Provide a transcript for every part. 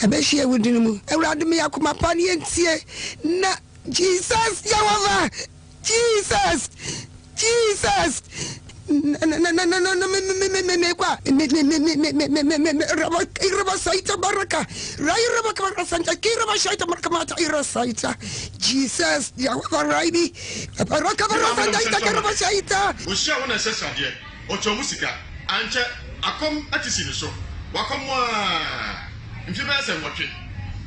Abeshia wudinu. Ewradimi yakuma pani entie. Na Jesus Yahweh. Jesus. Jesus, Yahweh, Rabi, Baraka, Usha wana sesa die, ocho musika, anche akom atisi ni so, wakomwa, mfiba se mwake,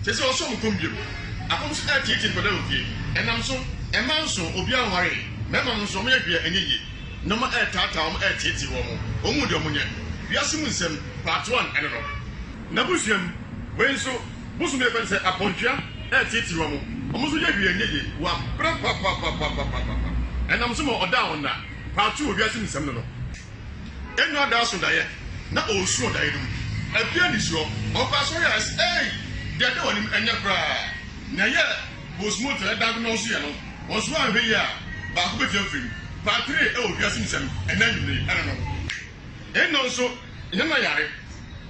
sese oso mkumbio, akom su ati kwa uki, enamso, emanso, obia wari, mema nso mwenye enyeji, Noma tata titi womo, omu de omunye, Ewiase Mu Nsem, part 1 eno. Nabusiam, wenso, busu me pense apontua, titi womo, omusu ye hwie enyeji, wa pa. Enam so mo oda ona, part 2 Ewiase Mu Nsem no. Enu ada so daye, na osu daye dum. Apia ni so, opa so yes, de de onim enya kra. Na ye, bosmo te diagnose ye no. Osu an hwe ya, ba ko be fiam. Part 3 Ewiase Mu Nsem, and then you I don't know. And also, in my yard,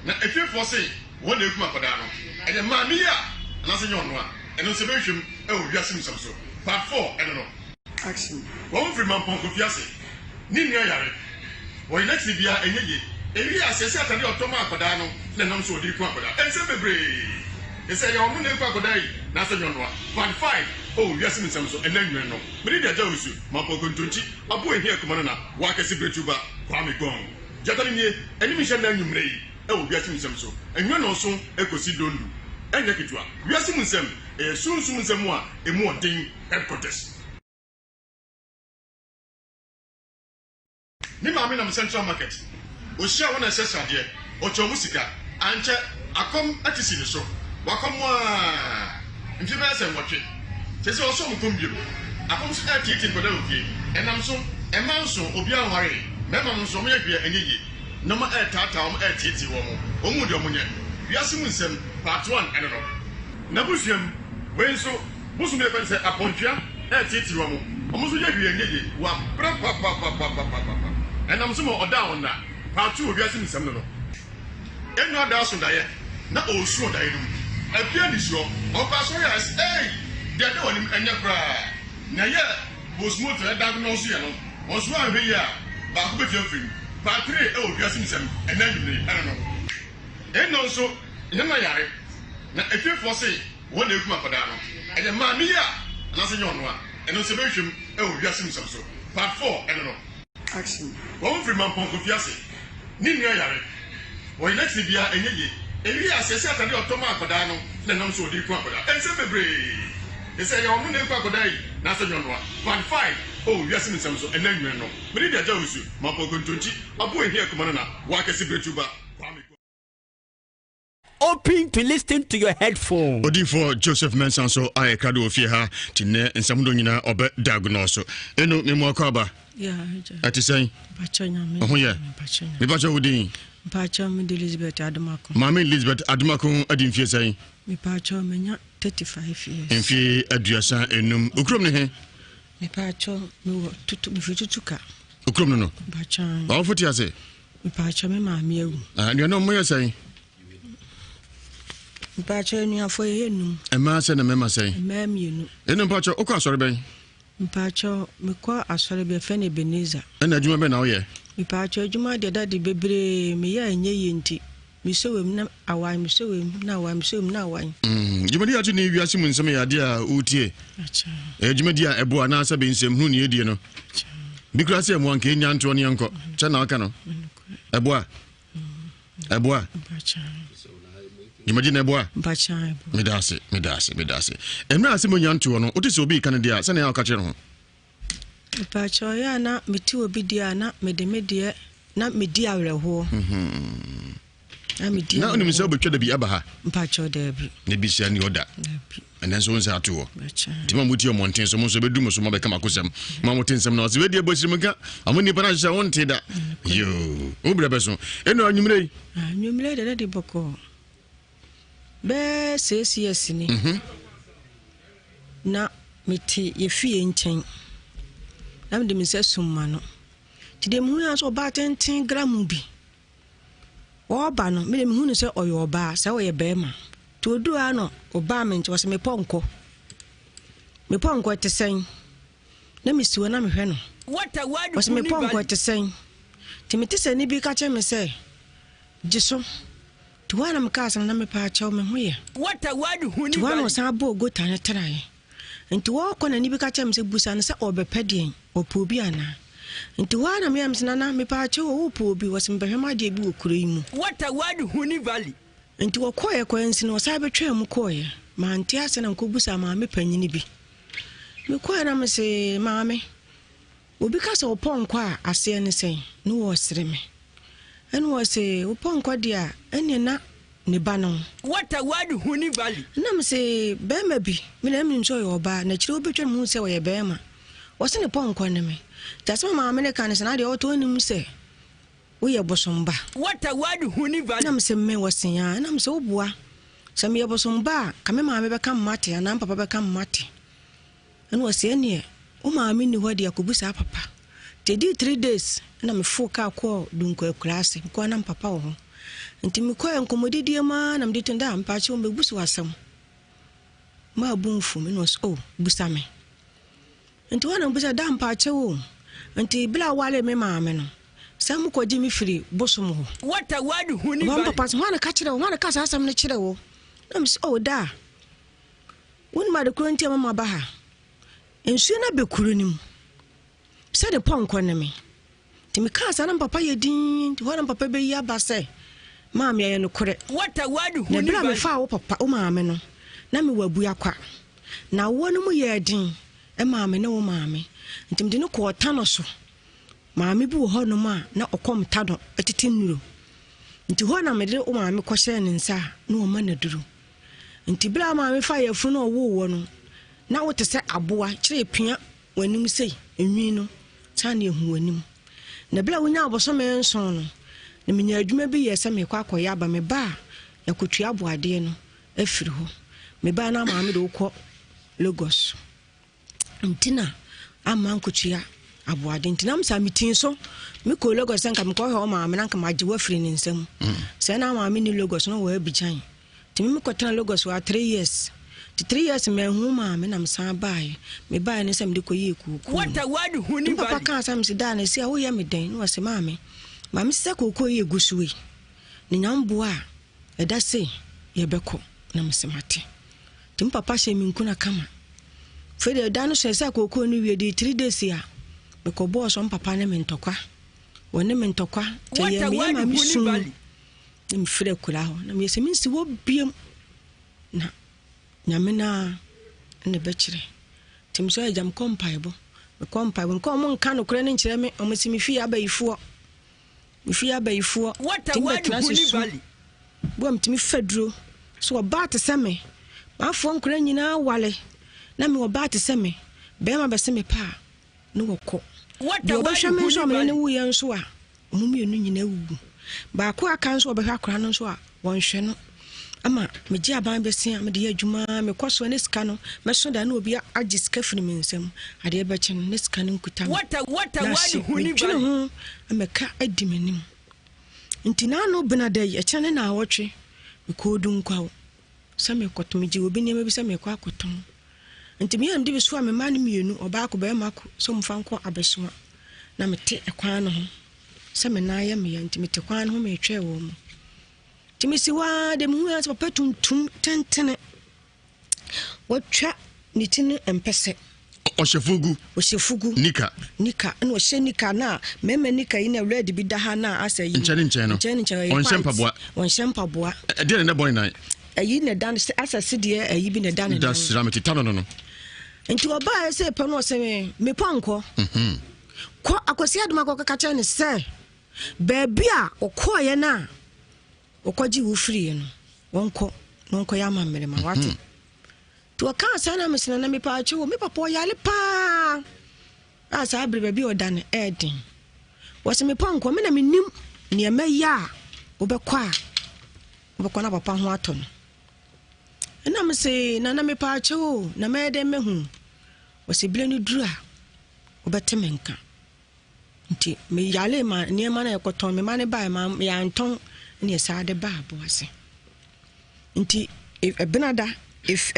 now if you foresee what they come up with, and the mamma, and I say, and observation Ewiase Mu Nsem. Part 4, I don't know. Action. One free man pon Ewiase. Ninya yare. When next be a enye. Ewiase say atade otoma akoda no, na nam so odi ku akoda. En se bebre. E say your mu na ku akoda yi, na say nwa. 1.5 Ewiase Mu Nsem so enanwe no. Bri dia jawusu, mapo kontonchi, abo ehia kuma na wa kase bretuba, kwa me gon. Jatani nie, eni mi hye na nwumre yi. Ewiase Mu Nsem so. Enwe no so ekosi dondu. Enye kitwa. Ewiase Mu Nsem, sunsun nsem a emu odin headquarters. Ni maame na Central Market. Oshia wona sesa de, ocho musika, anche akom atisi ni so. Wakomwa mfiba se nwotwe. Sese oso mkombio. Akom so ati kwa uki. Enam so emanso obi anware. Mema nso mo yehwe enyeji. Noma tata ati womo. Omu de omunye. Ewiase Mu Nsem part 1 eno. Nabusiam wenso busu me pense apontua ati womo. Omuso yehwe enyeji wa pa. Enam so mo oda ona part 2 Ewiase Mu Nsem no. Enu ada so daye na osu daye dum. Apia ni so opa so yes de de onim enya kra. Na ye bosmo te diagnose ye no. Osu an hwe ya ba ko be fiam. Part 3 Ewiase Mu Nsem enanwumre I don't know. Eno so yema yare na efe force won na ekuma koda no. Eye ma mi ya na se nyon no a. Eno se be hwem Ewiase Mu Nsem so. Part 4 I don't know. Action. One free man pon Ewiase. Ninya yare. When next be a enyeji. Ewiase say atade otoma akoda no, na nam so odi ku akoda. Ense bebre. E say your mu na ku akoda yi, na say nyon no. 1.5 Ewiase Mu Nsem so enanwe no. Bri dia jawusu, mapo kontonchi, abo ehia kuma na wa kase bretuba. Open to listen to your headphone. Odi for Joseph Mensan so I krado ofie ha tine nsamudo nyina obe diagnose. Eno memo akaba. Yeah, ati say. Bachonya me. Oh yeah. Me bacho wudin. Bacho me Elizabeth Adamako. Mama Elizabeth Adamako adi mfie say. Me bacho me nya 35 years. Mfie aduasa enum. Ukrom ne he? Me bacho me tutu me fitutuka. Ukrom no. Bacho. Ba ofoti ase. Me bacho me maami ewu. Ah, ndia no moye say. Me bacho ni afo enum. Ema se na mema say. Mema enu. Enum bacho okwa asore ben. Mpacho me kwa asore be fene Beneza. Ena adwuma be na wo ye. Mpacho adwuma de dade bebre me ya enye yenti. Me sewem na awan me sewem na awan me sewem na awan. Jumadi atu ni Ewiase Mu Nsem ya de a utie. Acha. Jumadi a ebo na asa be nsem hu ne edie no. Acha. Because Bikrasi mu anka enya nto ne yanko. Cha na aka no. Ebo a. Mpacho. Jumadi na ebo a. Mpacho. Medase. Emra asemo nyanto no, otisi obi kan dia, se na ya okache no. Mpacho ya na meti obi dia na medemedie na medi awreho. Na medi. Na onim se obetwa da bi aba ha. Mpacho da bi. Na bi sia ni oda. And then so on say ato. Tima muti o monten so mo so bedu mo so mo be kama kosem. Ma moten sem na o se we die bosiri mka. Amoni pa na hye won te da. Yo, obra beso. Eno anwumre. Anwumre da de boko. Be CCS ni. Na meti ye fie nchen. Na me de me se summa no. Ti de mu ya so ba tenten gram bi. O ba no me de me hu ne se oyo ba se o ye be ma. to do ano obament was me ponko te sen na me siwa na me hwe no What a word was me ponko te sen ti me te se ni bi ka che me se jiso to wana me ka san na me pa cha me ho ye what a word huni to wana san bo gota na trai nti wo ko na ni bi ka che me se busa na se obepedien opobi ana nti wana me am na me pa cha wo opobi was me behwe ma de bi okuro yi mu what a word huni valley nti wo koye kwansi no sa betwa mu koye ma nti ase na nkobusa ma me panyini bi me koye na me se maame obi ka se oponko a ase ne sen no wo sere me enu wo se oponko dia ene na ne ba no what a word huni valley na me se be ma bi me na me nso yo ba na kire obetwa mu se wo ye be ma wo se ne ponko ne me tasema maame ne kan se na de o to ni mu se wo ye bosomba what a word huni valley na me se me wo sen ya na me se obua se me ye bosomba ka me maame be kan mate na papa be kan mate enu wo se ene o maame ni hodi akobusa papa te di 3 days na me fo ka ko dunko class ko na papa wo nti me ko enkomodidie ma na me dit nda ampa chi o me busu asam ma bunfu me no so busa me nti wana busa da ampa chi wo nti bla wale me maame no sam ko di mi firi bosom ho what a word huni valley papa wana ka chire wo wana ka asam ne chire wo na me so da won ma de kronti mama ba ha ensu na bekuru nim se de ponko ne me ti me ka sa na papa ye din ti ho na papa be yi aba se maame ye no kore what a word na huni bra me fa wo papa o maame no na me wabu akwa na wo no mu ye din e maame ne wo maame ntim de no ko tano so maame bi wo ho no ma na okom tado etiti nuro nti ho na me de o maame ko hye ne nsa na o ma na duru nti bra maame fa ye fu no wo no na wo te se aboa kire pia wanim sei enwi no tane ehu wanim na bla wonya aboso me nson no na menya adwuma bi ye se me kwa akoya aba me ba ya kotua aboade no afiri ho me ba na maame de ukọ Lagos ntina ama nkotua aboade ntina msa mitin so me ko Lagos nka me ko ho maame nka maje wafiri ne nsam se na maame ni Lagos no wo abijan timi me ko tan Lagos wa 3 years 3 years me hu maame na msa bae me bae ne sam de ko ye kuku what a word huni valley papa kan sam se da na si a wo ye me den no se maame se kokko ye gusuwe ni nyamboa eda se ye beko na msemate tim papa she mi nkuna kama fede da no se kokko ni wie di 3 days ya beko bo so papa ne mentokwa woni mentokwa te ye me ma mi su ni fere kula ho na me se mi si wo biem na nyamena ne bekire tim so jam kompaibo me kompaibo ko mo nka no kure ne nkire me o mesimi fi abayifuo mi fi abayifuo what a word huni valley bo mtimi fedro so ba te seme ma fo nkure nyina wale na me ba te seme be ma be seme pa no woko what a word huni valley me ne wu ye nso a mo mienu nyina wu ba ko aka nso be hwa kora no nso a won hwe no ama me ji aban be sia me de adwuma me kwaso ne ska no me so da na obi agi ska firi me nsam ade be chen ne ska no nkuta what a word huni valley ameka adi manim ntina no benada ye chane na awotwe me ko du nkwawo sa me koto me ji obi ne me bi sa me kwa koto ntimi am de bi so a me ma ne mienu oba ko be ma ko so mfa nko abeso na me te ekwan no ho sa me na ya me ya ntimi te kwan ho me twa wo mu timisi wa de mu ya papa tuntum tentene watwa nitini empese oshefugu nika no ohye nika na meme nika yi na red bi da ha na asa yi nchene on shempa boa de ne boy na ayi ne dan asa sidie ayi bi ne dan da sirameti tano no nti oba ese pe no se me panko ko akosi aduma ko kaka ne se baby a okoye na okoji wo free no wonko ya mamere ma wate to ka sana mesina na me pa achi wo me papa yale pa asa abre baby odan edin wose me panko me na me nim ne me ya obekwa na papa ho ato no na me se na me pa achi wo na me de me hu wose bile ni dura obeteme nka nti me yale ma ne ma na ekoton me ma ne ba ma ya nton ne sa de ba bo ase nti if benada if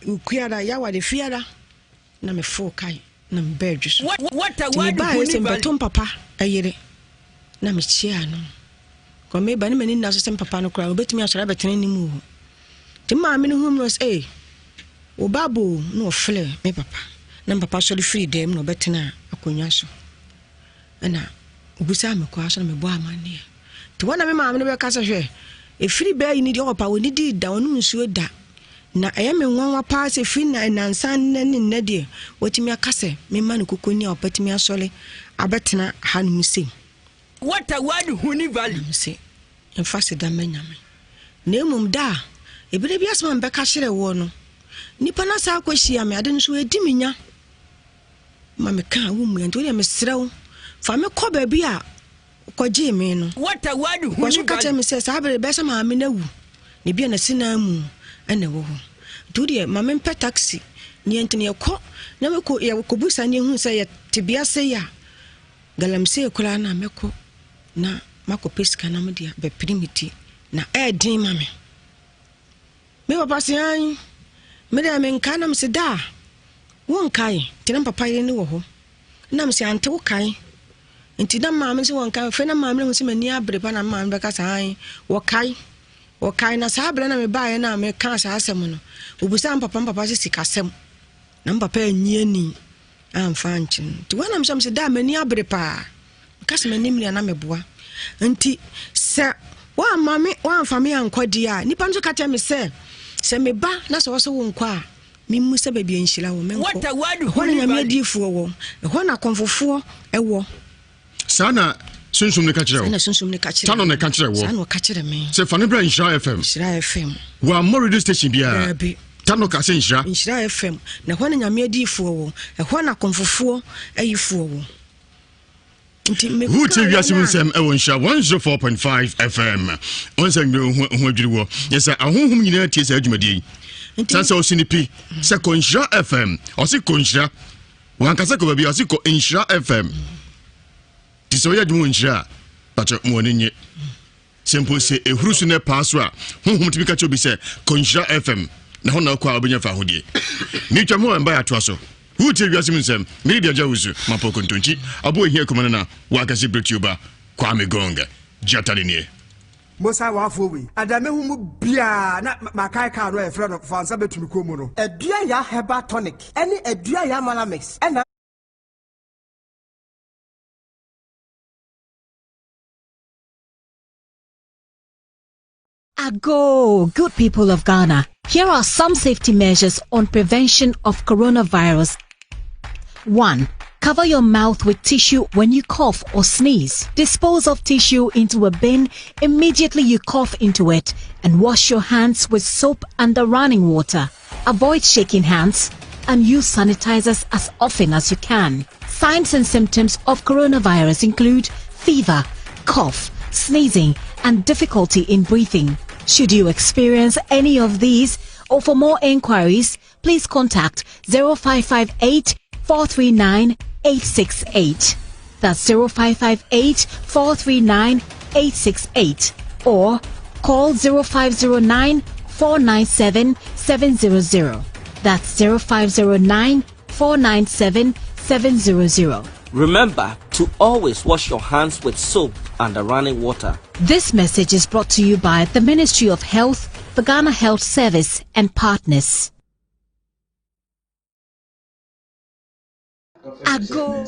ukuada yawa de fiada na me fo kai na me bedru so what a word huni papa ayere na me chia no ko me ba ni mani na so sem papa no kra obetimi asora betene ni mu ti ma me no hum no say o babo no fle me papa na papa so free dem no betena akonya so na obusa me kwa so na me bo amane ti wona me ma me no be kasa hwe e free be ni di opa woni di da wonu nsuo da na ayame nwanwa pa se free na nansan na ni na de wotimi akase me ma no kokoni opatimi asole abetena hanum sei what a word huni valley say en face da manyame na emum da ebire bi asema mbeka hire wo no nipa na sa akwahia me ade nso edi minya ma me ka wo mu ento de me srew fa me ko ba bi a kwaje me no what a word huni valley ko ka me say sa bere be se ma me na wu ne bi na sina mu ene wo ho to de ma me pe taxi ni entene ko na me ko ya ko busa ni hu say ya tibia say ya galamse kula na me ko na mako peska na me dia be primiti na edin ma me papa sian me da me nka na me se da won kai tinan papa ye ni wo ho na me se ante wo kai nti na ma me se won kai fe na ma me se mani abre pa na ma me ka san wo kai na sa abre na me ba ye na me ka sa asem no obusa papa se sikasem na papa anyi ani amfa nchin ti wana me se da mani abre pa ka se mani mi na me boa nti se wa mama wa family ankodi a nipa nso ka tell me se me ba na so wo nkwa a mimmu se ba bi Nhyira wo menko what a word hona nya medifuo wo hona konfofo ewo sana sunsum ne ka kire wo sana sunsum ne ka kire tano ne ka kire wo sana ka kire me se fa ne bra Nhyira FM wa mo radio station bia tano ka se Nhyira FM na hona nya medifuo wo hona konfofo ayifuo wo Ewiase Mu Nsem ewo Nhyira 104.5 FM onse ndo ho adwiri wo yesa ahonhom nyina tie sa adwumadi sansa osinipi se ko Nhyira FM osi ko Nhyira wankasa ko baby osi ko Nhyira FM tiso ya dwumu Nhyira pacho mo nenye sempo se ehrusu ne paso a honhom tibika chobi se ko Nhyira FM na hona kwa obenya fa hodie ni twamo mba ya toaso Ewiase Mu Nsem media jawuzu mapoko ntonchi abo ehia komana na wakasi bretuba kwa megonga jatalini Mosa wafo we adame hu mu bia na makai ka no e frɛ no fansa betumi ko mu no adua ya herbal tonic any adua ya malamix and Ago, good people of Ghana. Here are some safety measures on prevention of coronavirus. 1. Cover your mouth with tissue when you cough or sneeze. Dispose of tissue into a bin immediately you cough into it and wash your hands with soap under running water. Avoid shaking hands and use sanitizers as often as you can. Signs and symptoms of coronavirus include fever, cough, sneezing, and difficulty in breathing. Should you experience any of these, or for more inquiries, please contact 0558 439 868. That's 0558 439 868. Or call 0509 497 700. That's 0509 497 700. remember to always wash your hands with soap and running water. This message is brought to you by the Ministry of Health, the Ghana Health Service, and partners. Ago.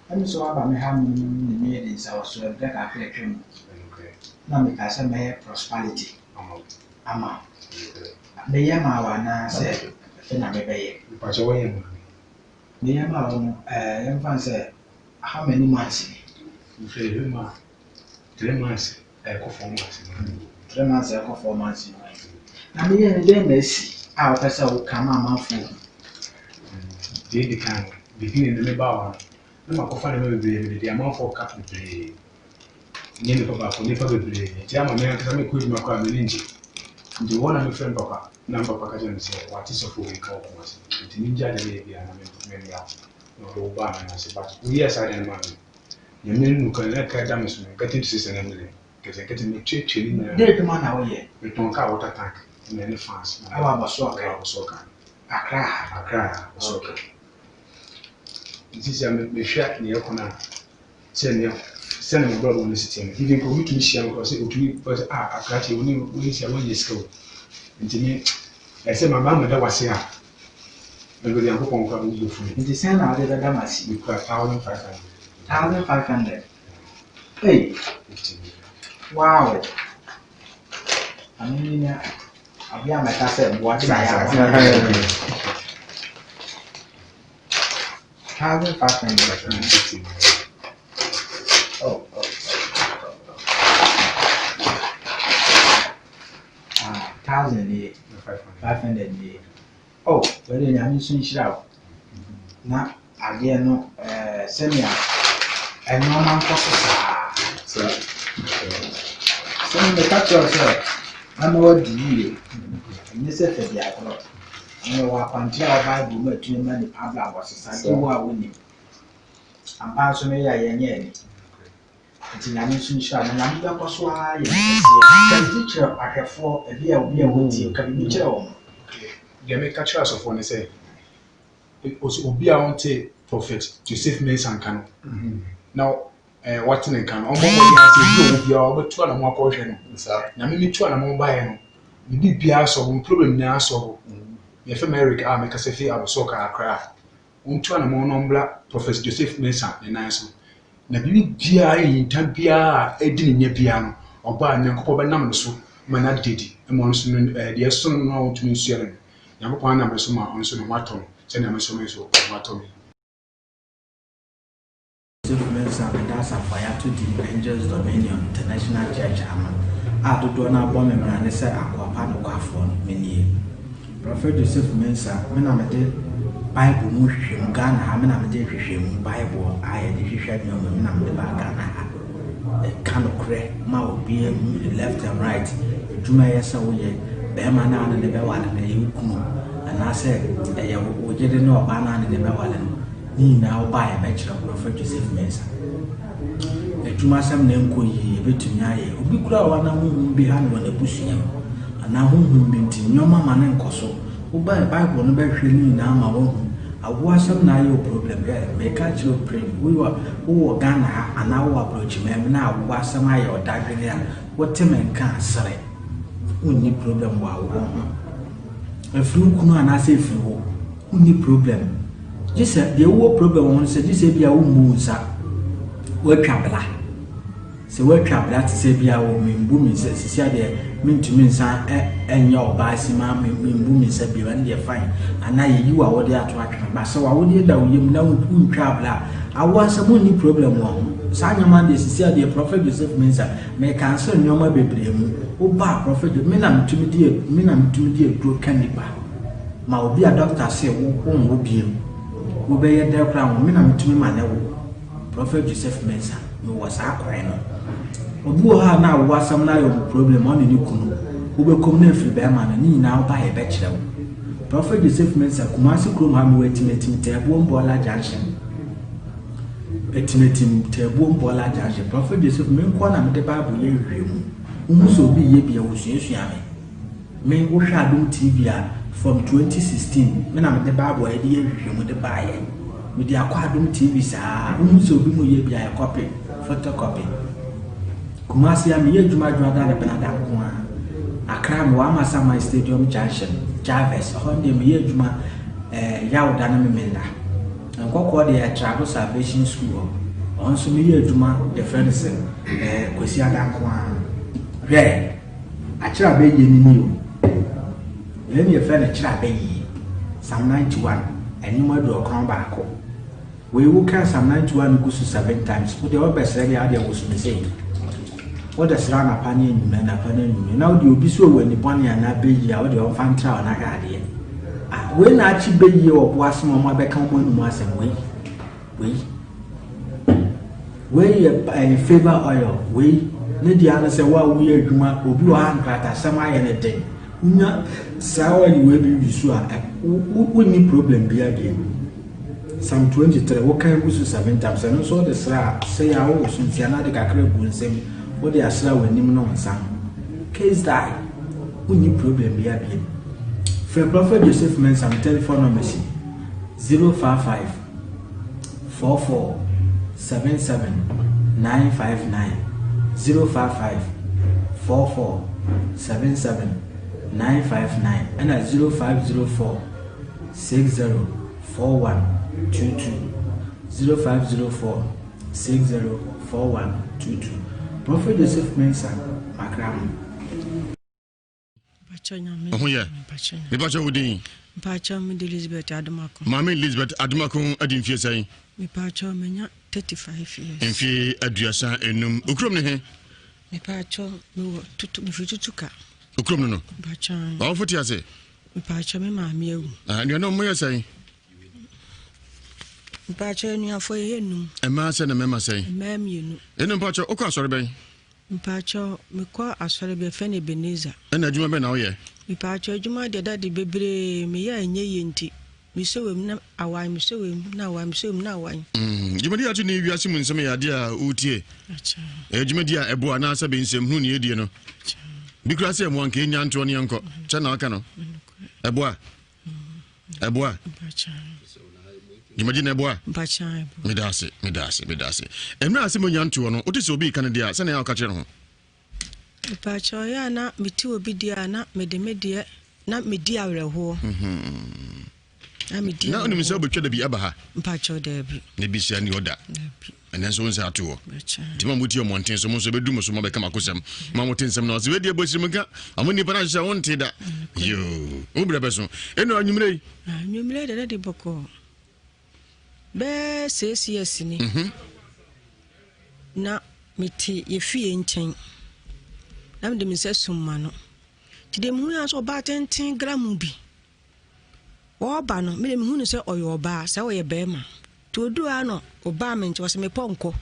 I'm so about me having the meetings. I was so black. I feel him. Now, because I'm a prosperity. Ama. The Yama wana said, Fena Bebe. But away. The Yama, said, how many months? 3 months. Echo 4 months. 3 months, echo 4 months. Now, me and then they see our person will come out for. They can begin in the bar. No, I find a baby, the amount for cap play. Near Papa for Nipa play. Jam American quit my car ninja. The one I'm a friend Papa, number Pakajan said, what is a fool we call us? The ninja the baby and maybe out. No, Obama, I said, but yes, I didn't mind. The men who can let damage getting to see an emily. get me chilling. Date man away. We don't car water tank in any fans. I was soccer. Accra, soccer. This is a shot near Kona. Send my brother on the city. If you go with me, she will say, I got you when you see when you school. And to me, I said, my mama that was here. And with the uncle come with you for me. In the same hour, the Damas, we got 1,500. 1,500. Hey, wow. I mean, I'll be on my cassette. What's that? 1,500. Oh. 1,500. Oh, well, then I'm soon shroud. Now, again, no, senior, and no man sir. Send the capture, sir. I'm all the year. And this is the aqua. I know what until I buy woman to many Pabla was a who are winning. I'm passing me a yen. Until I'm soon shroud, and I'm not so high. Can teacher I have for a year will be a woodsy, can be chill. They make a choice of one, say. It was Obi, I want to prophet to save me and can. Now, what in can almost be over 2 and more portion. Now, maybe 2 and more buying. The BPS or problem now, so if America, I make a safe out of soccer craft. 2 and more non black Professor Joseph Mason, and answer. Now, BPI in Tampia, a dinner piano, or buy an uncle numbers, man, I did it. Amongst the son now to me, sharing. Yankopɔn na mesoma onso no matom se na mesoma so matom Mensa that's a fire to the Angels Dominion International Church ama adodo na abɔ memra ne sɛ akwapa no kwafo menie Prophet Joseph Mensa me na mede Bible mu hwehwem Ghana ha me na mede hwehwem Bible aye de hwehwɛ me na mede ba Ghana ha kind of correct ma obi left and right edwuma yɛ sɛ wo yɛ bema na ne be wale na yekunu ana se ye wo gede no ba na ne be wale ni na wo ba ye be kire Prophet Joseph Mensa etuma sam na enko yi betumi aye obi kura wa na honhum bi ha no na busua ana honhum bi nti nyoma ma ne nkoso wo ba Bible no be hwe ni na ma wo awu asam na aye problem me ka kire pray wo Ghana ha ana wo approach me na awu asam aye odadwene a wo temenka asere uni problem wa wo afru kunu anase afru wo uni problem jise de wo problem won se jise bia wo munsa wo twabla se wo twabla ti se bia wo membu mi se sisia de mintumi nsa enya oba sima membu mi se bia wan de fine ana yi wa wo de ato atwa ba se wa wo de da wo yem na wo twabla awasa mo ni problem wo sa nyama de sisia de Prophet Joseph Mensa me cancel nyoma bebre mu wo ba Prophet me na mtumi die dro kaniba ma obi a doctor say wo biem wo be ye de kra wo me na mtumi ma ne wo Prophet Joseph Mensa me was akwan no obi wo ha na wo asam na yo problem on ni kunu wo be kom na afri be ma na ni na wo ba ye be kire wo Prophet Joseph Mensa Kumasi krom ha me wetimetim te bo mbola junction etimetim te bo mbola junction Prophet Joseph me nko na me de Bible ye hwemu umuso bi ye bia wosuasua me wo hwa Adom TV a from 2016 me na me de Bible ye de hwemu de baaye me de akwa Adom TV saa umuso bi mu ye bia ye copy photocopy Kumasi ya me ye dwuma da na penada ko a Accra me wa Masama Stadium Junction Jarvis honde me ye dwuma yawda na me menda nkoko de Travel Salvation School onso me ye dwuma de friends kwesi ada ko a hwe akira be ye ni o ye me friend akira be yi Psalm 91 enima do okron ba ko we will can Psalm 91 go to 7 times but the obesere ya de was me say what the srana pani nyume na pani nyume na odi obi so wani boni ana be yi a odi on fantra na ga ade we na achi be yi obo asem o ma be kan mo nu asem we a favor oil we ne dia na se wa wo ye adwuma obi wa hankrata asem aye ne den nya sawa yi we bi wisu a wo ni problem bi again Psalm 23 wo kan gusu 7 times and so the sra say ya wo suntia na de kakra gu nsem what they are slow when him no some case die. We need problem be a bit. For Prophet Joseph Mensam telephone number 055 44 77 959 055 44 77 959 and at 0504 604122 0504 604122 Prophet Joseph Mensam Makram. Oh yeah. Me pacha wudi. Pacha me Elizabeth Adamako. Mama Elizabeth Adamako adin fie sai. Me pacha menya 35 years. Enfie aduasa enum. Okrom ne he. Me pacha me tutu me fitutuka. Okrom no. Pacha. Ba ofoti ase. Me pacha me maami ewu. Ah, nua no moye sai. Me pacha nua fo ye enum. E ma se na mema sai. Maami enu. Enum pacha okwa asore ben. Mpacho mekwa asore be fene Beneza na adwuma be na wo ye mpacho adwuma de dade bebre me ya anye yenti me sewem na awan me sewem na awan me sewem na awan dwuma di atu ne Ewiase Mu Nsem ya de a utie acha dwuma di a ebo na asa be nsem hu ne yedie no bi kura se mo anka enya nto ne yanko cha na aka no ebo a mpacha Jimadi na ebo a mpacha medase emra ase mo nyanto no otise obi kan dia se na ya ka kire ho mpacha ya na meti obi dia na medemedie na medi awreho na medi na oni mse obetwa da bi aba ha mpacha da bi ne bi sia ni oda enen so nse ato ti ma muti omonten so mo so bedu mo so mo be kama kosem ma moten sem na so we die bosirim ka amoni pa na hye wonte da yo obra beso eno anwumre da de boko be CCS ni na meti ye fie nchen na me de me sesumma no ti de mu ya so ba tenten gram bi o ba no me de hu ne se oyo ba se oye be ma to odu ano o ba me nche wase me ponko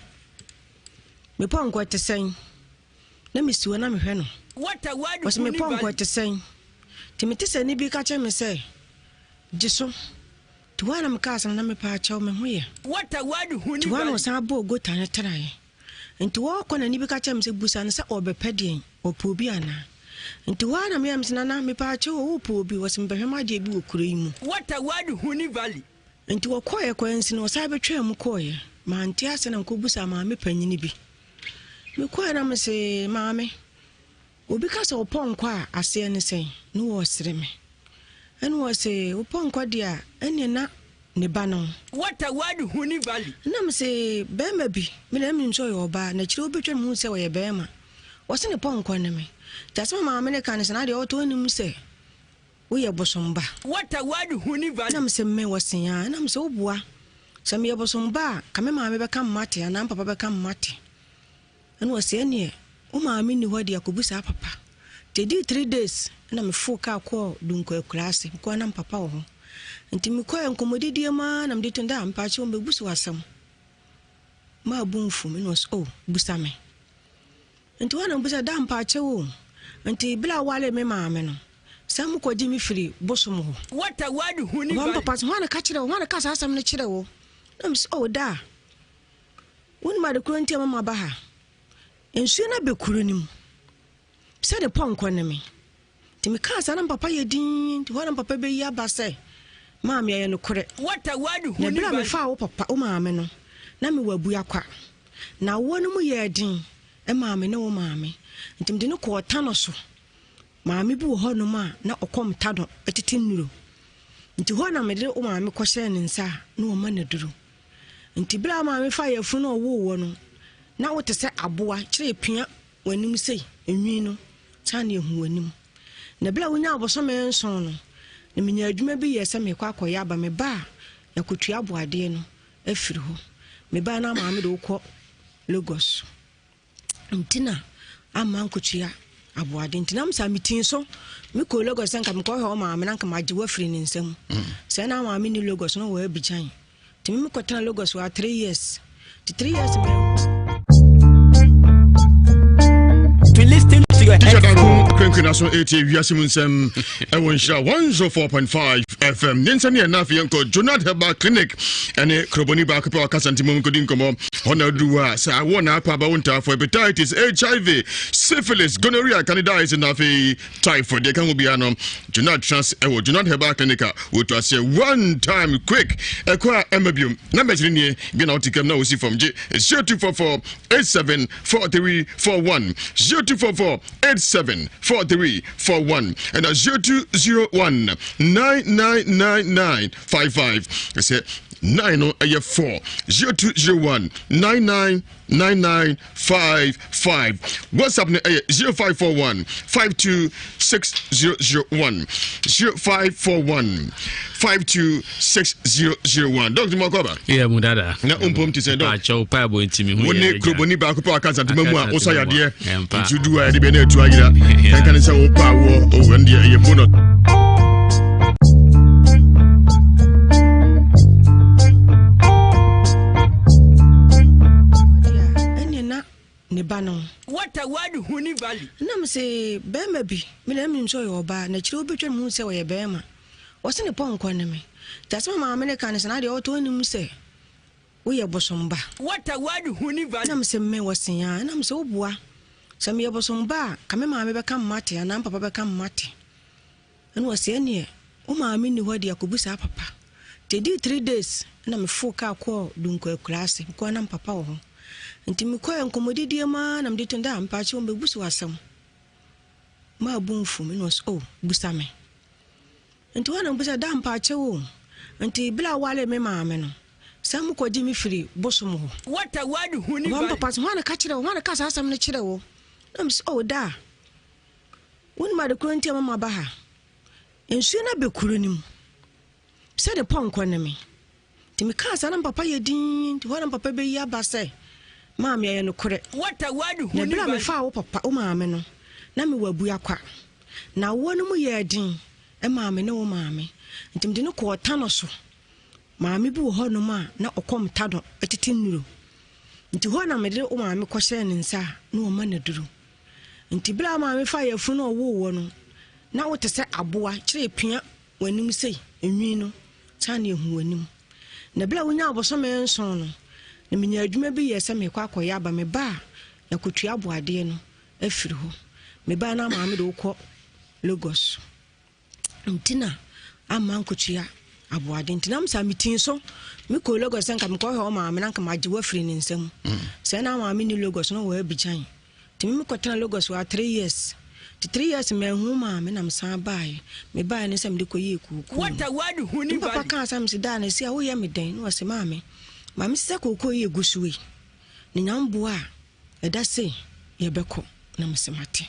te sen na me siwo na me hwe no wase me ponko te sen ti me te se ni bi ka che me se jiso tuwana mkasa na me pa cha me hu ye tuwana sa bo gota na traye nti wo ko na ni bi ka cha me se busa na se obepedien opobi ana nti wana me amsina na me pa cha wo opobi wase me behwe ma de bi okuro yi mu valley nti wo koye ko ensi no sa betwa mu koye ma nti ase na ko busa ma me panyini bi me koye na me se ma me obi ka se oponko a ase ne sen no wo sere me enu wase oponko dia ene na ne banon valley na me se bema bi me na me nso yo ba na kire obetwa mu se wo ye bema wase ne ponko ne me tasema ma me ne kan se na de oto ni mu se wo ye bosomba valley na me se me wase ya na me se obua se me ye bosomba ka me ma me be kan mate ya na papa be kan mate enu wase ene o ma me ni hodi akobusa papa te di 3 days na me fu ka ko dunko class ko na papa wo nti me ko enkomodidie ma na me de tunda ampa chi o me busu asam ma bunfu me no so busa me nti wana busa da ampa chi wo nti bla wale me ma me no sam ko di mi firi bosom ho valley papa so wana ka chire wo wana ka asam ne chire wo na me so da won ma de kronti ma ba ha ensu na be kuro nim se de ponko ne me ti me ka sa na papa ye din ti wana papa be ya ba se maami ye no kore ne bra me fa wo papa o maami no na me wabu akwa na wo no mu ye din e maami ne wo maami ntim de no ko tano so maami bi wo ho no ma na okom tado etiti nnuro nti ho na me de o maami ko hye ne nsa na wo ma na duru nti bra maami fa ye fu no wo no na wo te se aboa kire pia wanim sei enwi no tane ehu wanim na bla wo nya aboso me nson no na menya adwuma bi yesa me kwa akoya aba me ba ya kotua aboade no afiri ho me ba na maame de ukọ Lagos ntina ama nkotua aboade ntina msa mitin so me ko Lagos nka me ko ho maame nka maje wafiri ne nsam se na maame ni Lagos no wo abijan timi me ko tan Lagos wa 3 years to 3 years me to listen to your Nhyira so Ewiase Mu Nsem Nhyira 104.5 FM. Ninsani enough yanko Jonad Herbal Clinic ene kroboni ba ko akasantimum kodin komo ona duwa sa wona apa ba wonta for hepatitis, HIV, syphilis, gonorrhea, candidiasis na fe typhoid. They can be ano Jonad Trans Jonad Herbal Clinic we to say one time quick ekwa embium number ni bi na otikem na osi from J 0244 874341 0244 874341 and 0201 999955. I said 9 4 0201 999955. WhatsApp 0541 526001 0541 526001. Dr. Makoba. Yeah, Mudada. Na to say dog. Acho pa bo ntimi hu. Woni kroboni ba ko pa kansa ntemamu a osaya de. Ntu duwa de be na atu agira. Kan say wo pa wo o wande ye bono. Nebano. What a word huni valley. Nam say Bema bi. Me na me your ba na chiro betwe mu se we Bema. Wose ne pon kwane me. That's my American is na de auto ni mu se. We ye bosomba. What a word huni valley. Nam se me wose ya. Nam se obua. Se me ye bosomba ka me maame be kam mate na papa be kam mate. Enu wose ene o maame ni hodi akobusa papa. Te di 3 days na me fo ka ko dunko akurase ko na papa wo. Nti me koye nkomodidie ma na mde tenda ampache ombe busu asam ma bunfu me no so busa me nti wana busa da ampache wo nti bla wale me maame no sam ko jimi firi bosu mo what a word huni ba papa so wana ka kire wo wana ka sa asam ne kire wo na mse o da woni ma de kronti mama ba ha ensu na be kuru nim se de pon ko ne me nti me ka sa na papa ye din nti wana papa be ya ba se Mama ya no kore. What a word who na me fa wo papa o maame no. Na me wabu akwa. Na wo no mu ye din. E maame ne wo maame. Ntim de no ko tano so. Maame bi wo ho no ma na okom tado etiti nnuro. Nti ho na me de o maame ko hye ne nsa na o ma na duru. Nti bla maame fa ya fu no wo no. Na wo te se aboa kire pia wanim sei enwi no. Tane ehu wanim. Na bla wonya aboso me nson no. Na minya adwuma bi yesa me kwa akoya ba me ba ya kotua aboade no afiri ho me ba na maame de ukọ Lagos ntina ama nkotua aboade ntina msa mitin so me ko Lagos nka me ko ho maame na nka maji wafiri ne nsam se na maame ni Lagos no wa abigyan timi me ko tena Lagos wa 3 years ti 3 years me hu maame na msa bae me ba ne sam de ko ye kuku what a word huni ba papa kan sam si da na si a wo ye me den no wase maame Mami sisa koko ye gusuwe. Ni nyamboa eda se ye beko na msemate.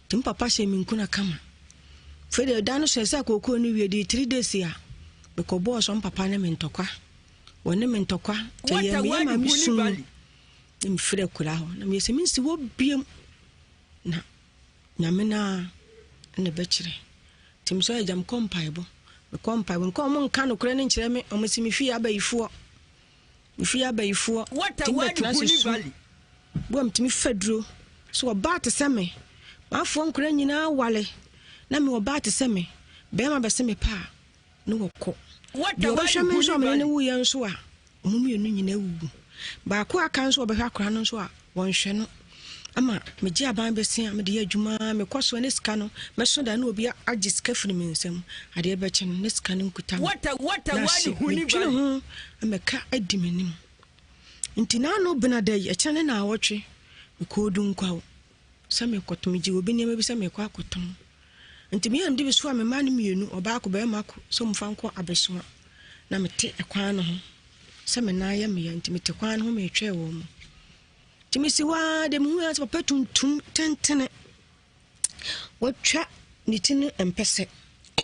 Tim papa she minkuna kama. Fede dano sisa koko ni we di 3 days ya. Beko bo so papa ne mentokwa. Wone mentokwa te ye me mami sun. Ni fede kula ho. Na me se minsi wo biem. Na nyamena ne bekire. Tim so ye jam kompaibo. Me kompaibo nko mo nka no kure ne nkire me o mesimi fi abayifuo. If you are by four, what a word valley. Bom to me fedro, so about to send me. My phone cranny now, Wally. Nami about to send me. Bema besame pa. No co. What the washerman so many wee and so are. Mummy and you know. By a quack council of her crown so one channel. Ama, me dear Bambi, me dear Juma, me cross when this canoe, my son, I know be a just carefully means him. I dear betchen, this canoe could tell. What a word who knew. I'm a cat, I diminim. Intina no Benaday, a channel now watching. We could do quo. Some cotton me, you will be near some quackotum. And to me, and Davis swam a man immune or back of Bermaco, some fanco abeswa. Now me take a quan. Some and I am me, and to me to quan whom a chair woman. Timisi wa de mu as papa tuntum tentene wo twa nitine empese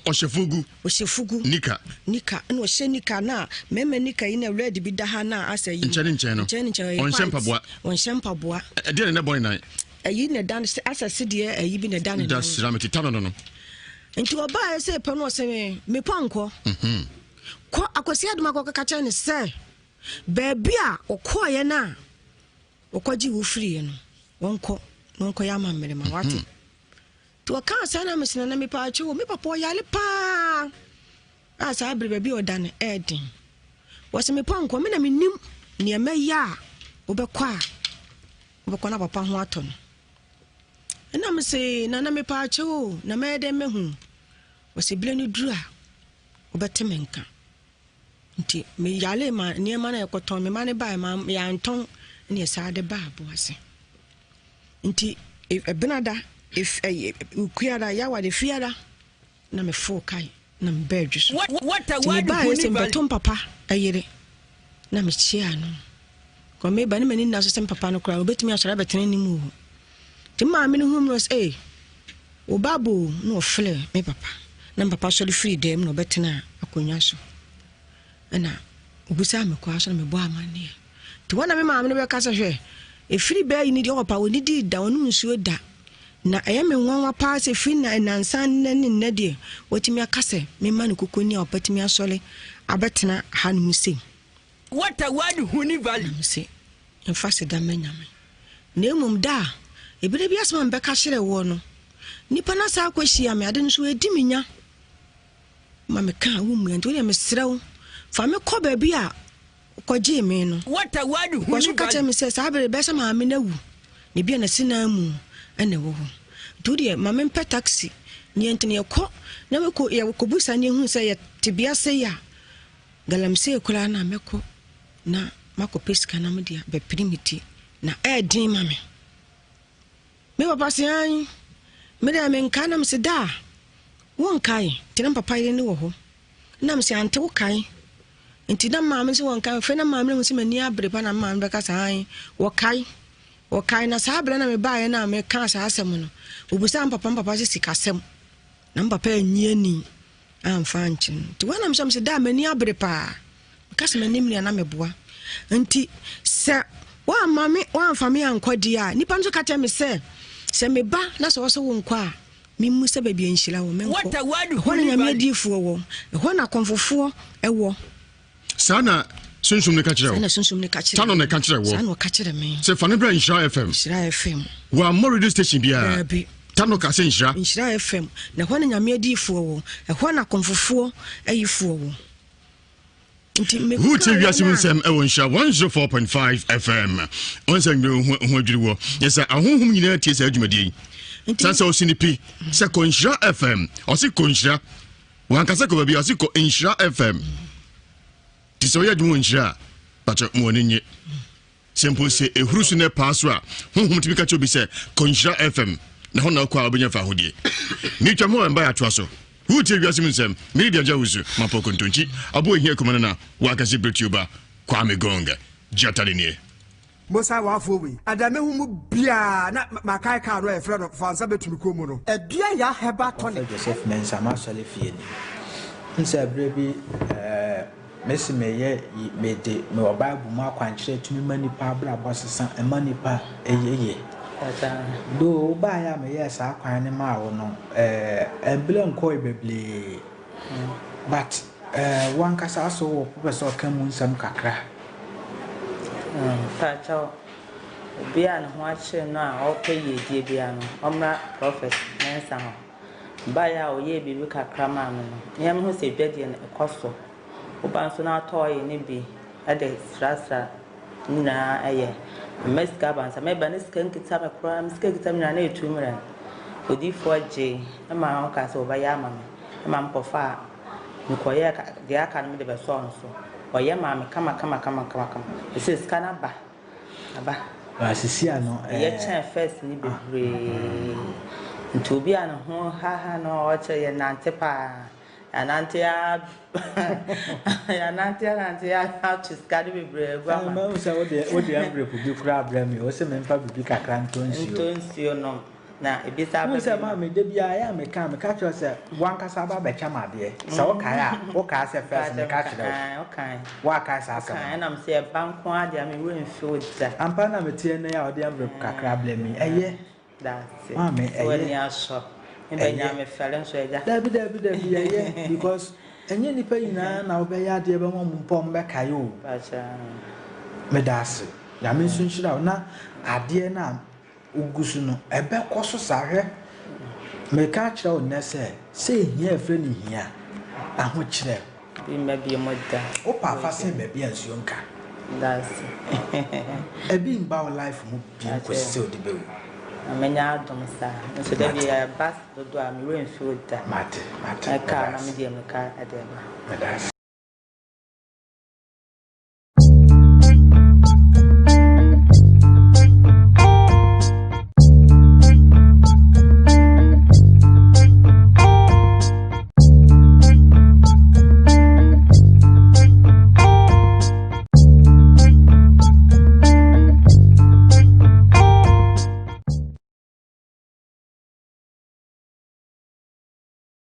oshefugu nika no shenika na meme nika ina red bi da ha na asa yi nchen no onshempa boa de ne boy na ayi ne dan asa sidie ayi bi ne dan da sirameti tano no nti oba ese pe no se me panko ko akosi aduma ko kaka ne se baby a okoye na okoji wo free no wonko ya mamere ma wate to ka sa na mesina na me pa achi wo me papa yale pa asa abre baby odane edin wose me pa nko me na menim ne emeya obekwa na papa ho ato no na me se na me pa achi wo na me de me hu wose bile ni dura obeteme nka nti me yale ma ne ma na ekoton me ma ne ba ma ya nton ne sa de ba bo ase nti benada if ukuada ya wa de fiada na me fo kai na me bedwe so what a word who beton papa ayire na me chia no ko me ba ne mani na so sem papa no kra obetumi asara betene ni mu ti ma me no hu was o babu no fle me papa na papa so free dem no betena akonya so na obusa me kwa so na me bo amane ti wana me ma me no be kasa hwe e free be yi ni di opa woni di da wonu nsuo da na ayame nwanwa pa se free na nansan na ni na de wotimi akase me ma no kokoni a opatimi asole abetena hanu se what a word who ni value se en face da menyame na emum da ebire bi asema mbe ka hire wo no nipa na sa akwahia me ade nso edi minya ma me ka wo mu ento ne me srew fa me ko ba bi a kwaje me no what a word who ni value me se sa bere be se ma me na wu ne bi na sina mu ene wo do de ma me pe taxi ni ento ne ko na me ko ye ko busa ni hu se ye tibia se ya galamse kula na me ko na mako peska na me dia be primiti na edin ma me papa se an me da me nka na me se da won kai tinam papa ile ni wo ho na me se ante wo kai enti na ma me se won kai fe na ma me mu se mani abre pa na ma me ka sa an wo kai na sa abre na me ba ye na me ka sa asem no obusa papa se sikasem na papa anyi ani amfa nchin ti wana me se da mani abre pa ka se mani mi na me boa enti se wa mami wa mfami ankodi a nipa nso ka tell me se me ba na so wo nkwa a me mu se ba bi Nhyira wo menko what a word who ni nyame adifo wo ho na konfofo ewo sana sunsum ne ka kire wo sana sunsum ne ka kire tano ne ka kire wo sana ka kire me se fa ne bra Nhyira FM wa mo radio station bia tano ka se Nhyira FM na ho ni nyame adifo wo ho na konfofo ayifo wo Who Ewiase Mu Nsem e Nhyira 104.5 FM on say no ho adwiri wo yes ahonhom nyina tie sa adwumadi sansa osinipi se ko Nhyira FM o se ko Nhyira wan ka se ko bia o se ko Nhyira FM ti so ya dwumo Nhyira pacho mo ninye simple se ehuru su ne paso a honhom tibi ka cho bi se ko Nhyira FM na ho na kwa obenya fa hodie ni twamo en ba ya to so Who Ewiase Mu Nsem media jawuzu mapoko ntonchi abo ehia komana na wakase bretuba Kwame Gonga jatalenie Mosa wafo we adame hu mu bia na makai ka ro e friend of fansa betumi komu no edua ya heba tonic Joseph Mensa ma sole fie ni nsa brebi mesi meye mede me obabu mu akwankyere tumi manipa bra bosesa emanipa eyeye do ba ya me yes akwan ne ma wo no emble nko beble but one kasa so wo professor Kamu Nsem kakra ta chao bia no ho ache no a opeye die bia no omra prophet Mensa ho ba ya o ye bibi kakra ma no nyam ho se bia die no ekoso oban so na toy ne bi ade strasa na aye meska bansa me banis kan kita me kura meska kita me na etumira odi 4J e ma o ka so ba ya ma me e ma mpofa ni koye ka dia ka no me de be so on so o ye ma me kama ese skana ba asisi ano ye chen first ni bebre ntobi an ho ha no o che ye nante pa anante ya to skadi bebre gwa ma o se o de ambre pu bi kura abra mi o se me mpa bibi kakra ntonsio no na ebisa ba se ma me de bia ya me ka cho se wan kasa ba be chama de se o ka se first me ka chire wa ka sa sa na me se banko ade me we nfi da ampa na me tie na ya o de ambre pu kakra abra mi eye that's it ma me eye when ya so Enya me fere so eja. Dabi ye because enye nipa yina na obeya de be mo mpom be kai o. Acha. Me das. Ya me sunshira na ade na ugusu no ebe koso sahwe. Me catch out nessa, say here, friendly here. I want you maybe a mother. Oh, Papa, say maybe as young car. That's a being bound life would be still the bill. I mean, I don't say, so there be a bus to do a mirror and food that matter. I can't medium car at them.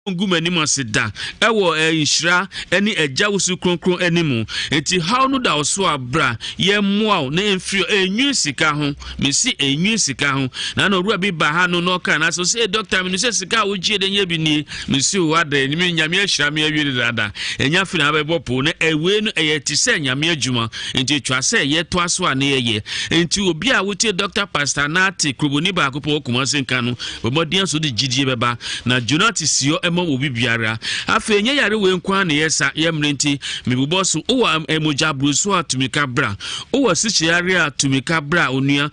Nguma ni maseda ewo Nhyira eni eja wusu kronkron enimu enti how no da oso abra ye moa na emfiri enyu sika ho mesi enyu sika ho na no ruwa bi ba ha no ka na so say doctor me say sika wo gie de nya bi ni mesi wo ada ni me nyame ahyira me awie dada enya fi na bebo po na ewe no eye ti say nyame adwuma enti twa say ye to aso ana ye enti obi a wotie doctor pastor Nati kroboni ba akopɔ kuma senka no bomodian so de gidie beba na Jonathan sio obi biara afa enye yare we nkwa na yesa yemrenti mebubo so o emoja bruso atumika bra o wasichi yare atumika bra onua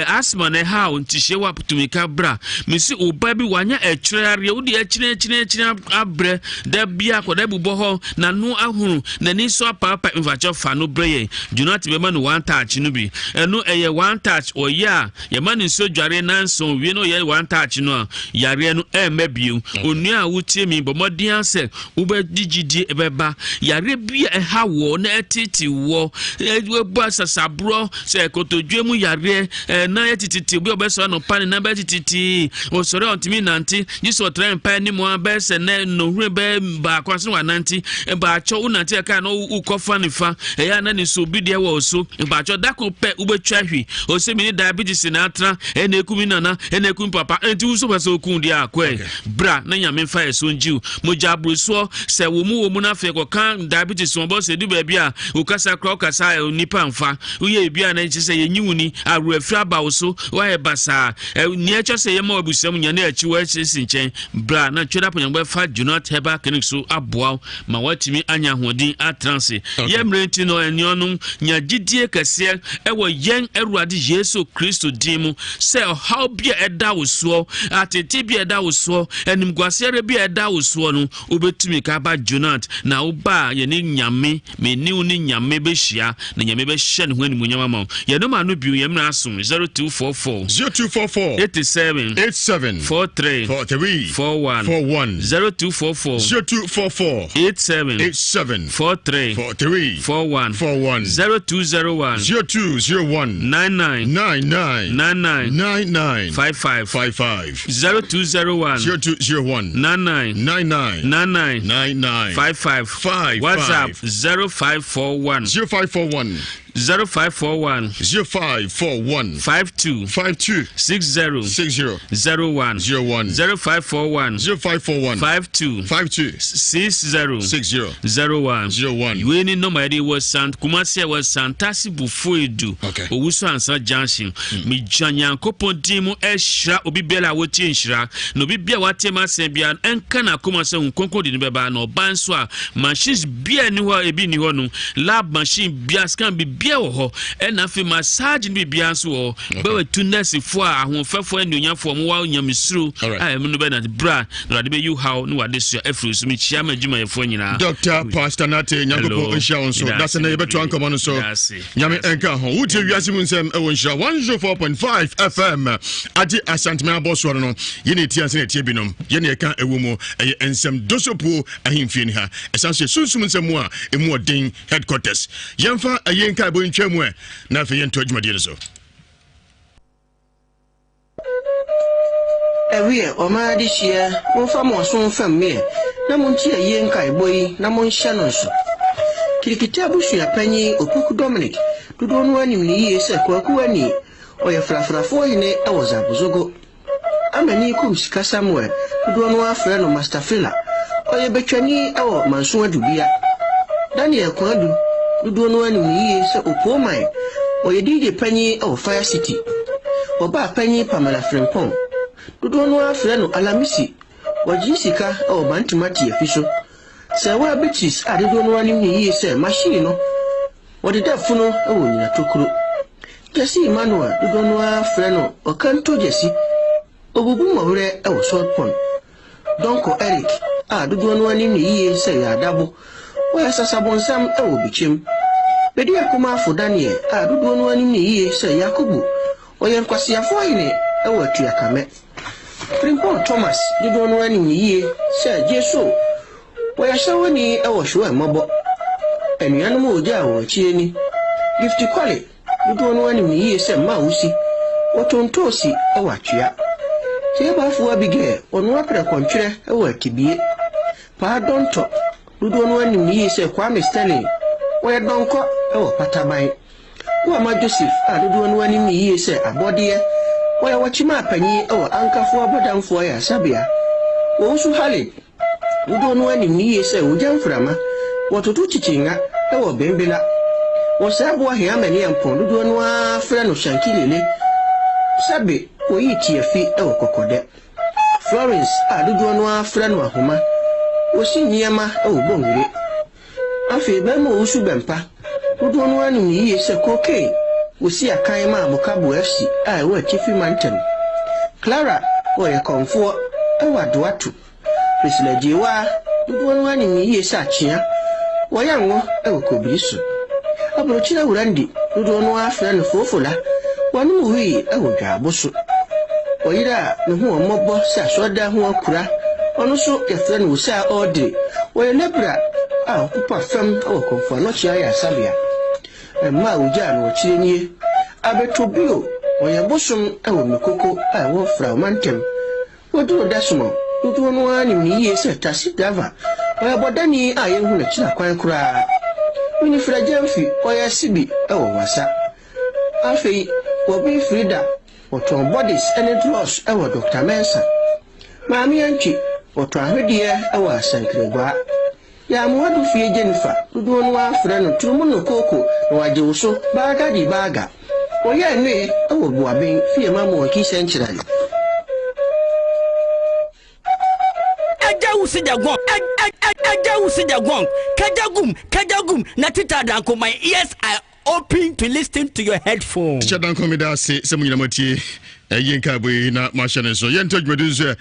asma na ha ontihye wa atumika bra mesi oba bi wanya ekire yare wo de ekire abre da bia koda bubo ho na no ahuru na ni so papa mfacho fa no breye Jonathan be ma no one touch no bi eno eye one touch oya ye ma ni so dware nanso wie no ye one touch no yare no emabio onua wutie mi bomodian se ube digidi ebeba yare bia eha wo na etiti wo ebu asasabro se kotodwemu yare na etiti obi obeso no pane na betiti osore ontimi nanti yiso tren pa ni mo abese na no hwe be ba kwaso wananti ba cho unanti aka no ukofa nifa eya na ni so bidie wo so ba cho dako pe ubetwa hwi o se mi ni diabetes na atra ena ekumi nana ena ekumi papa enti uso ba so kun dia akwe bra na nyame fa eso njiu moja bruso se wo mu na fe ko kan diabetes won bo se du ba bia o kasa kro kasa nipa mfa uye bia na nchi se yenyiwuni aru afra ba wo so wa e basa ni echo se yema obusam nya na achi wa achi sinchen bra na tweda panyangba fa Jonathan Heba clinic so aboa ma watimi anya hodin atranse yemrenti no enionum nya gidie kase ewo yen Awurade Yesu Kristo dimu se how bia eda wo so atete bia eda wo so enim gwasere bia eda wo so no obetumi ka ba Jonathan na oba ye ni nyame me ni uni nyame be hia na nyame be hye ne ho animu nyama ma ye no ma no biu ye mra asom 0244 87 43 41 0244 87 43 41 0201 99 55 0201 99 55 WhatsApp 0541 0541 52 60 01 0541 52 60 01 Weni no my was Sant Kumasi was Santasi Bufuedu Owusu Ansa Junction mi Janyankopon dimu ehra obi bela woti nhira no bibia watema sembia enka na komase hunkonko di beba no banso a machines bia ni ho ebi ni ho no lab machine bia scan bia wo ho na fe massage ni bia so wo be wetu nurse fo a ahonfefo anunyafo mo wa nyamesuru a me no be na bra no de be you how no wade so afru so mi chia madwuma yefo nyina Dr. Pastor Nate Nyangopo Nhyira wonso that's na yebeto ankomo no so nyame enka ho wuti Ewiase Mu Nsem ewo Nhyira 104.5 FM ati asantme aboso no yene ti anse ti binom yene eka ewo mu eye ensem dosopo ahimfie ni ha esanse sunsum nsem a emu odin headquarters yemfa eye nka bo ntwam na afi yento adwumade no so ewie oma di hia mo fa mo so fam me na mo nti eye nka eboyi na mo nhya no so kirikiti abusu ya panyi Opoku Dominic dodo no anim ni yie se kwaku ani oye frafrafo yine awoza buzogo amani kum sika Samuel dodo no afre no Master Fila oye betwani awo manso adubia Daniel Kwadu dodo no anim ni yie se Opomai oye DJ panyi awo Fire City oba panyi Pamela Frimpong dodo no afre no alamisi waji sika o bantimati afiso se wa betis adodo no anim ni yi se machine no wode da funo e wo nyina tokuro Jesse Emmanuel dodo no afre no o kanto Jesse obubu mawre e wo sopon Donko Eric dodo no anim ni yi se ya dabo wa sasabonsam e wo bichim bedi akoma afo Daniel dodo no anim ni yi se Yakubu o yen kwase afo hine e wo atuakame Frimpon Thomas dodo no anim ni yi se Jesu wa ya shawani e wo hwo emobo enuanom oja wo chieni Gift Kwale dodo no anim ni yi se Mausi wo tontosi e wo atua Tebafo Abigail onu apre kontwere e wo akibie pa donto dodo no anim ni yi se Kwame Stanley wo ye donko e wo pataban wo ma Joseph dodo no anim ni yi se abode wo ye wachima apanyi e wo ankafo abodamfo ya sabia wo usu hale dodo no anim ni yi se ujamframa wo totu chichinga e wo bembela wo sabo he amani ampon dodo no afra no shankilele sabe wo yi tiefi e wo kokode Florence dodo no afra no ahoma wo si nyema e wo bonwire afi be mo usu bempa dodo no anim ni yi se koke wo si akan ma Bukabu FC wo chifi mantem Clara wo ye konfo e wa doatu Priscilla Jewa dodo no anim ni yi se achia wo yanwo e wo kobrisu abrochira urandi dodo no afra no fofola wanu muwi e wo dwaboso oyira no ho omobo sa soda ho akura ono so yefra no sa ode wo ye lebra okupa fam wo konfo no chia ya sabia ma uja no chienie abetobio wo ye bosom e wo mikoko wo fra mantem wo duro dasmo dodo no anim ni yi se tasi dava wo ye bodani ye hu na chira kwan kura Winifred Jamfi oya sibi e wo wasa afei wo bi Frida wo ton bodies and dross e wo Dr. Mensa maami anchi wo to ahwedie e wo asankregwa ya muwadu fie Jennifer dodo no afra no tumu no koko no waje wuso baga di baga oya nwe e wo buaben fie mamu wa kisenchirale Kajagum, Natita Danko, my ears are open to listen to your headphones. Teacher Danko me da se munyamati yenka boy na machine so yen toj meduzo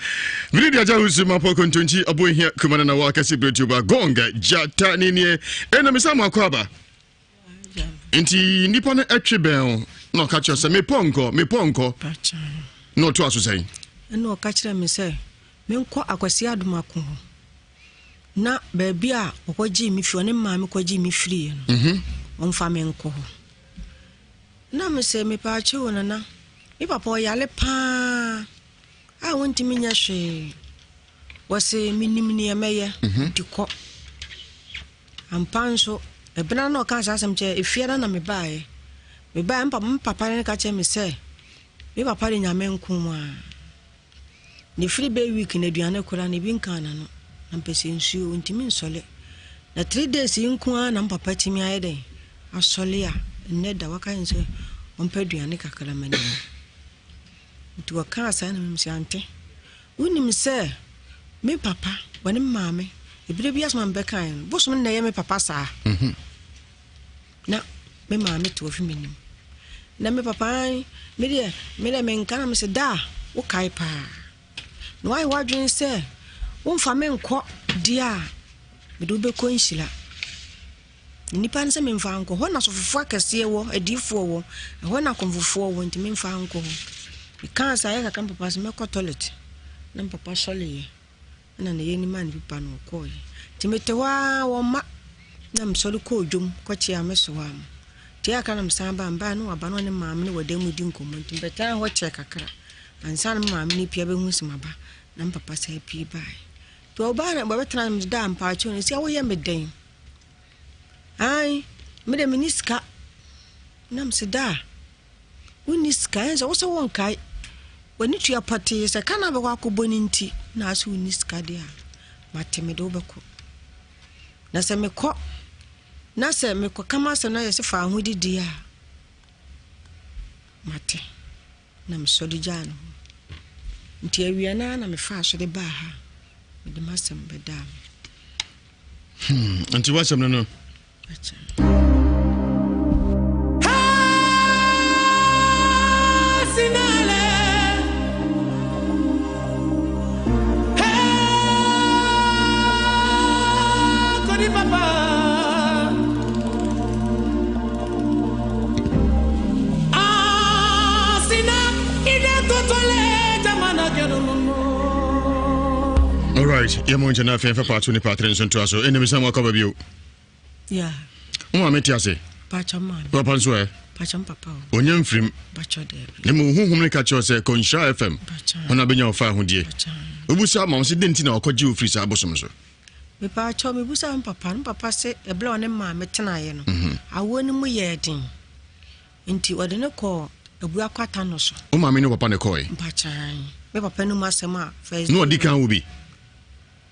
video dia jahusu mapo kontonti abo hia kumana na wakasi bretuba gonga jata nini ena misama kwaba enti nipa na atwebel no ka cho se me ponko no to aso sai no ka kire me se me nko akwasi adumako na baby a okoji mi fi one maame koji mi firi no onfa me nko na me se me pa che wona na mi papa o yale pa a wonti mi nya hwe wose minim ni emeye diko ampanso ebena no ka asem che efiara na me bae papa ne ka che me se me papa re nya me nko mu a ni free be week na duane kura ni bi nkana no na mpese nsuo ntimi nsole na 3 days nko a na papa timi ayede asole a ne da waka nse ompa duane kakala mani nti waka asa na msi ante unim se me papa wani maame ebire bi asma mbekan bosom na ye me papa sa na me maame to ofi menim na me papa me de me nkana me se da wo kai pa no ai wadwen se wo mfa me nko dia me do be ko nshila nipa nse me mfa nko ho na sofofo akese wo adifo wo ho na konfofo wo nti me mfa nko me kan sa ye ka kan papa se me ko toilet na papa sole na na ye ni man bi pa no ko yi ti me te wa wo ma na msole ko odwom ko chia me so wa ti aka na msamba mba no aba no ne maame ne wadam di nkomo nti beta ho che kakra ansa na maame ne pia be hu simaba na papa sai pi bai to ba na ba betra me da mpa cho ne sia wo ye me den ai me de miniska na msida uniska enza wo se won kai woni tua pati se kana be kwa koboni nti na aso uniska dia mateme do beko na se me ko kama se na yesi fa ahudi dia mate na msodi jano nti awia na me fa so de ba ha me de masem beda anti wasem no Alright, you're going to have a part of the patrons and to us, and there is some cover you. Yeah. Oh, I met you say, Pachaman, Papa, swear, Pacham Papa, when you're from Pacha de whom catch us a Concha FM, when I've been your 500. We will say, Mamma, didn't know could you freeze our bosom. Me Pacha, me was on Papa say a blonde and mamma tonight. I wouldn't we yet into what in a call a Buakatanos. Oh, mammy, no upon a coy. Pacha, me Papa no Massama, face no decan will be.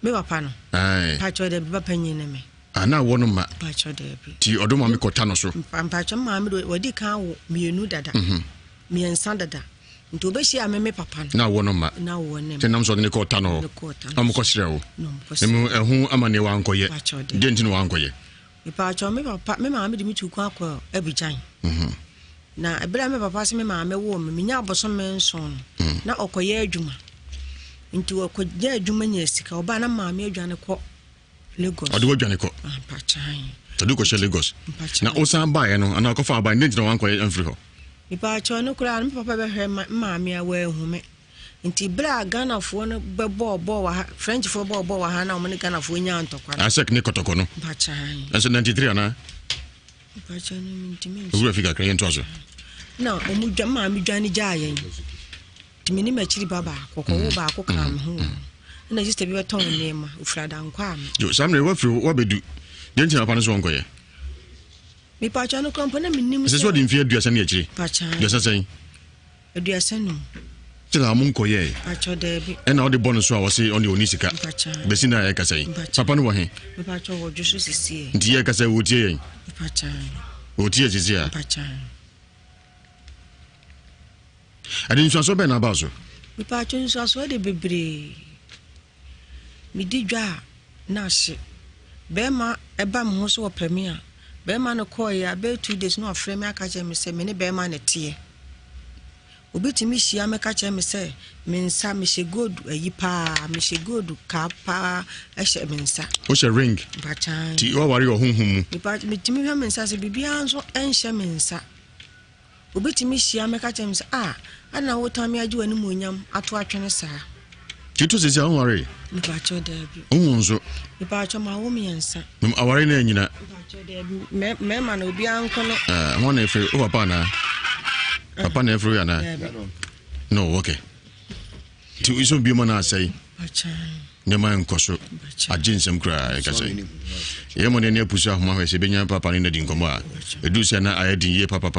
Me Papa, aye, Pacha de Bapenny me. And now one of my Pacha de tea or don't mammy cotanoso. And Pacha mammy, what did count me a new dada, me and Sandada. Into Bessie, I may Papa. Now one of my now one name. Ten on the cotano. I'm Cosrell. No, whom I'm a new uncle yet. Didn't know uncle yet. Me Pacha, me Papa, me mammy, me to quack every time. Now, I blame Papa, me mammy, woman, me now bosom man son. Now, Okoye Juma. Into a Koya Jumanies, Obana mammy, Johnny Cock. Lagos. I do Johnny Cock. Pachine. To do Lagos. Now, also by and I'll go far by Ninja uncle and free. If I try no crown, Papa, her mammy away home. Into black gun of one ball, French for ball, Hannah, American of Winyan to I said Nicotocono. Pachine. That's a 93 and I. Pachine to me. Who figure crayon trouser? No, Mammy Johnny Giant. To me, Chili Baba, Coco, come home. And I used to be a tongue name, Ufrada and Quam. You some work through what we do. Didn't you upon his own way? Me Pachano company, this is what in fear dress and yet. Pacha, just saying. A dear son. Till our munko ye. Pacha Debbie. And all the bonus I was say on the Onisika. Pacha. Bessina, I can say. Papa no he. Pacha will just see. Dear Cassa would ye. Pacha. Would ye is here. Pacha. I didn't so ben about you. Me Pacha was what a baby. Me did draw. Nash. Bema, a bam was so premier. Bema no coy, I bet 2 days no frame. I catch him say, many bear man a tear. Ubiti me she, I make catch him say, Mensa, me she good, a yipa, me she good, capa, a shed mensa. What's a ring? But I, you are your home. Me part me to me, mensa, be beyond so and shemensa. Ubiti me she, I make catch him say, ah, I know what time I do any munyam at what you say. Tito says, don't worry. Me patch your debut. Oh, me patch my woman, sir. Our name, Mamma will be uncle. One if you upon every no, okay. To is be man, say. The man Cosso, a ginsem cry, I can say. Yemon and your push off my Sabina Papa in the Dincoma. A Ducena, I had ye papa,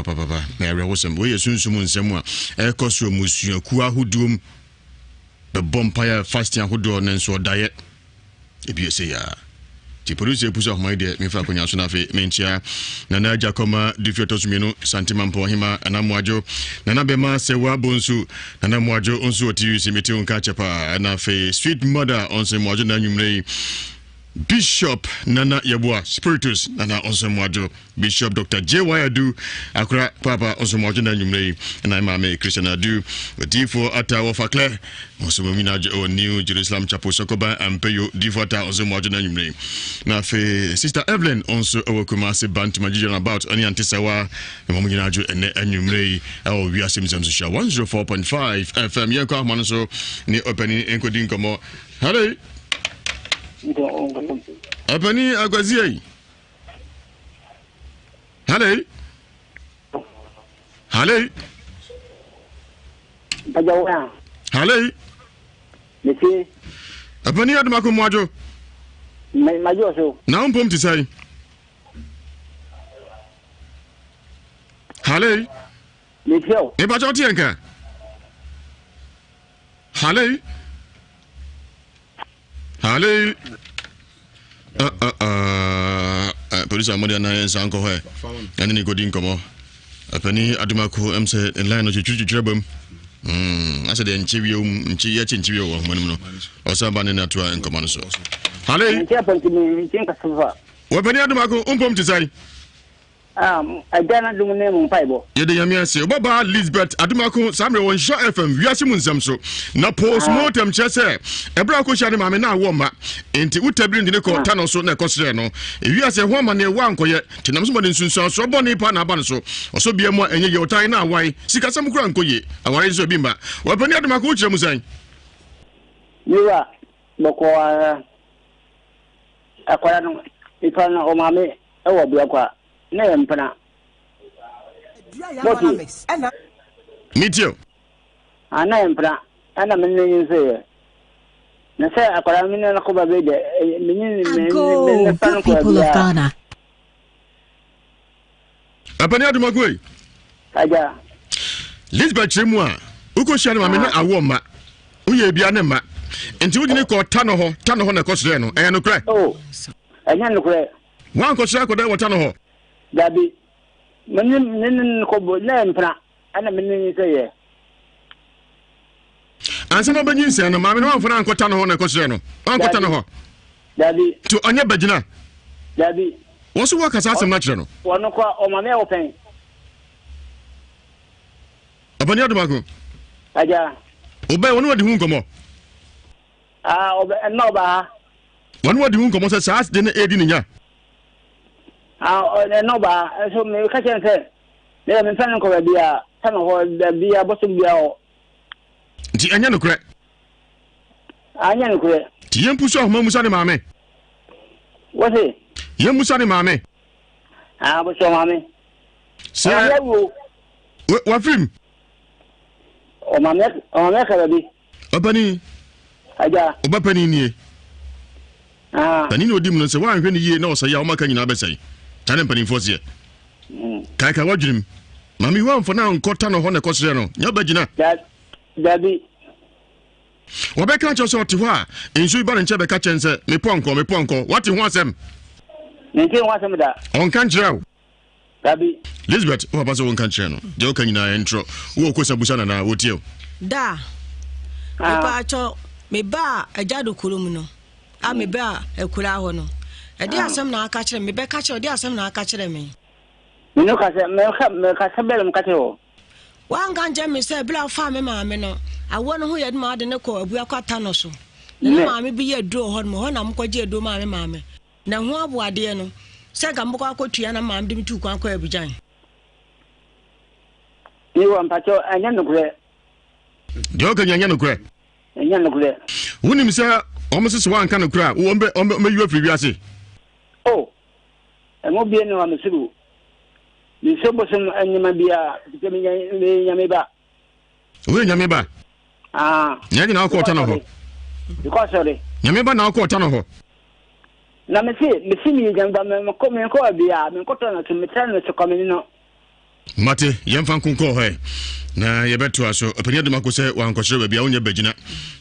Mary was some way soon soon somewhere. A Cosso, Monsieur Kua who doom. The bonfire fasting who do and so diet. If you say, the producer push off my dear, me for Punyasunafe, Menchia, Nana Jacoma, Dufiotos Mino, Santiman Pohima, and Amwajo, Nana Bema, Sewa Bonsu, Nana Mwajo, Onsu, Timitiun Kachapa, and Afe, sweet mother, Onse Mwajana Numre, Bishop Nana Yabua, Spiritus, Nana Onse Mwajo, Bishop Dr. J. Wayadu, Akra, Papa, Onse Mwajana Numre, and I'm a Christian Adu, the D4 Atawa Fakle. Also, Minajo New Jerusalem Chapel Sokoba and Peyo Divota also Margina Numre. Now, Sister Evelyn also our Kumasi Bant Magian about any Antisawa, Mominajo and Numre, our Ewiase Mu Nsem 104.5 FM. Yanko Manaso, near opening encoding Como. Hello, Opening Aguazie. Hello, hello, hello. Monsieur, a penny at Macumajo. My Joso. Now I'm pumped to say. Halle, Monsieur, a bajotianka. Halle, Halle. Police are more than I and uncle her. And then he got in come. A penny at Macu, I'm saying, in line of your trebum. Asa de nchiwi nchi ya chinchiwi wo homanum no. Osamba ne na to en command so. Hale. Nchi apanti mi nka safa. Wo bani adumako umpom tisai. Agana dum ne mu paibo. Yede yami ase obaba Lisbeth adumako samre won sho FM Ewiase Mu Nsem so. Na postmortem chese ebra ko shane mame na wo ma. Enti utabiri ndine ko tano so na ekosre no. Ewiase ho ma ne wa nkoye tinam so bode nsunsun so boni pa na aba no so. Oso bia mu enye ye otan na awai. Sikasam kura nkoye. Awai so bimba. Wo bani adumako uchire mu san. Niwa boko akwara no ifa na o mame ewo bia kwa na yempana Mitio ana yempana ana menne yinse na say akwara menne na ko ba bede menne pan ko people of Ghana apani adumagwe aja Lisbeth chemua uko shane mame na awoma uye bia ne ma enti wudine ko tano ho na kosre no no kra anya no kra wan ko shira ko da wata no ho dabi men ko bo na empra ana men say ansa no banyin se no mame no wanfona an ko tano ho na kosre no an ko tano ho dabi to anya bagina dabi woso wa kasa asem na kire no wono ko o mame o pen abani adumako aja obe wono wadi hu nkomo obe no ba wono wadi hu nkomo se sa de na edi nya no ba so me ka chen se le me fan ko bia tan ho da bia bo so bia o ti anya no kre ti yem puso ho musa ne mame wote yem musa ne mame bo so mame sa wa film o mame ka bi obani aja obapani nie pani no dim no se wa hwe ne yie na o se ya o maka nyina besai tane pani fosie kai ka wadrim mami wa mfo na nkota no ho ne kosre no nya bagina dabi wobeka cho so ti ho a ensu ba nche beka chense me ponko wati ho asem nti ho asem da on kan jraw dabi Lisbeth o ba so on kan jraw no de o kan nyina entro wo ko sabusa na wotie da ba cho me ba ajado kulum no a me ba ekura ho no edi asem na aka kire me be ka kire edi asem na aka kire me no ka se me ka se belum ka te ho wan ganja me se bla fa me ma me no awo no ho yed ma de ne ko abu akwata no so ne ma me bi ye do ho mo ho na mo kwaje do ma me na ho abu ade no se ga mo kwa kotua na ma me tu kwa kwa abujan ni wa mpacho anya no kure de ka nya no kure anya no kure woni mi se o mo se wan kan no kure wo me yu afiri wiase mo bi no ma siru ni so bo sem anyama bia ke me nyame ba we nyame ba nya na ko ta no ho because sorry nyame ba na ko ta no ho na me si mi jamba me ko bia me ko to na to me tran no to come ni no mate yemfa nkunko ho na yebeto aso opanya de makose wan kwosere bia wonya bagina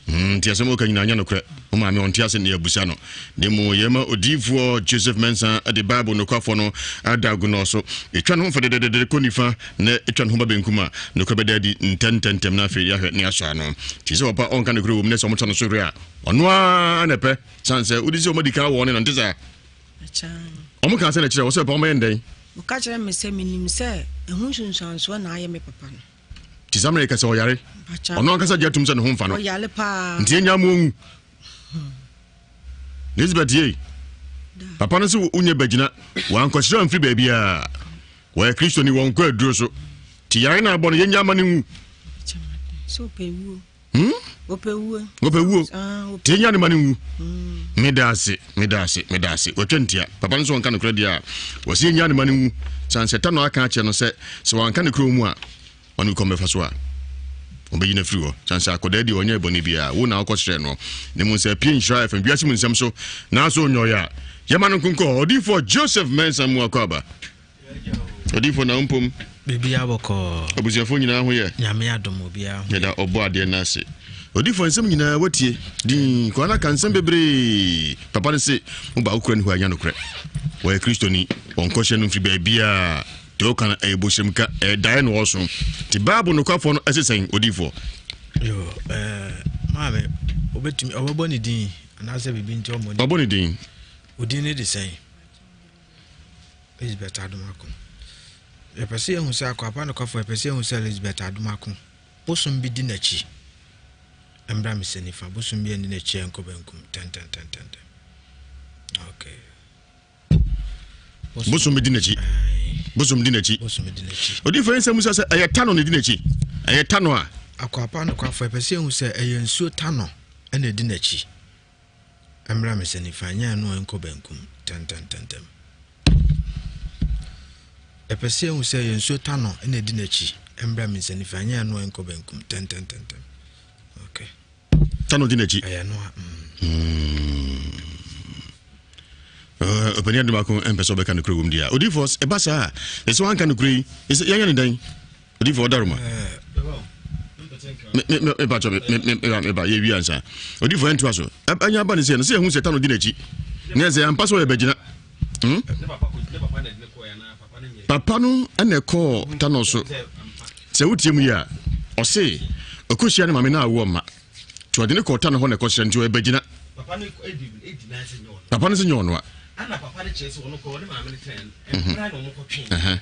nti asem o kanyina nya no kre o ma me on ti ase ne abusa no de mu yema odifuo Joseph Mensa de Bible no kwafo no adagu no so etwa no mfede de konifa na etwa no ba benkuma no ko bedadi ntententem na afiri ahwe ne aso ano ti se opa on kan de kro wo ne so mo tano so ria ono a na pe sanse udi se o modika wo ne nteza acha o mo kan se na kire wo se pa o ma ndai o ka kire me se minim se ehun sunsanso na aye me papa no tisamre ka se o yare ono kan se jatum se no ho mfa no o yale pa nti enya mu Lisbeth ye papa no se unye bagina wan kwasira mfiri ba bia wa Kristo ni won ko aduro so ti yare na abon yenya mane wu so pewu opewu ti yenya ne mane wu medase otwentia papa no so won kan kra dia wo se yenya ne mane wu sanseta no aka ache no se wan kan kra mu a onu ko mefa so a obeyi na friwo chance akoda di onye eboni bia wo na akosere no ne mu se pie Nhyira FM Ewiase Mu Nsem so na so onyoya yema no kunko odifo Joseph Mensa mu akwaba odifo na mpom bibia boko abuziafo nyina ho ye nyame adom obia ye da obo ade na ase odifo nsem nyina watie din ko na kan nsem bebre papa ne se mo ba ukura ni ho anya no kure wa Kristo ni onkoshe no mfiri ba bia to kan e boshim ka e dan no so ti bible no kwafo no asesen odifo yo maame obetumi oboboni din anase bibi nti omoni oboni din odin ne de sen Elizabeth Adomako e pese ehun se akwapa no kwafo e pese ehun se Elizabeth Adomako bosom bi di nachi embra mi senifa bosom bi ani nachi enko benkum ten okay bosom bi di nachi bosom di nachi odifo ense musa se ayetano ne di nachi ayetano a akwapa no kwafo e pese ehun se eyensuo tano ene di nachi embra mi senifa nya no enko benkum ten epese hu se yenso tano ene di nachi embra mi se nifanya no enko benkum ten okay tano di nachi no opinion de bako empeso be kan krum dia odifos e basa e so an kan kru e yanya ne dan odifo daruma me ba chobe me ba ye wi ansa odifo entu aso anya ba ne se no se hu se tano di nachi ne se ampa so e begina papa no ene ko tano so se wutie mu ya o se okoshia ne mame na awo ma to de ne ko tano ho ne ko hye nti o ebagina papa no se nyono a ana papa ne chese wono ko ne mame ne ten empra no mo ko twen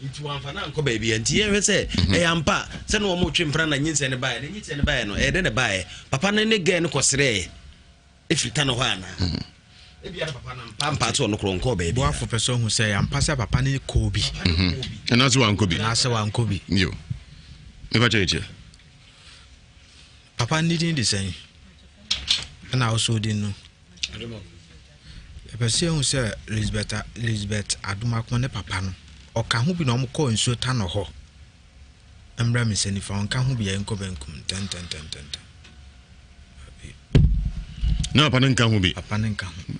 nti wanfa na nko ba bia nti ye hwese e yampa se no mo twen empra na nyinse ne bae ne nyinse ne bae no e de ne bae papa ne ge ne ko sere e filta no ho ana ebia papa na pampa to no kronko ba bia bo afo person hu se yampa se papa ne ko bi na so wan ko bi na se wan ko bi yo e ba cheche papa ni din de sen na also din no e person hu se Elizabeth Adomako ne papa no o ka hu bi no mo ko nso ta no ho embra mi se ni fa on ka hu bi enko benkum ten na papa nka hu bi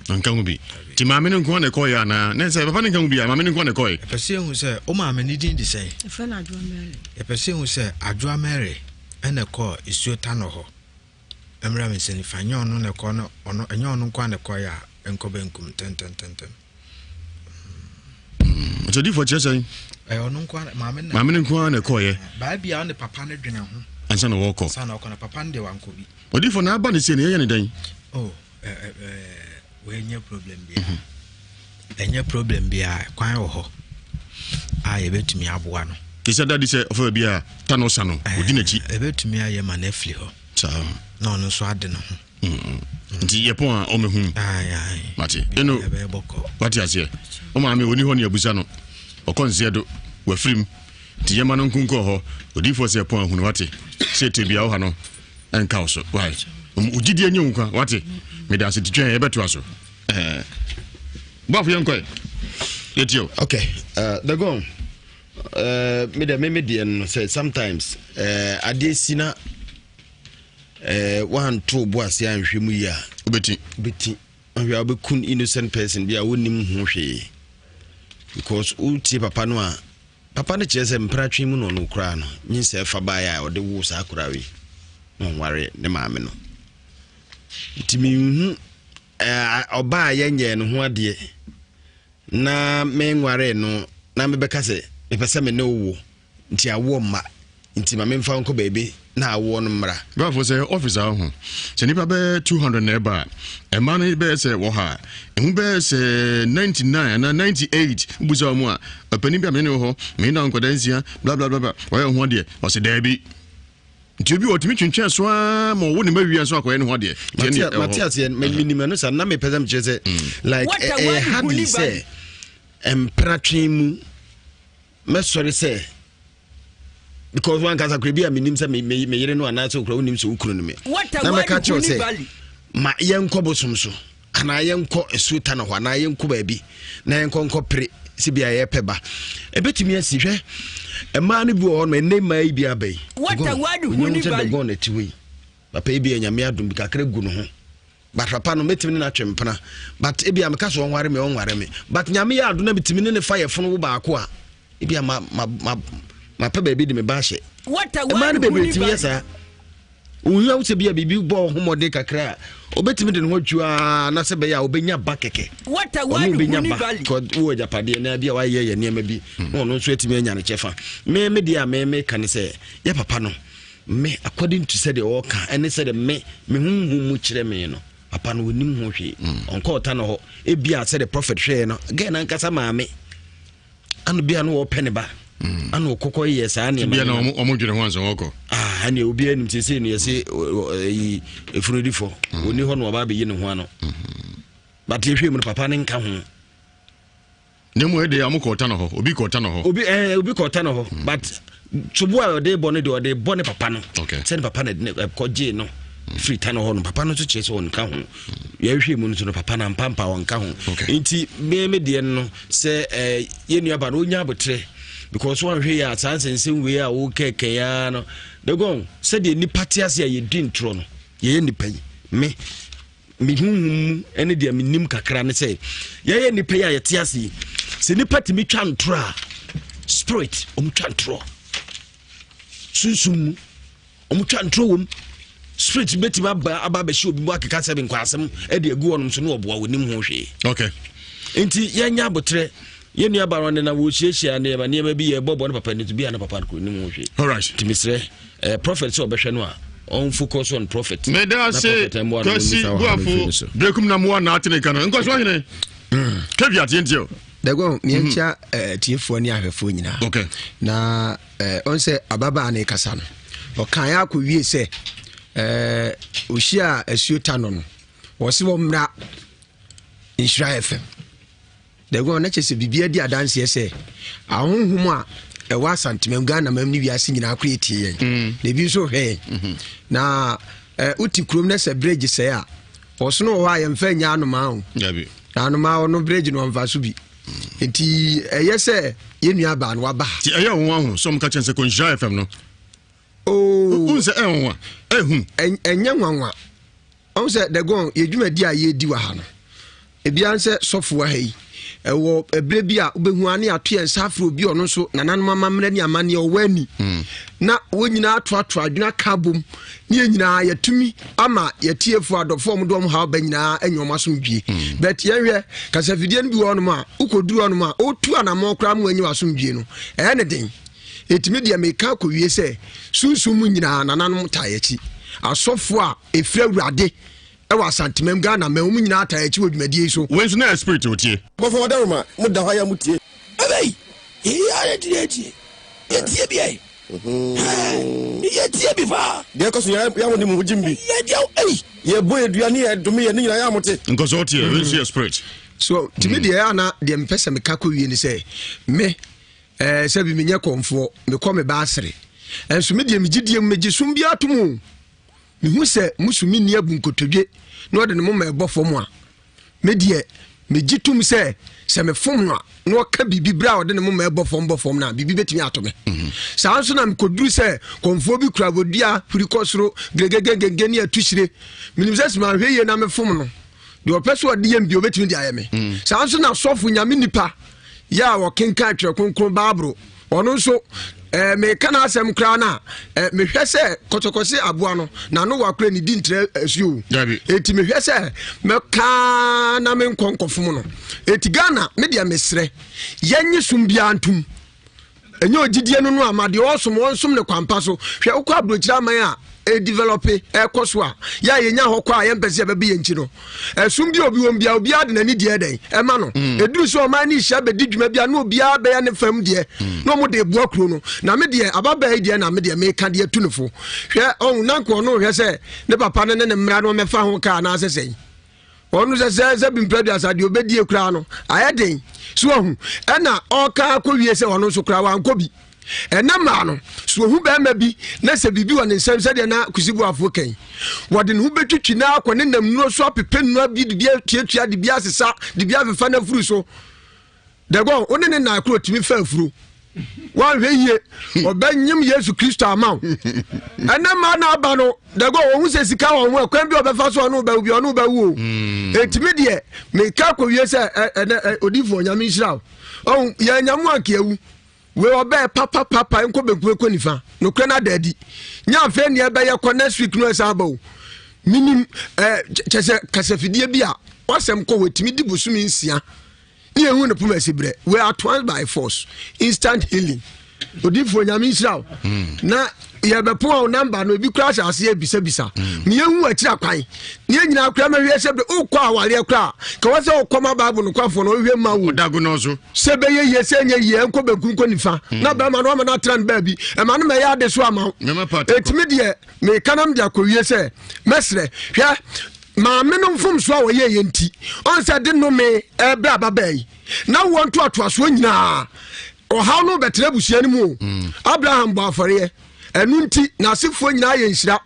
nka hu bi ti maame ne nko na ko ya na ne se papa nka hu bi maame ne nko na ko e pese hu se o maame ni din de sen e fa na adwa mere e pese hu se adwa mere ene ko isuo ta no ho emra me se ni fa nyon no ne ko no ono enyon no nko na ko ya enko benkum ten so di for chese e ono nko maame ne nko na ko ye ba bia on papa ne dwene ho ansa na wo ko sa na ko na papa nde wanko bi odi for na aba ne se ne ye ne dan oh we nye problem bia enye problem bia kwan wo ho ye betumi aboa no kisa dadi se ofa bia tano sano odi na chi betumi aye ma na afli ho sa no no so ade no ho nti ye pon a o mehu mate eno wati ase o ma me oni ho ne abusa no o konse do wa frim ti ye ma no nkunko ho odi fo se pon hu no wate se te bia wo ha no enka wo so why ugidi enye nkwa wate me da se titwen ye beto aso bafu yanko yetio okay the go me da me dey say sometimes adesina one two boas ya nhwemu ya obeti ahwe obekun innocent person bia wonim ho hwe because uti papa no a papa ne chese mpratwe mu no kura no nyinse fa ba ya ode wo sa kurawe no ware ne maame no timi oba yenye no ho ade na me nware no na me beka se me pese me ne wo nti awo ma nti ma me mfa nko baabi na awo no mra ba fo se officer ho se nipa be 200 na ba e ma no be se wo ha e hu be se 99 na 98 buza mu a pani bia me ne ho me na nko dansia bla bla bla wo ye ho ade o se da bi nti obi otimi twentwen so a ma wo ne ma wi so akoye ne ho de Matias me minimum no sa na me pezam chese like hardly say empratwe mu me sorry say because one kasa krebia minim say me yere no anase okra wonim so ukuru no me na me ka che say ma yenko bosom so ana yenko esuta na ho ana yenko ba bi na yenko pre sibia ye peba ebetumi asihwe ema ne bi wo no enne mai bi abai what a word huni bali go na tiwi papa ebi anyame adum bi kakra gu no ho but papa no metimi na twempena but ebi am ka so onware me but nyame ya adu na bitimi ne fire funu wo ba ko a ebi ma pa ba bi de me ba hye what a word huni bali ohia wo se bia bibi bo homode kakra obetimi de no dwua na se be ya obenya ba keke what a one obenya ba wo japade na bia wa ye niam bi no so etimi anya ne chefa me dia me kan se ye papa no me according to said the worker and said me hu kire me no papa no onim ho hwe onko ta no ho e bia said the prophet hwe no again ankasa maame anu bia no wo pene ba anu okoko ye saa ne bia na omo dwere ho anso woko ane obi anim sese no yese efurudifo oni ho no ba be yi ne ho ano but ye hwe mu papa ne nka ho nemu ede amko ta no ho obi ko ta no ho obi ko ta no ho but Chubua de bonne do de bonne papa no. Send papa na koje no. Free time no papa no to chese on ka ho. Ye hwe mu no papa na mpampa on ka ho. Nti me de no se ye nuaba no nya abotre because one hwe ya sansen we a wo keke ya no. De go se de ni patias ya ye din tro no. Ye nipa yi me hu ene de minim kakra ne se ye nipa ya ye tiase. Se nipa ti mi twa ntro a spirit twa ntro. Sunsum omutwa ntro spirit betima aba be shi obi mu akeka se nkwasem e de egu onum so no oboa wonim ho hwe okay enti yenya abotre ye nua baro ne na wo hiehyia ne ma ne bi ye bobo ne papa ne to bi na papa ko nim ho hwe all right timisre prophet so obehwe no a on focus on prophet me da say kasi buafo brekum na mo na atene kana nko so hene kavia tientio dago miencha tiefo ni ahwefo nyina okay na on se ababa na kasa no o kan ya ko wie se ohia asuota no wo se wo mra Nhyira FM dago na chese bibia di adanse ese ahonhum a ewa santimem Ghana mamni wiase nyina akọ etie yen na bi so hwe na uti krom na se bridge se a oso ho ayem fa nya anoma ho yabi anoma no bridge no mfa so bi enti eyese ye nua ba no waba ti eye won ahu so mka chense ko Nhyira FM no unse ehunwa enya nwanwa onse de gon yedwumadi a ye di wa ha no ebianse sofo wa hai ewo ebre bi a obehu ane ato en safro bi ono so nananom amamre ne amane owani na wonyina ato adwuna kabom ne nyina yatumi ama yatiefu adofo mo dom ha ba nyina anyoma so mbie but yenhwe kasafidie no bi wono ma ukoduru ono ma otu anamo kra mo anyi waso mbie no ne den etimi dia meka ko wie se sunsum nyina nananom tayechi asofo a efra wurade ewa santimem Ghana ma um nyina tayechi wodwumadi so wenso na spirit otie bofo wadaruma muda ha ya mutie abei ya direti yetie bi ai yetie bi fa de ko so ya woni mu jimbi ye dia ei ye boy aduane ye dome ye nyina ya mote nko so otie wenso ya spirit so timi de ya na de mpesa meka ko wie ni se me sabi menye konfo me ko me ba asere enso me de megidie meji sum bi atomu me hu se musumi ni abunkotodwe na ode ne mo ma ebofo mu a me de megitum se me fom no na ka bibi bra ode ne mo ma ebofo na bibi betimi atome sa anso na me koduru se konfo bi kura bodua furi kosoro gegegege ni atuhire minim se ma hweye na me fom no de opeso ode yem bi obetimi de ayeme sa anso na sofo nyame nipa ya wo kenka atwe konkron babro ono so me kana asem kra na me hwese kotokose aboa no na no wakra ni dintre asuo eti me hwese me ka na me nkonkofom no eti Ghana me dia mesre yenye sumbia antum enye ogidie no no amade osom wonsom ne kwampa so hwe ukwa abrochira man a develop koso a ya yenya hokwa a yempese bebe yenchi no sumbi obi wombia obi ade na ni die den ema no eduru so man ni hia be didwuma bia na obi a be ya ne fam die no mo de buo kro no na me die ababa die na me die me ka die tunufo hwe on nanko no hwe se ne papa ne ne mmra no mefa ho ka na asesen onu se bi mpedi asade obedie kra no ayeden so hu na oka akọwie se onu so kra wa ankobi enama no so hu be ma bi na se bibi won nsem se de na kusibu afo kan wode ne hu betwitwi na akọ ne nam nuo so pepenua bi de bia tuatua de bia sesa de bia fefa na furu so de go one ne na akọ timi fa furu wan hweye obanyim Yesu Kristo amaw enama na aba no de go wo hu se sika won ho akwan bi obefa so no ba bi ono ba wu etimi de me ka akọwie se odifo nyame Nhyira ya nyamu ankewu we obey papa enko beku nifa no krana dadi nya fe ne ebe ye next week no esabo minim chese kasafidie bia wasem ko wetimi di busumi nsia ne ehu ne puma sibre we are twice by force instant healing odifo nyame israel na ye bepo o number no bi crash ase ebisa ne ehu akira kwan ne nyina akra ma wie sebre ukọ awale akra ka wose ukọma bible no kwafo no wie ma wo dago no so sebe ye senye ye enko bekunko nifa na ba ma no ma na tran ba bi e ma no me ya de so ama etimi de me kanam de akowie se mesre hwe ma me no mfom so a wo ye nti on se de no me e bra babai na wo nto atoaso nyina o ha no betre busia ni mu Abraham bo afore enu nti na asefo nyina ye nhyira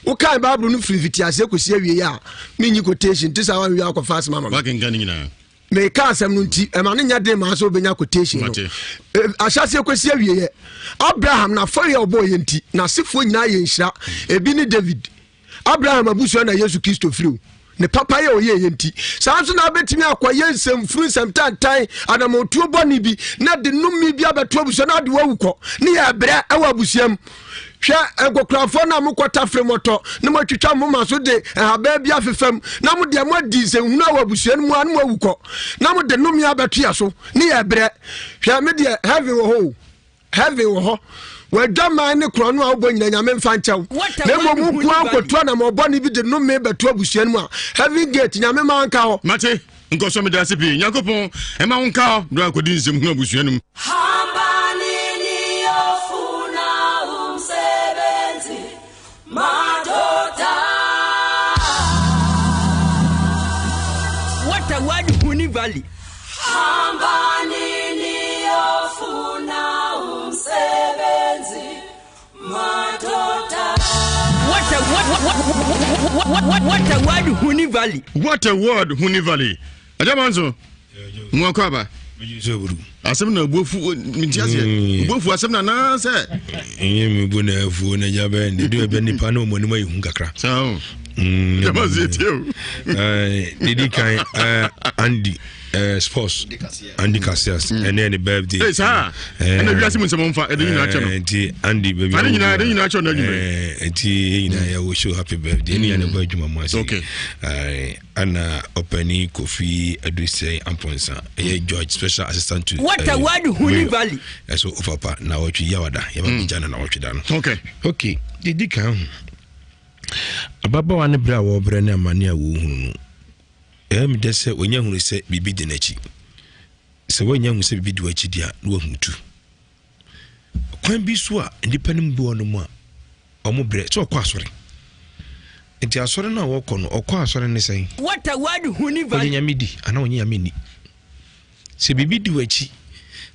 wo kan bible no free vitiase kosi awie ya me nyi quotation tisa wa wi akwa asema mama bakin kan nyina me ka asem no nti e ma no nya de ma so benya quotation no ahyase kosi awie ye Abraham na afore obo ye nti na asefo nyina ye nhyira ebi ni David Abraham abusu na Yesu Kristo firi ne papa ye oye yenti sanso na betimi akoye nsem furu nsem tantan adamotuo boni bi na de numi bi abeto abusu na de wawuko ne ya bere awa abusiam hwa egokrafo na mukota fremoto ne matwitwa moma so de haba bi afefam na mo de modi nsem na awa abusiam mu anu awuko na mo de numi abeto ya so ne ya bere hwa me de heaven wo ho wadama ne krono a obo nyina nyame mfa nchew na mo mu kwa nkoto na mo boni bi de no me beto abusuan mu a heaven gate nyame ma nka ho mate nko so me da se bi yakopon e ma nka ho do akodi nsem hu abusuan mu What a word Huni Valley. What a word Huni Valley. What a word Huni Valley. Adamanzo. Mwakwaba. Asem na bofu mintiase. Bofu asem na se. Enye me bu na fu na jabe ndi ebe nipa na omoni ma yihun kakra. So. Adamanzo tio. Didi kan Andy sports Andy Cassius and then the birthday. Hey sir. And you ask me some for Andy Andy baby. Andy na cho na you will show happy birthday. Any and boy Juma Mwasi. Okay. Anna Openi Kofi Aduse Amponsa. George special assistant to what a word Huni Valley. So papa na ochi yawada. Yaba jana na ochi dano. Okay. Didi kan ababa wane bra wo bre na amane a wo hunu em de se onya hunu se bibi de nachi se wonya hunu se bibi de wachi dia na wo hutu kwan bi so a ndipa nim bi wono mu a omo bre so okọ asore enti asore na wo kọ no okọ asore ne sen what a word Huni Valley onya midi ana onya mini se bibi de wachi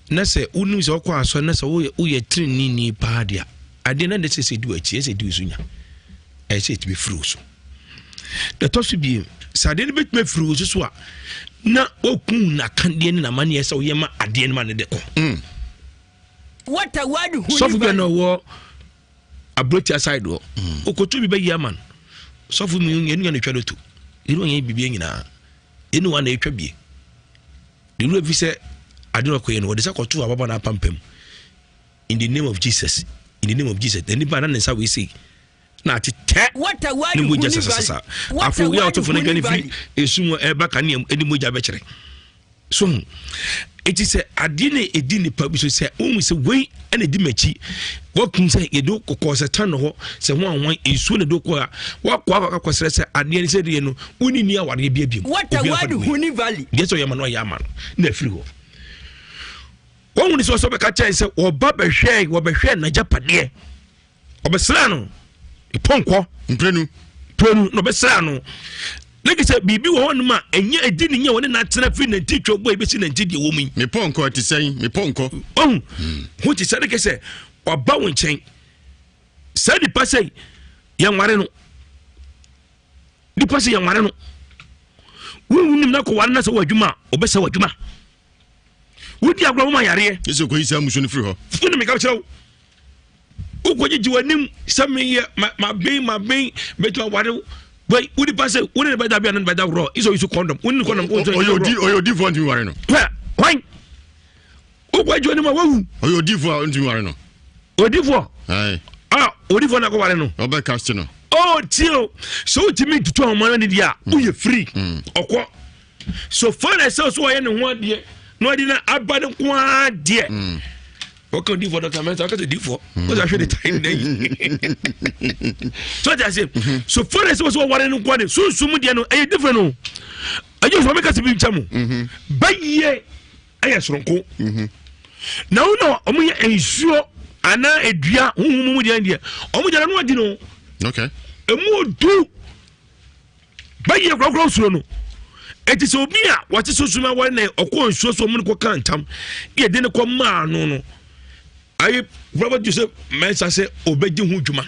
na se unu se okọ asore na se wo ye trini ni pa dia ade na de se di wachi se di usunya I say it be fruit. The toss be Sadin bit me fruit so na okun na candian na money so yema adien man de ko. What a word so be no war a broti aside wo. Okotu be yaman. So fu mi yenu na twado to. Iru yan bibie nyina. Enu wa na etwa bie. Iru efi se adin ko yen wo de se kotu ababa na pampam. In the name of Jesus. In the name of Jesus. Then the banana say we say na ti te what a word Huni Valley afu ya to fo na gani fi esumo e baka ne edi moja be kire so it is ade ne edi ne pa bi so se o se wei ene di machi wakun se yedo kokko se tan ho se ho anwan esu ne do ko a wakwa akwa sere se ade ne se de no uni ni awade bia bia what a word Huni Valley yes o yama no yama na firi ho won ni so be ka chai se oba be hwe na japade obesra no iponko mprenu no besra no like say bibi wo honma enye edi ne nye woni na tena fi na titwo boy be si na ntidi wo mu me ponko ti sen me ponko ho ti sare ke se oba won chen se di pase ya nware no di pase ya nware no wo nim na ko wan na se wadwuma obesa wadwuma wodi agro ma yare yeso ko yisa musu ni firi ho funu me ka chero ukoje jiwanim samiye ma be beto ware boy udi passe udi be da bia nan be da ro iso condom udi condom oyodi font mi ware no why So why join him? Oh, you for into Marino. Odifo. Aye. Ah, Odifo na ko ware no. Oba Castino. Oh, tio. So to me to two man dia. You free. Okwo. So far as so why no ho de. No de na abade kwa de. Okay, Odifo Dr. Mensa, okay, Odifo. Because I show the time there. So that's it. So far as so ware no kwa de. So sumu de no e different no. I just want make us be chamu. Baye ayasronko. Na uno omo ye ensuo ana edua humu de ande omo jara no adi no. Okay. Emu du baye krokro suro no. Eti so obi a wate so suma wa na okọ ensuo so omo no kan tam ye de ne ko ma no no. Ayi Robert Joseph Mensa say obeji hu dwuma.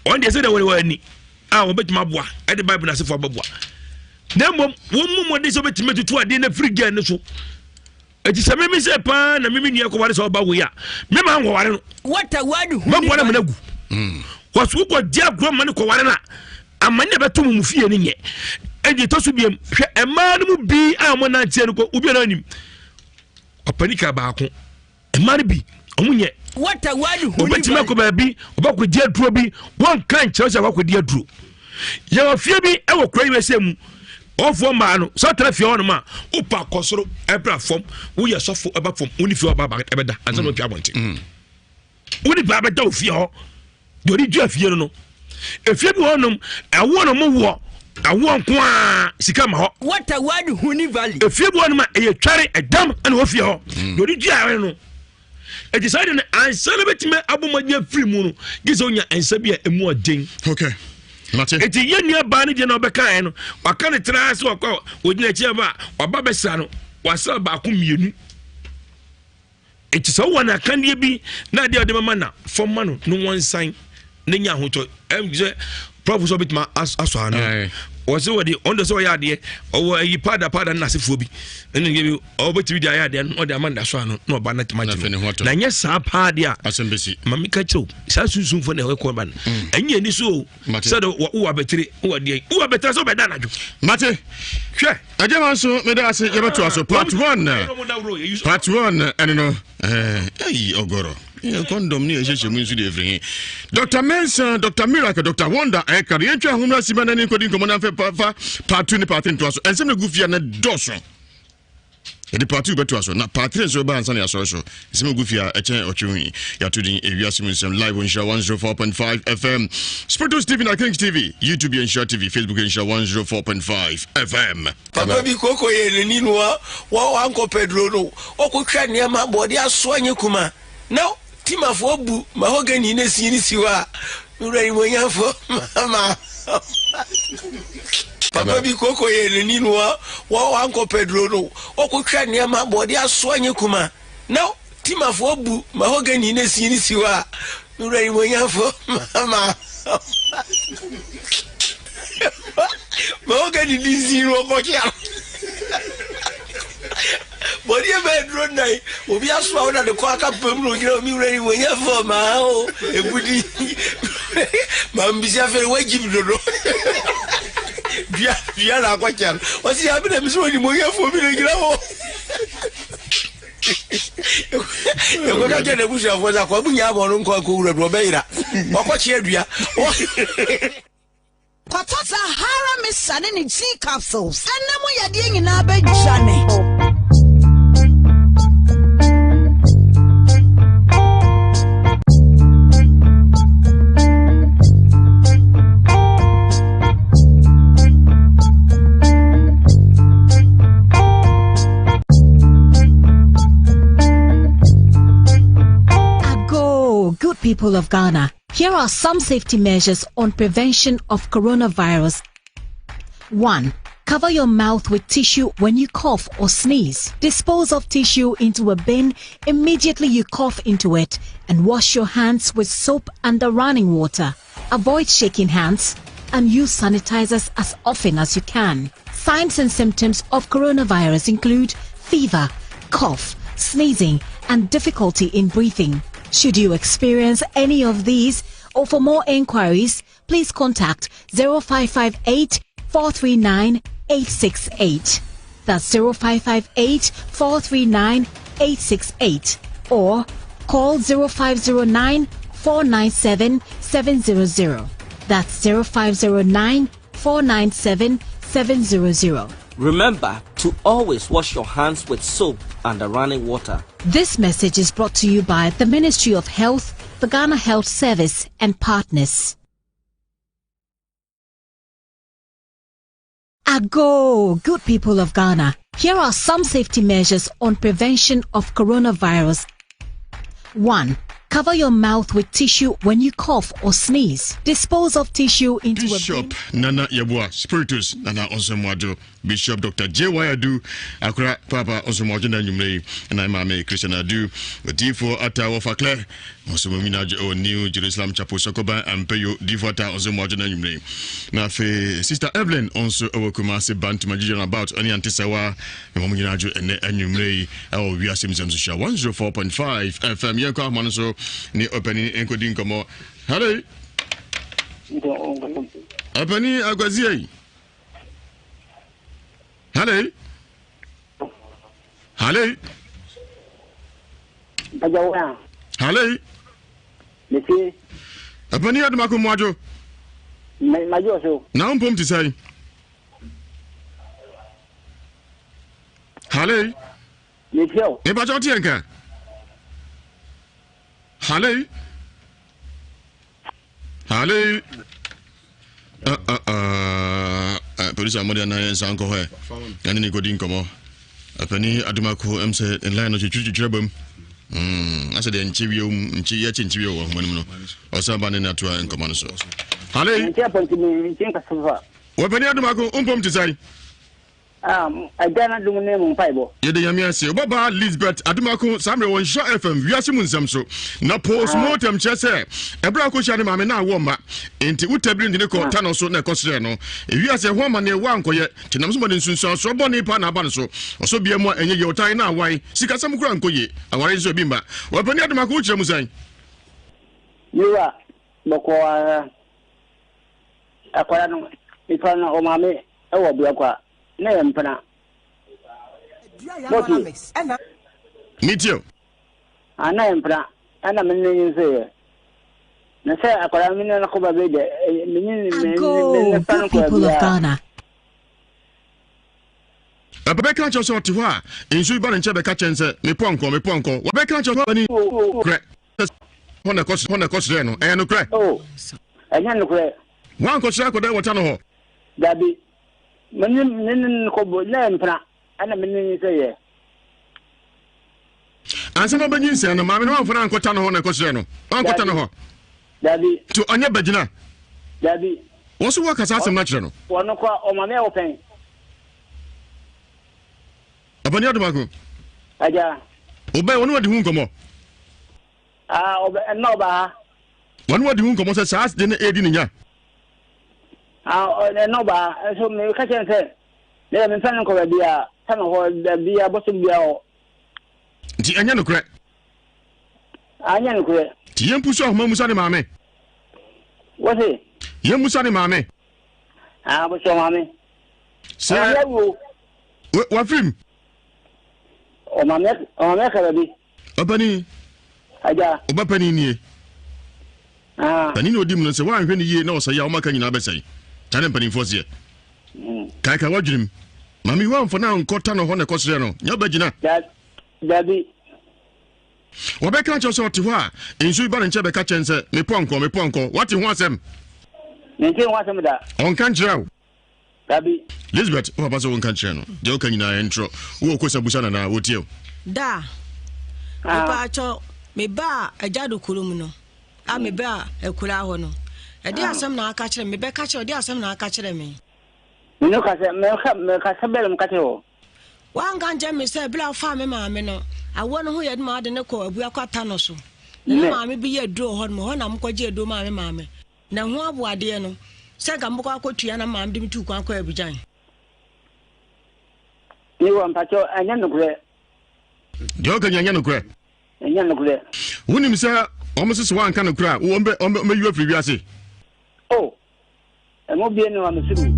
On dey say that we ni ah obetuma boa e de Bible na se fo baboa. Na mom wo mu de so betime tutu ade na free girl ne so. Eti se me se pa na me ni akware so ba wo ya. Me ma ho ware no. What a word hu. Me ware me na gu. Wasu ko dia gro ma ne ko ware na. Amane beto mu fie ni nye. Eji to so biem hwe e ma no mu bi a mo na tie no ko ubi na anim. Opanika ba ko. E ma ne bi omunye. What a word hu. Obetima ko ba bi obako dia duro bi won kan kire so obako dia duro. Ye wa fie bi e wo kura Ewiase mu. Ofo ma no so tra fie on ma upa kosoro ebra fom wo ye sofo eba fom woni fie oba ebeda anza no pia bonte woni ba beda ofie ho dori dua fie no efie bi honum ewo no mo wo awo nko a sika ma ho what a word huni valley efie bi honum e ye tware edam na ofie ho dori dua no e decide na ansa na betime abomanya free mu no gizo nya ansa bi emu odin. Okay. Eti ye nua ba ne je na obeka no waka ne tra se okwa odina chi ba oba besa no wasa ba ko mienu eti so wona kan de bi na de mama na forma no no one sign na nya hoto je professor bitma aso ano was already on the so ya de o yi pada na sefo bi ene nge bi o beti bi ya de no de amanda so ano no ba na timagino na nya sa pa de a asembesi mami ka chew sa sunsun fo na e ko ban enye ni so said wo abetire wo de wo abetere so be da na jo mate hwe aje man so me da ase ye beto aso part 1 and no ogoro condom ni ehye mu nsu de efrin Dr. Mensa Dr. Miracle Dr. Wonder e kare yentwa homra sibana ni kodi nkomo na fa part 2 ni part 3 to aso ensem na gufia na doso e de part 2 beto aso na part 3 so ba ansa na aso so ensem gufia e chen otwe ya to din Ewiase Mu Nsem live on Nhyira 104.5 FM Spiritus TV na Kings TV YouTube and Nhyira TV Facebook and Nhyira 104.5 FM papa bi koko ye ni no wa anko Pedro no okotwa ne ma bode aso anye kuma no timafo bu mahogany na sini siwa ura imonyafo mama papa bi koko ye ni no wa anko Pedro no okotwa ne ma bode aso anye kuma no timafo bu mahogany na sini siwa ura imonyafo mama mahogany ni zero kokia body bedroom nai obi aso awon na de kwa ka pam no gira mi wura ni wonya fo ma o egudi ma mbisi afere wajibi dodo bia na kwa chan o si abi na mi so ni wonya fo mi no gira o e ko ka je na busu afo za kwa bunya abo no nko ko wura do beira o ko chi adua Kwatata hara misane ni tea capsules enemu yade nyina abadwane. Good people of Ghana, here are some safety measures on prevention of coronavirus. 1. Cover your mouth with tissue when you cough or sneeze. Dispose of tissue into a bin immediately you cough into it and wash your hands with soap under running water. Avoid shaking hands and use sanitizers as often as you can. Signs and symptoms of coronavirus include fever, cough, sneezing, and difficulty in breathing. Should you experience any of these, or for more inquiries, please contact 0558 439 868. That's 0558 439 868 or call 0509 497 700. That's 0509 497 700. Remember to always wash your hands with soap and running water. This message is brought to you by the Ministry of Health, the Ghana Health Service, and partners. Ago, good people of Ghana. Here are some safety measures on prevention of coronavirus. 1. Cover your mouth with tissue when you cough or sneeze. Dispose of tissue into Bishop Nana Yabua Spiritus Nana Onsomwado Bishop Dr. J. Wayadu Akra Papa Onsomwado na nyumre na Mame Christian Adu D4 ata Wafakle Onsomomina o New Jerusalem Chapel Sokoba Ampeyo D4 ata Onsomwado na nyumre na fe Sister Evelyn onso ewokuma se bant magijon about any antisawa Momina jo ene anyumre Ewiase Mu Nsem 104.5 FM yakwa manso ni opening encoding komo. Hello. Opening agwazie. Hello. Hello. Ajawa. Hello. Monsieur. Opening adumako mwajo. Majo so. Na umpom ti sai. Hello. Monsieur. E ba joti enka. Hello. Hello. Police are more than I sank her. And then go in come. A penny Adumako MC and line of the Tribum. I said, in Chivio, Chivio, or somebody not to and command. Hello. What penny Adumako umpum to say? I don't know the name of Bible. Yede Yamiase, Baba Lisbeth Adumako Samuel on Show FM, Ewiase Mu Nsem so. Na post mortem chese. Ebra ko shade mame na woma. Enti utabiri ndine ko tano so na kosre no. Ewiase homa na ewa nkoye. Tinam so mode nsunsun so boni pa na aba no so. Oso bia mu enye ye otan na awan. Sika sam kura nkoye. Aware so bi mba. Wapani Adumako uchire mu san. Nhyira boko akwara no. Ifa na o mame ewo bia kwa. Na yempana. Mitio. Ana yempana. Ana menene nse. Na say akwara mini na ko ba be de. Good people of Ghana. Abeka ncho so ti ho a ensu ba nche be ka chense me ponko. Wabeka ncho bani kre. Hona kosre no. No kre. Oh. Anya no kre. Wan kosre ko da wota no ho. Dabi. Menin ko bo na mpra ana menin se ye ansa no banyin se no maame no amfana ankota no ho na kosre no ankota no ho dabi to anya bagina dabi wo so wakasa asem na kire no wono kwa o maame o pen abani Adumako aja obai wono wadi hu nkomo obe no ba wono wadi hu nkomo se saas de na edi nya no ba so me ka chen se le me fan ko bia tan ho bia bo so bia o ti anya no kre ti yem puso ho mamusa ne maame wo se yem musa ne maame bo so maame se wa film o maame ka bi obani aja obapani nie pani no dim no se wa hwe ne yie na o se ya o maka nyina besai tane pani fosie kai wadwim mami wa mfo na nkota no ho ne kosre no nya bagina dabi wabeka ncho so ti ho a ensu ba nche be ka chense me ponko wati ho asem nche ho asem da on kan jiraw dabi Elizabeth o papa so on kan jiraw no je o kan nyina entro wo ko sabusa na wotie da pa cho me ba ajadu kulum no a me ba ekura ho no edi asem na aka kire me be ka kire edi asem na aka kire me no ka se me ka se bel me ka te ho wan kan je me se bla fa me ma me no awo no ho ye ma de ne ko abu akwata no so ne ma me bi ye dro ho no ho na mko je do ma me na ho abu ade no se ga mko akotua na ma me dim tu kwa kwa abujan ni wa mpacho anya no kure dio ka nya no kure anya no kure wonim se omususu wan kan no kure wo mbe yu afiri wiase oh emo bi no amesuru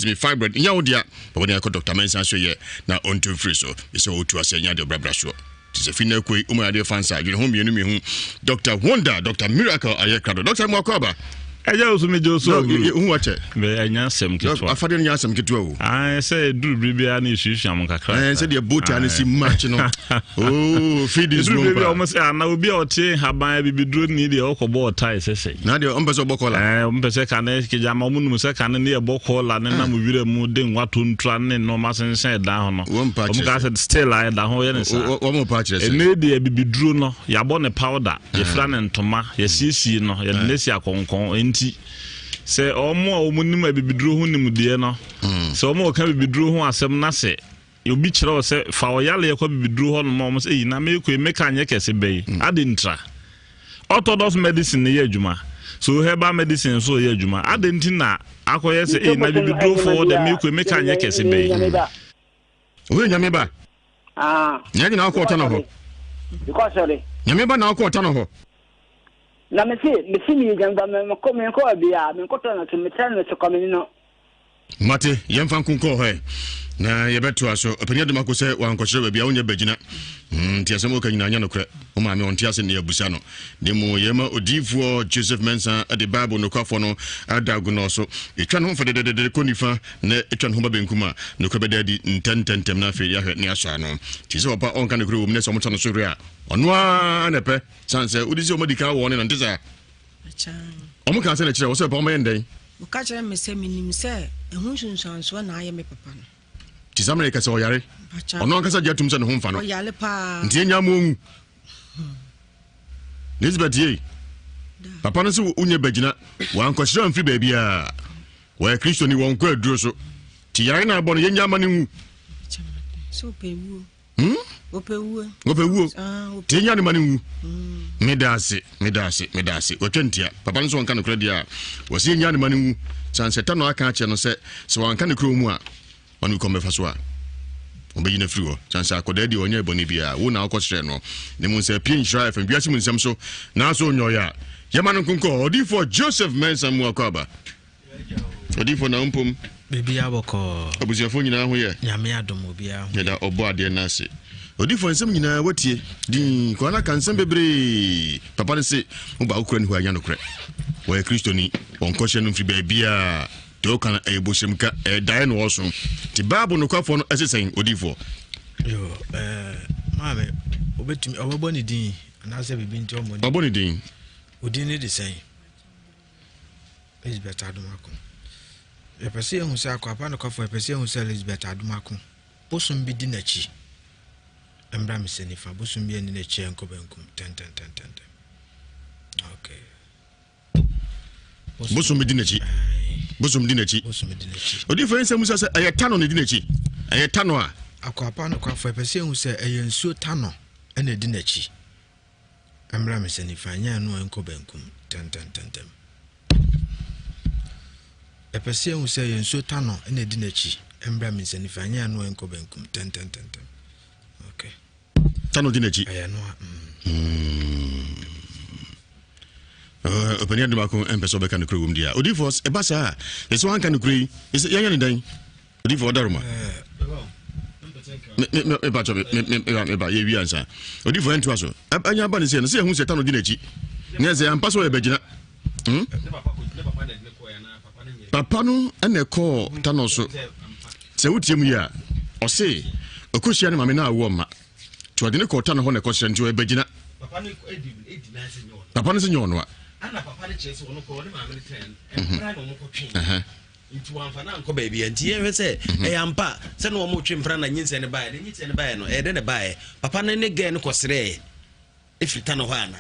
it's me fibroid nya wo dia but when I call Dr. Mensa so ye na on to free so be so to asenya de brabra so it's a fina koi umade fansa you home you me Dr. Wonder Dr. Miracle ayekado Dr. Mwakoba eja osu meje osu hu wache be anya sem ketwa afade nya sem ketwa o say duru bibia na isuhwam kakra say the boat and see match no oh feed this room bibia almost na obi ote haban bibiduro ni de okobo tie sese na de ompese obokola ompese kana kejama munum se kana ne ebokola ne na mu wire mu de nwato ntra ne no masensen da ho no omka said still I da ho ye ne sa wo mo pa kire se ne de bibiduro no yabo ne powder ye fra ne ntoma ye siesie no ye ne si akonkon se omo a omunim abibiduro hu nimde no se omo ka bibiduro hu asem na se obi kire se fa oyale yakwa bibiduro ho no mo se na me ko emeka anye kese bei adintra orthodox medicine ye adwuma so herbal medicine so ye adwuma adenti na akoye se na bibiduro for the me ko emeka anye kese bei we nyame ba nyagi na ko tano ho because sorry nyame ba na ko tano ho na me ni gamba me ko bia me ko tano to me tano to come no mate yemfa nkunko ho na yebeto aso openya de mako se wankɔkyerɛ bia wonya bagina ntia sɛ mo ka nyina nya no korɛ o ma me on tia se ne abusa no de mo yema odifuo Joseph Mensa de Bible no kwafo no adagu no so etwa no ho fede konifa na etwa no ho ba benkuma no ko beda di ntententem na afei ya hwɛ ne aso ano ti sɛ opa onka ne kuro wo ne so mo tano so hwɛ a ɔno a na pɛ sanse odi sɛ o madika wo ne nte sa ɔmo ka sɛ ne kyerɛ wo sɛ pa ɔmo yɛndɛn o ka kyerɛ me sɛ minim sɛ ehun sunsanso na ayɛ me papa no ti America sɛ ɔyare ɔno ankasa gya tum sɛ ne ho mfa no ɔyale pa nti enya mo ngu Elizabeth ye papa no sɛ unye bagina wankɔhyerɛ mfiri baabi a wɔyɛ Kristo ni wɔn kɔ aduro so ti yare na abɔ no yenya ma ne ngu so pewu ti enya ne ma ne ngu medase watwantia papa no sɛ wɔnka no kora dia wɔsɛ enya ne ma ne ngu sansɛta no aka akyɛ no sɛ wɔnka ne kuro mu a wanu kombe faswa obeyi na free ho chance akoda di onye boni bia wo na akɔkyerɛ no ne mu sɛ pie Nhyira FM biase mu nsɛm so na so onyoya yema no nkonko odifo Joseph Mensa mu akɔba odifo na mpom bebi abɔkɔ abusiafo nyina ho yɛ nyame adom obia ho yɛda ɔbɔ ade na ase odifo nsɛm nyina watie din ko na kan nsɛm bebre papa ne se mo ba okura ne ho anya no korɛ wo Kristo ni onkɔhyɛ no mfiri baabia to kan ayebosemka dae no woso ti Bible no kwafo no asesen odifo yo maame obetumi obabo ni din anase bibi nti omo ni obabo ni din odin ni de sen Elizabeth Adomako epese ehun se akwapa no kwafo epese ehun se Elizabeth Adomako bosum bi di nachi embra meseni fa bosum bi ni nachi enko benkum ten okay bosum bi di nachi bosum di nachi odifo nsɛm sɛ ɛyɛ tano ne di nachi ɛyɛ tano a akwapa no kwafo epese ehun se ɛyɛ nsuo tano ɛna di nachi embra meseni fa nya no enko benkum ten epese ehun se ɛyɛ nsuo tano ɛna di nachi embra meseni fa nya no enko benkum ten okay tano di nachi ɛyɛ no openia de mako empeso beka no kuro dia odifos e basa eso wan kan kuro is yanya ne dan odifo odaruma me ba ye wi ansa odifo entu aso anya ba ne se no se hu se tano di nachi ne se ampa so e bagina papa no ene ko tano so se wutiem ya o se okohia ne mame na awo ma to ade ne ko tano ho ne ko hyɛ nti e bagina papa no se nyono ana papa ne kyerɛ sɛ ɔno kɔ ɔne maame ne tɛn ɛmpra na ɔmo kɔtwe nti wɔamfa na nkɔ baabi nti yɛhwɛ sɛ ɛyɛ ampa sɛ na ɔmo twe mpra na nyinsɛ ne baeɛ ne nyinsɛ ne baeɛ no ɛyɛ ne baeɛ papa ne gɛ ne kɔserɛ ɛfiri ta no hɔ ana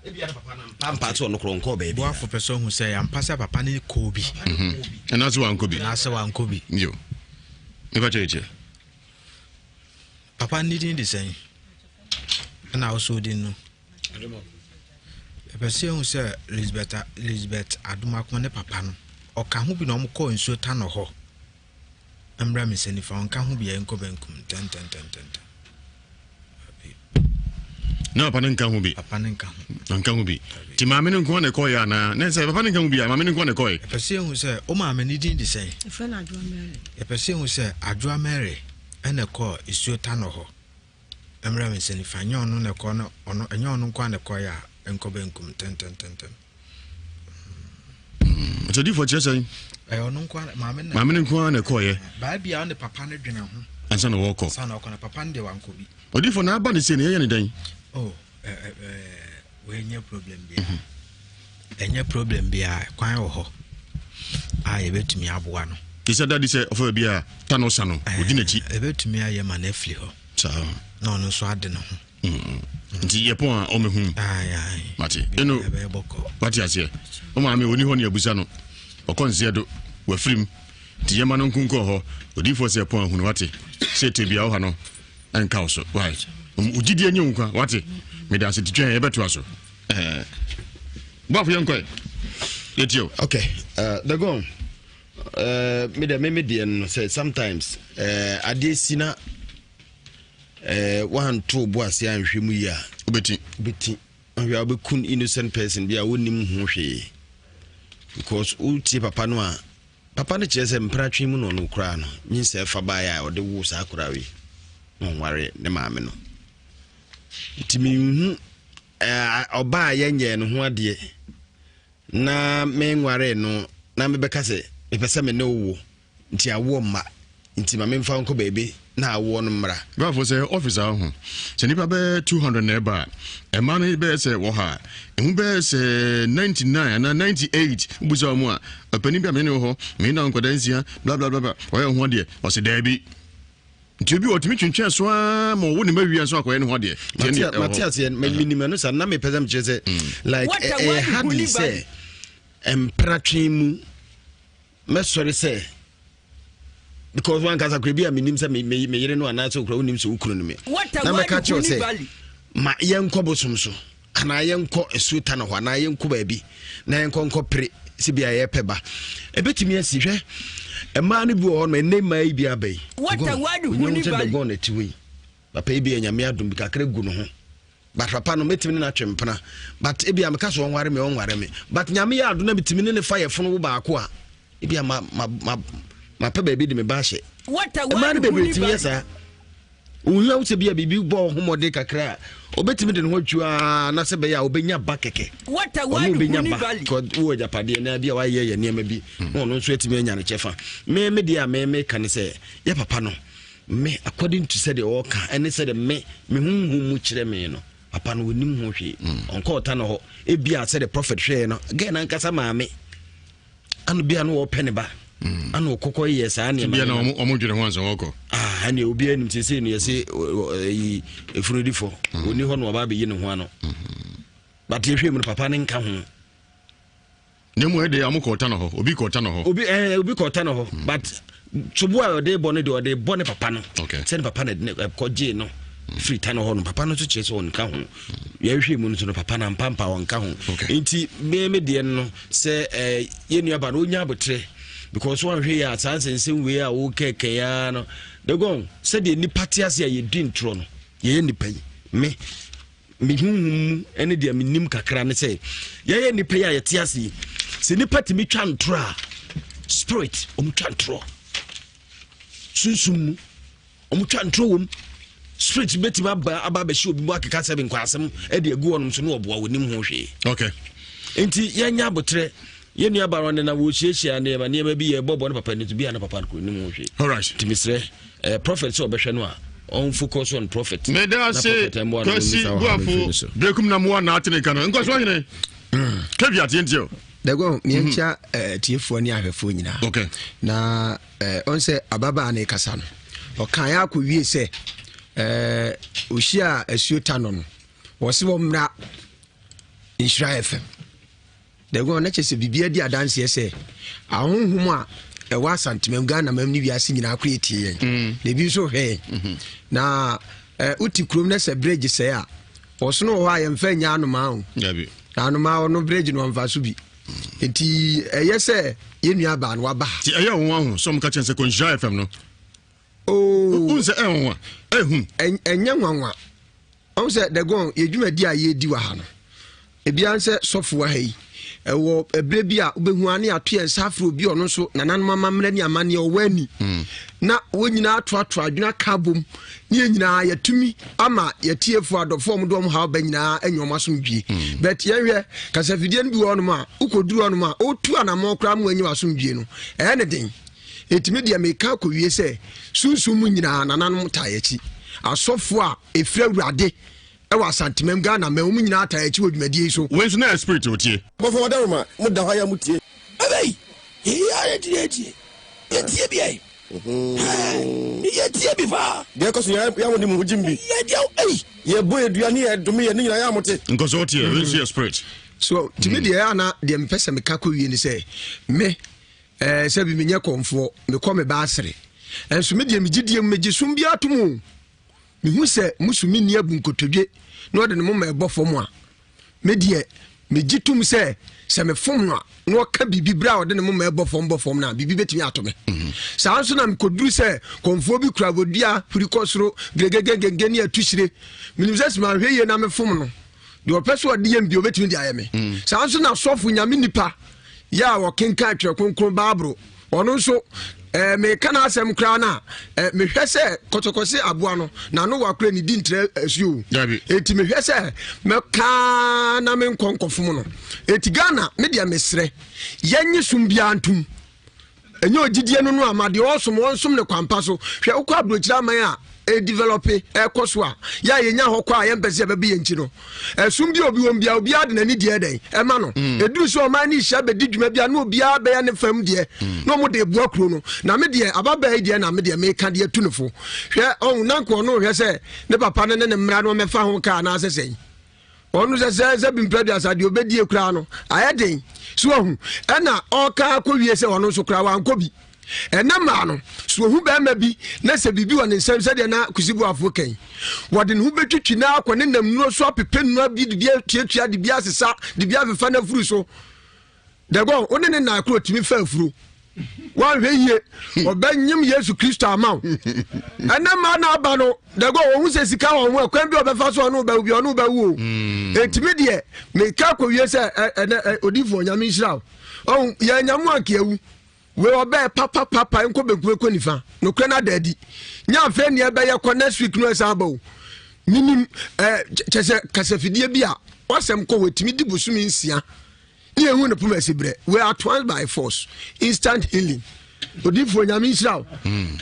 ebia na papa na mpa to ɔno korɔ nkɔ baabi boafo pɛ sɛ ɔhu sɛ ampa sɛ papa ne kɔ bi ɛna so wankɔ bi na sɛ wankɔ bi yo ne ba kyerɛ papa ne din de sɛn ɛna ɔso din no epese hu se Elizabeth Adomako ne papa no oka hu bi na omko nsuo ta no ho embra meseni fa onka hu bi ya enko benkum ten na papa nka hu bi papa nka hu anka hu bi ti maame no nko na ko ya na na say papa no nka hu bi maame no nko na ko e pese hu say o maame ni din di say e friend Adwoa Mary e pese hu say Adwoa Mary ene ko isuo ta no ho emra me se ni fa nyon no na ko no ono enyon no nko na ko ya enko benkum ten so di for chese ono nko maame no nko na ko ye ba bia on papa no dwene ho ansa na wo ko sa na ko na papa no de wanko bi odi for na aba ni se ne ye ne dan oh we nye problem bia enye problem bia kwan wo ho ye betumi aboa no kisa dadi se ofo bia tano sano odi na chi betumi aye ma na afli ho sa no no so ade no ho nti ye pon o mehu ai mate eno wati ase o ma me oni ho ne abusa no o konse do wa frim ti ye ma no nkunko ho odi fo se pon hunu wate se te bia o ha no enka so why ugidi enye nkwa wate me da se titwe e beto aso ba fu yenko yetio okay the go me de no say sometimes ade sina one two boas ya nhwemu yi a beti we are kun innocent person bia wonim ho hwe because uti papa no chese mpratwe mu no kura no nyinse fa ba ya ode wo sa kura wi no ware ne maame no timi hu oba yenye no ho ade na me nware no na me beka se epese me ne wo nti awo ma nti ma me mfa nko baabi na awo no mra ba fo se officer ho se nipa be 200 na eba e ma no be se wo ha e hu be se 99 na 98 buza mu a apani bia me ne ho me na nko dansia bla bla bla wo ye ho de o se da bi nti obi otimi twentwen so a mo wo ne mawia so akoye ne ho de Matias minimum no sa na me pezam chese like hardly say empratwe mu me sorry say because one kasa kwebi a minim say me yere no ana so kura wonim so ukunu no me na me ka che say ma yenko bosomso ana yenko esuta no ho ana yenko baabi na yenko nko pre si bia ye peba ebetimi asihwe ema ne bi wo no ene mai bi abai what a word huni ba go na tiwi papa ibi anyame adom bi kakra gu no ho but papa no metimi na twempena but ebi am ka so onware me but nyame ya ado na bitimi ne fire fono wo ba ko a ebi ma pa ba bi de me ba hye what a word huni ba yesa uhia wo se bia bibi bo homode kakra obetimi de no hwatwa na se be ya obenya ba keke what a word huni ba ko wo japade na bia wa ye niam bi no nso etimi anya ne chefa me dia me kan se ya papa no me according to said the worker and said me hunhu mu kire me no papa no wonim ho hwe onko ota no ho e bia said the prophet hwe no again ankasa maame anu bia no wo pene ba anu kokko ye sa ne bia na omodwere ho anso woko ane obi anim sese no yese efurudifo oni ho no ba be yi ne ho ano but ye hwe mu papa ne nka ho nemu ede amko ota no ho obi ko ota no ho obi ko ota no ho but chubua de bone papa no send papa na ko je no free time ho no papa no so chese on ka ho ya hwe mu no papa na mpampa on ka ho enti me de no se ye nua ba no nya abotre because one hwe ya sanse we a wo keke ya no de gon se de ni party ase ye din tro no ye ni pai me hunhum ene de minim kakra ne se ye ni pai ya ye tiase se ni party mi twa ntra spirit twa ntro sunsum omutwa ntro spirit beti aba be shi obi mu akeka sebe nkwasem e de agu onum so no oboa wonim ho hwe okay enti yenya abotre ye nua baron na wo chiechia na ne ma bi ye bobo ne papa ne to bi na papa ko nim ho hwe all right timisre prophet so obehwe no a on focus on prophet me da say kwasi buafo brekum na mo na atene kan nko so hene kevia tientio dago miencha tiefo ni ahwefo nyina okay na on se ababa na kasa no o kan ya ko wie se ohia asuota no wo se wo mra Nhyira FM dago na chese bibia di adanse se ahonhum a ewa santimem Ghana mam ni wiase nyina akọ etie na bi so hwe na uti krom na se bridge se a osono ho a yemfa nya anoma ho yabi anoma no bridge no mfa so bi enti yese ye nua ba no waba ti eye won ho so mka chense ko Nhyira FM no unse ehun enya nwanwa on se de gon yedwuma di a ye di wa ha no ebianse sofo ha yi ewo ebre bi a obehu ane ato ensafro bi ono so nananom amamre ni amane owani na wonyina ato adwuna kabom ni nyina yatumi ama yatiefu adofo omdom ha ba nyina anyoma somdwie but yenhwe kasafidie no bi wono ma ukoduru ono ma otu anamo kra mu anyi wasomdwie no ne den etimi de meka ko wie se sunsun mu nyina nananom tayechi asofo a efra wurade ewa santimem Ghana me mu nyina tayechi odwumadie so wenso na spirit otie bofo wadaruma mu da haya mutie abei ya tie yetie bi ai yetie bi fa de ko so ya woni mu jimbi ye dia ei ye boy aduane ye dome ye nyina ya mote nkoso otie wenso spirit so timi de ana de mpesa meka ko wie ni se me se bi menye konfo me ko me ba asere enso me de megidie megisum bi atomu me hu se musumi ni abunkotodwe no de no me ebofo mu a me de megitum se me fom no no ka bibi bra o de no me ebofom na bibi betimi atome saa nso na me koduru se konfo bi kura bodua furi kosoro gegegege ni atuhire minim se ma hweye na me fom no de opeso de yam bi obetimi de ayeme saa nso na sofo nyame nipa ya wo kenka atwe konkon baabro ono nso me kana asem kra na me hwese kotokose aboa no na no wakra ni dintre asuo eti me hwese me ka na me nkonkofom no eti Ghana me dia mesre yenye sumbia antum enye ogidie no no amade osom wonsom ne kwampa so hwe ukọ abrochira man a develop ekoso a ya yenya hokọ a yempese be be yenchi no sumbi obi wombia obi ade na ni die den ema no eduru so man ni hia be didwuma bia na obi a be ya ne fam die no mo de bu akro no na me de ababa die na me de me ka de tunufo hwe on nanko no hwe se ne papa ne ne mra no me fa ho ka na asesen onu se bi mpedi asade obedie kra no ayeden so hu na oka akọwie se onu so kra wa ankobi enama no so hu ba ma bi na se bibi won nsem se de na kusibu afo kan wode ne hu betwitwi na akọ ne nam nuo so apepe nuo bi de tuatua de bi asesa de bi afefa na furu so de go one ne na akọ timi fa furu wan hweye obanyim Yesu Kristo amaw enama na aba no de go wo hu se sika won ho kwan bi obefa so no ba bi ono ba wu etimi de me ka ko wie se odifo nyame Israel on ya nyamu akiawu we obe papa enko beku nifa no kra na dadi nya fe ne ebe ye ko next week no asabawo minim chese kasafidie bi a wasem ko wetimi di busumi nsia ye hu ne pomasibre we are twice by force instant healing odifo nyame Israel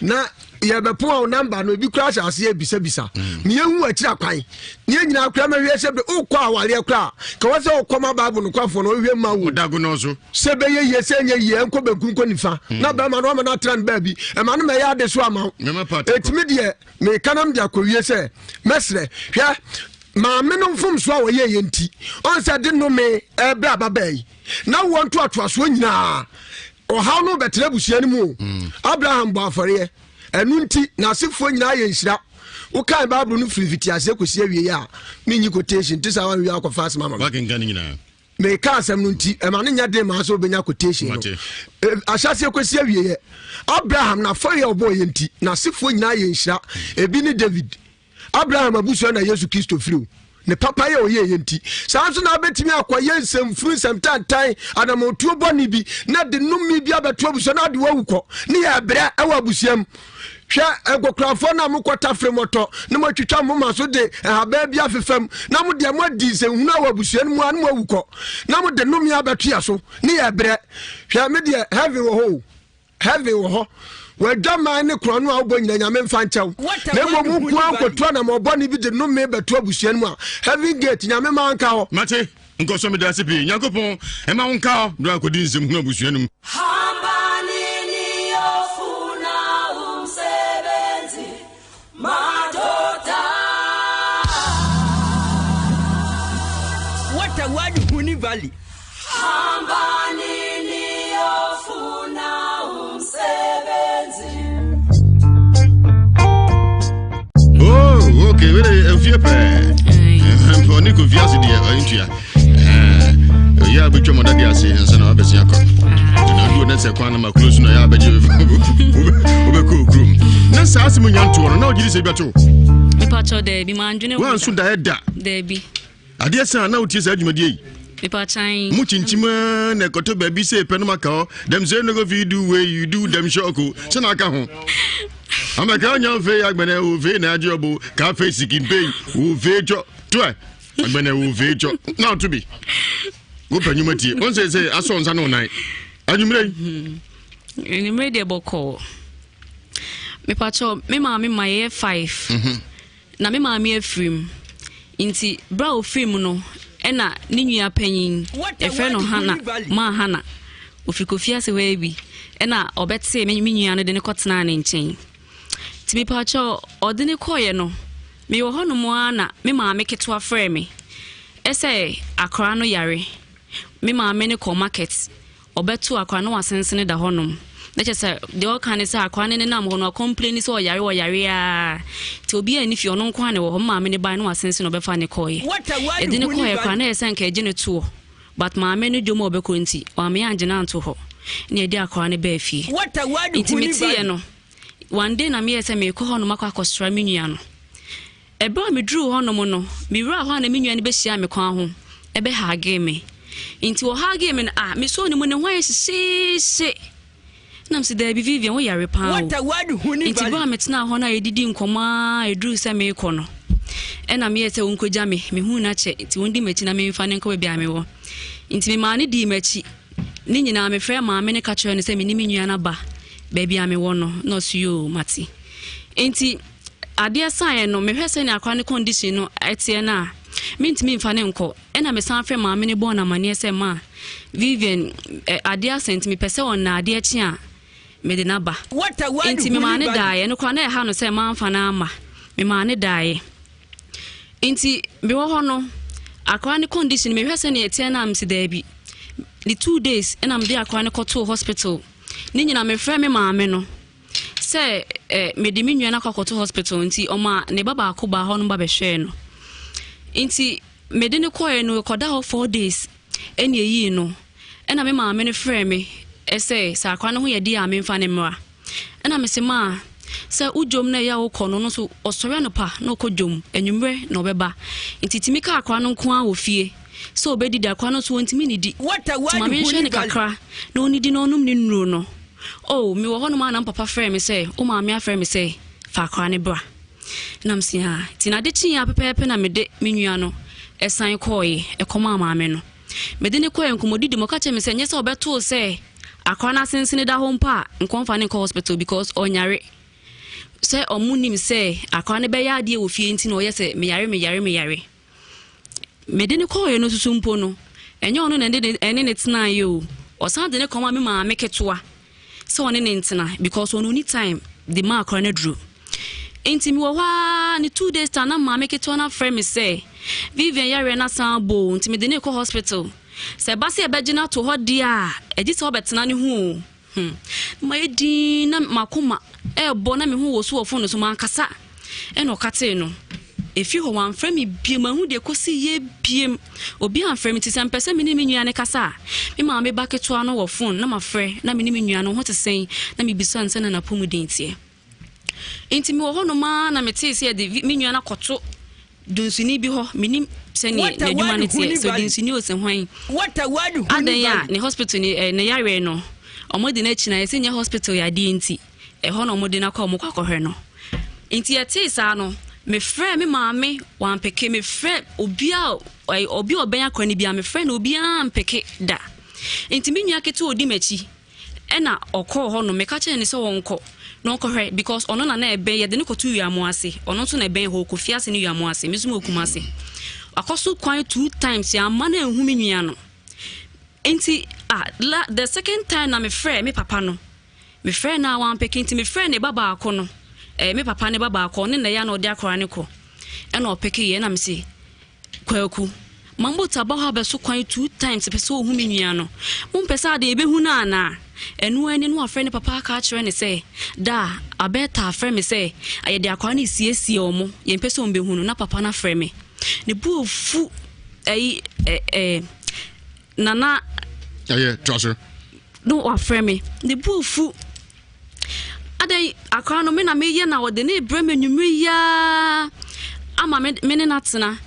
na ye be po number no bi kra ase ebisa me hu akira kwan ne nyina kra ma hwe se be ukọ awale kra ka wose ukọma babu no kwafo no hwe ma wo dago no so se be ye se nye ye enko bekunko nifa na ba ma no ma na tran ba bi e ma no me ya de so ama etimi de me kanam de akowie se mesre hwe ma me no mfom so a wo ye nti on se de no me e bra babai na wo nto atoaso nyina o ha no betre busia ni mu Abraham bo afore enu nti na asefo nyina ye nhira wo kan Bible no frifiti ase kosi awie ya menyi quotation tisa wan wi akọ fast mama wa kan nyina me ka asem no nti e ma ne nya de ma so benya quotation no asase kosi awie ye Abraham na fire obo ye nti na asefo nyina ye nhira ebi ni David Abraham abuso na Yesu Kristo friwo ne papa ye oye yenti sanso na betimi akoye nsem furu nsem tantan adamotuo boni bi na de numi bi abeto abuso na de wawuko ne ya bere ewa abusiam hwe egokrafo na mukota fremoto ne matwitwa moma so de haba bi afefam na mo de modi se hunu awa abusiam mu anu wawuko na mo de numi abeto ya so ne ya bere hwe me de heavy wo ho wajama ne krono a obo nyina nyame mfa nchew na mo mu kwa koto na mo boni bi de no me beto abusuan mu a heavy gate nyame ma nka ho mate nko so me da sepi yakopon e ma nka ho do akodi nsem hu abusuan mu hambani ni ofuna umsebenzi madota what a word huni valley hambani ni ofuna umsebenzi. Oh, okay, well, if you're for Nico Viasi, dear, yeah, but your mother, dear, says, and I'll be sick. And that's a quantum of close no yard, but you will cook room. That's asking me young to know you say better. Me patch out there, be man, you know, well, should I head that? There be. adeɛ sɛ na wotie sɛ adwumadie yi mu chinchima na koto baby say penoma ka them say no go fit do way you do them shoko so na ka ho amaka nya fe agbene o fe na ajobo ka fe sikin pain o fe jo to agbene o fe jo now to be go panyuma tie on say aso nsa no nan adwumre ni me de boko me pacho me ma me my 5 na me ma me afrim inti bra o film no ena ni nua panyin e fe no hana ofikofia se we bi ena obetse me nua no de ne kotena na nchen ti me pacho odene koye no me wo hono mo ana me ma me keto afre me ese akra no yare me ma me ne ko market obeto akra no wasensene da honom na chese de o kan se akra ne nam hono complain so yare a ti obi ani fi ono nko ane wo ho ma me ne ban no wasensene obefa ne koye e de ne koye akra na ese nka ege ne tuo but ma me ne domo obeko nti wa me anje na nto ho ne de akra ne ba fie intimity ye no one day na me ese me ko hono makwa akostra me nua no ebe me dru hono mo no me wura ho na me nua ne be hia me kwa ho ebe ha game inti wo ha game na me so ne mo ne hwan sese nam se da bi Vivian wo yare pa inti ba metena ho na edidi nkoma edru se me ko no ena me ese wonkoja me hu na che inti wondi machi na me mfa ne nko bia me wo inti me ma ne di machi ni nyina me frɛ ma me ne ka kire ne se me ni me nua na ba ba bia me wo no no so yo mati inti ade sign no me hwɛ se ne akwa ne condition no etie na mintimi mfa ne nko ena me san frɛ ma me ne bon na mane se ma Vivian ade asent me pese on na ade achi a me de na ba inti me ma ne dae no kwa na ha no se ma mfa na ama me ma ne dae inti me wo ho no akwa ne condition me hwɛ se ne etie na am si da bi the 2 days ena me de akwa ne to hospital ni nyina me frɛ me ma me no se me de me nua na to hospital nti oma ne baba akoba ho no ba be hwɛ no inti me de ne koye no koda ho 4 days eni eyi no ena me ma me ne frɛ me ese sa akwa no ho ye di a me mfa ne mra ena me se ma se ujom na ya wo kono no so osore no pa na okodwom enwumre na obeba inti timi ka akwa no nko a wo fie so obedi da akwa no so ntimi ni di ma me hwe ne kakra na oni di no onum ni nuro no oh me wo hono ma na papa frɛ me se o ma me afrɛ me se fa akwa ne bra nam si ha tina de chi ya pepepe na me de me nua no esan koye ekoma ma me no me de ne koye nkomodi di mo ka che me se nyese obeto se akwa na sensene da ho mpa nkomfa ne hospital because onyare se omunim se akwa ne be ya ade wo fie nti na oye se me yare me de ne koye no susu mpo no enye ono na de ene ne tena yo osan de ne koma me ma me ketoa se one ne ntena because ono ni time the ma akwa ne dru enti mi wo wa ni 2 days time na ma make it one frame me say Vivian yare na san bo enti me de ne ko hospital se ba se ebegina to ho dia eji se obetena ne hu ma edi na makoma bo na me hu wo so wo fon so man kasa e no kate no efi ho wan frame biem hu de kosi ye biem obi an frame ti sem pese me ni me nua ne kasa me ma me ba keto no wo fon na ma frɛ na me ni me nua no ho te sen na me bisa nse na pomu dentie enti mi wo ho no ma na mete se de mi nua na koto dunsuni bi ho minim se ne adwuma ne tie so dunsuni o se hwan adan ya ne hospital ne yare no omodi na chi na se nya hospital ya di enti e ho no omodi na kwa omokwa no enti ya te sa no me frɛ me maame wan peke me frɛ obi oben akwa ni bia me frɛ na obi an peke da enti mi nua keto odi machi ena okọ ho no me ka che ne se wonko no correct because ono na ebe ye de ne kotu wiamo ase ono to na ebe ho kofi ase ne wiamo ase mesum okuma ase akoso kwan 2 times ya ma na ehumi nua no enti the second time na me frɛ me papa no me frɛ na wan peke enti me frɛ ne baba akono me papa ne baba akono ne ya na odi akora ne ko e na opeke ye na me se kwaku mambo taba ha be so kwan 2 times pe so ohumi nua no mo mpesa de ebe hu na na enu eni no afrɛ ne papa ka kire ne se da abeta afrɛ me se aye de akwa ne siesie omo ye mpesa ombe hu no na papa na afrɛ me ne bu ofu nana aye trust no afrɛ me ne bu ofu adai akwa no me na me ye na ode ne brɛ me nwumri ya ama me ne natena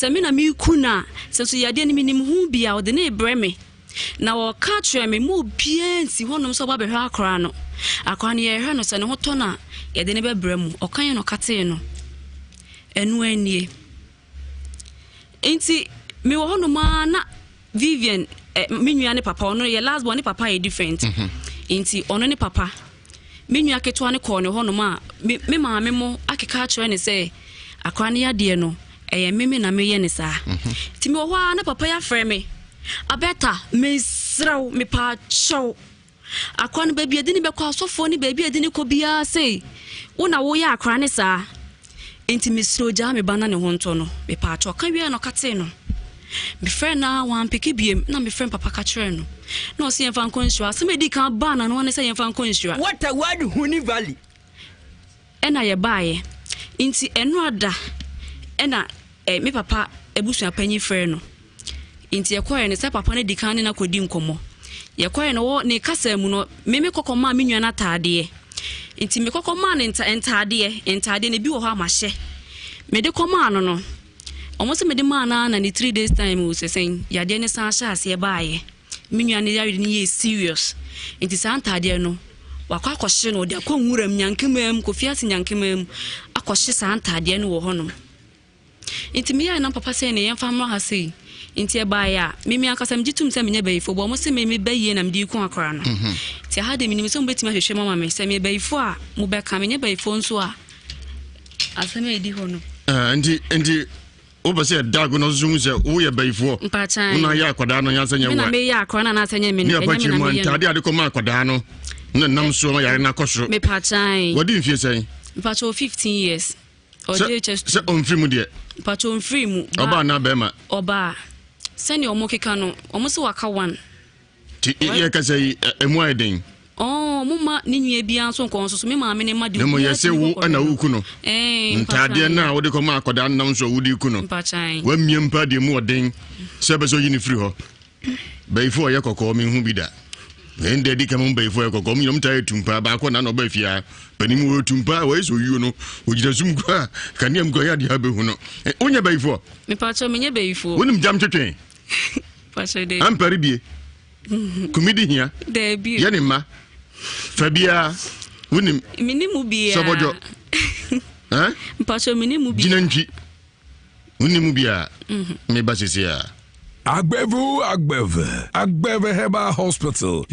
sɛ me na meku na sɛ so yadeɛ no menim ho bia ɔde ne brɛ me na wɔka kyerɛ me mu bia nsi hɔnom sɛ ɔbɛbɛhwɛ akora no akora no yɛhwɛ no sɛ ne ho tɔ no a yɛde ne bɛbrɛ mu ɔka yɛ no katee no ɛno anie nti me wɔ hɔnom a na Vivian me nua ne papa ɔno yɛ last born ne papa yɛ different nti ɔno ne papa me nua ketewa ne kɔɔ ne hɔnom a me maame mo akeka kyerɛ ne sɛ akora ne yadeɛ no ɛyɛ meme na meyɛ ne saa nti me wɔ hɔ a na papa yɛ afrɛ me abeta mesrɛw mepaakyɛw akora no baabi adi ne bɛkɔ asɔfoɔ ne baabi adi ne kɔ biara sei wo na woyɛ akora ne saa nti mesrɛw gyaa me ba na ne ho ntɔ no mepaakyɛw ka wie no katee no me friend na wan pick biem na me friend papa ka kyerɛ no na ɔse yɛmfa nkɔ nhyira sɛ medi ka ba na no wane sɛ yɛmfa nkɔ nhyira what a word huni valley ɛna yɛbaeɛ nti ɛno ada ɛna me papa abusua panyi frɛ no nti yɛkɔɛ ne sɛ papa no di kan ne na kɔdi nkɔmmɔ yɛkɔɛ no wɔ ne kasa mu no me kɔkɔ maa me nua no ataadeɛ nti me kɔkɔ maa ne ntaadeɛ ne bi wɔ hɔ amahyɛ mede kɔmaa no almost me demand na ni 3 days time we say ya de ne san sha ase baaye me nua ne ya ni serious enti san tade no wakɔ akɔhye no de akɔ nwuram nyankemam kofi ase nyankemam akɔhye san tade no wɔ hɔnom enti me ya na papa say ne yɛmfa mra ha sei enti e baaye a me akasam gitum sɛ me nya bayifo bo mo se me bayiye na me di ku akora no enti ha de me nim sɛ mo betima hwehwɛ mama me sɛ me bayifo a mo bɛka me nya bayifo nso a asɛm e di hɔ no enti obese dago no zungu se wo ye bayifo una ya akwada no yansa nya wo na me ya akwada na asanya me ne apachi mu antade ade ko ma akwada no na nam so ma yare na kosoro me pachan wodi mfie sen pacho 15 years o je just se on free mu de pacho on free mu oba na be ma oba sani omo keka no omo se waka one ti ye ka sei emu aiden muma ni nwie bia so nkon so me maame ne ma de mo yese wo ana wuku no ntade na wo de ko ma akoda nam so wo di ku no wa miempa de mu oden se be so yini free ho bayifo ye kokko me hu bi da ende di kam bayifo ye kokko me yom ta etumpa ba ko na no ba fia panim wo etumpa wo eso yu no ogira sum ko a kaniam ko ya de ha be hu no onya bayifo me pacho me nya bayifo wonim jam twetwen pacho de ampare bie kumidi hia de bie ye ne ma Fabia wunim minimu bia sobojo mpacho minimu bia jinanji wunimu bia me basisia Agbeve Herbal Hospital.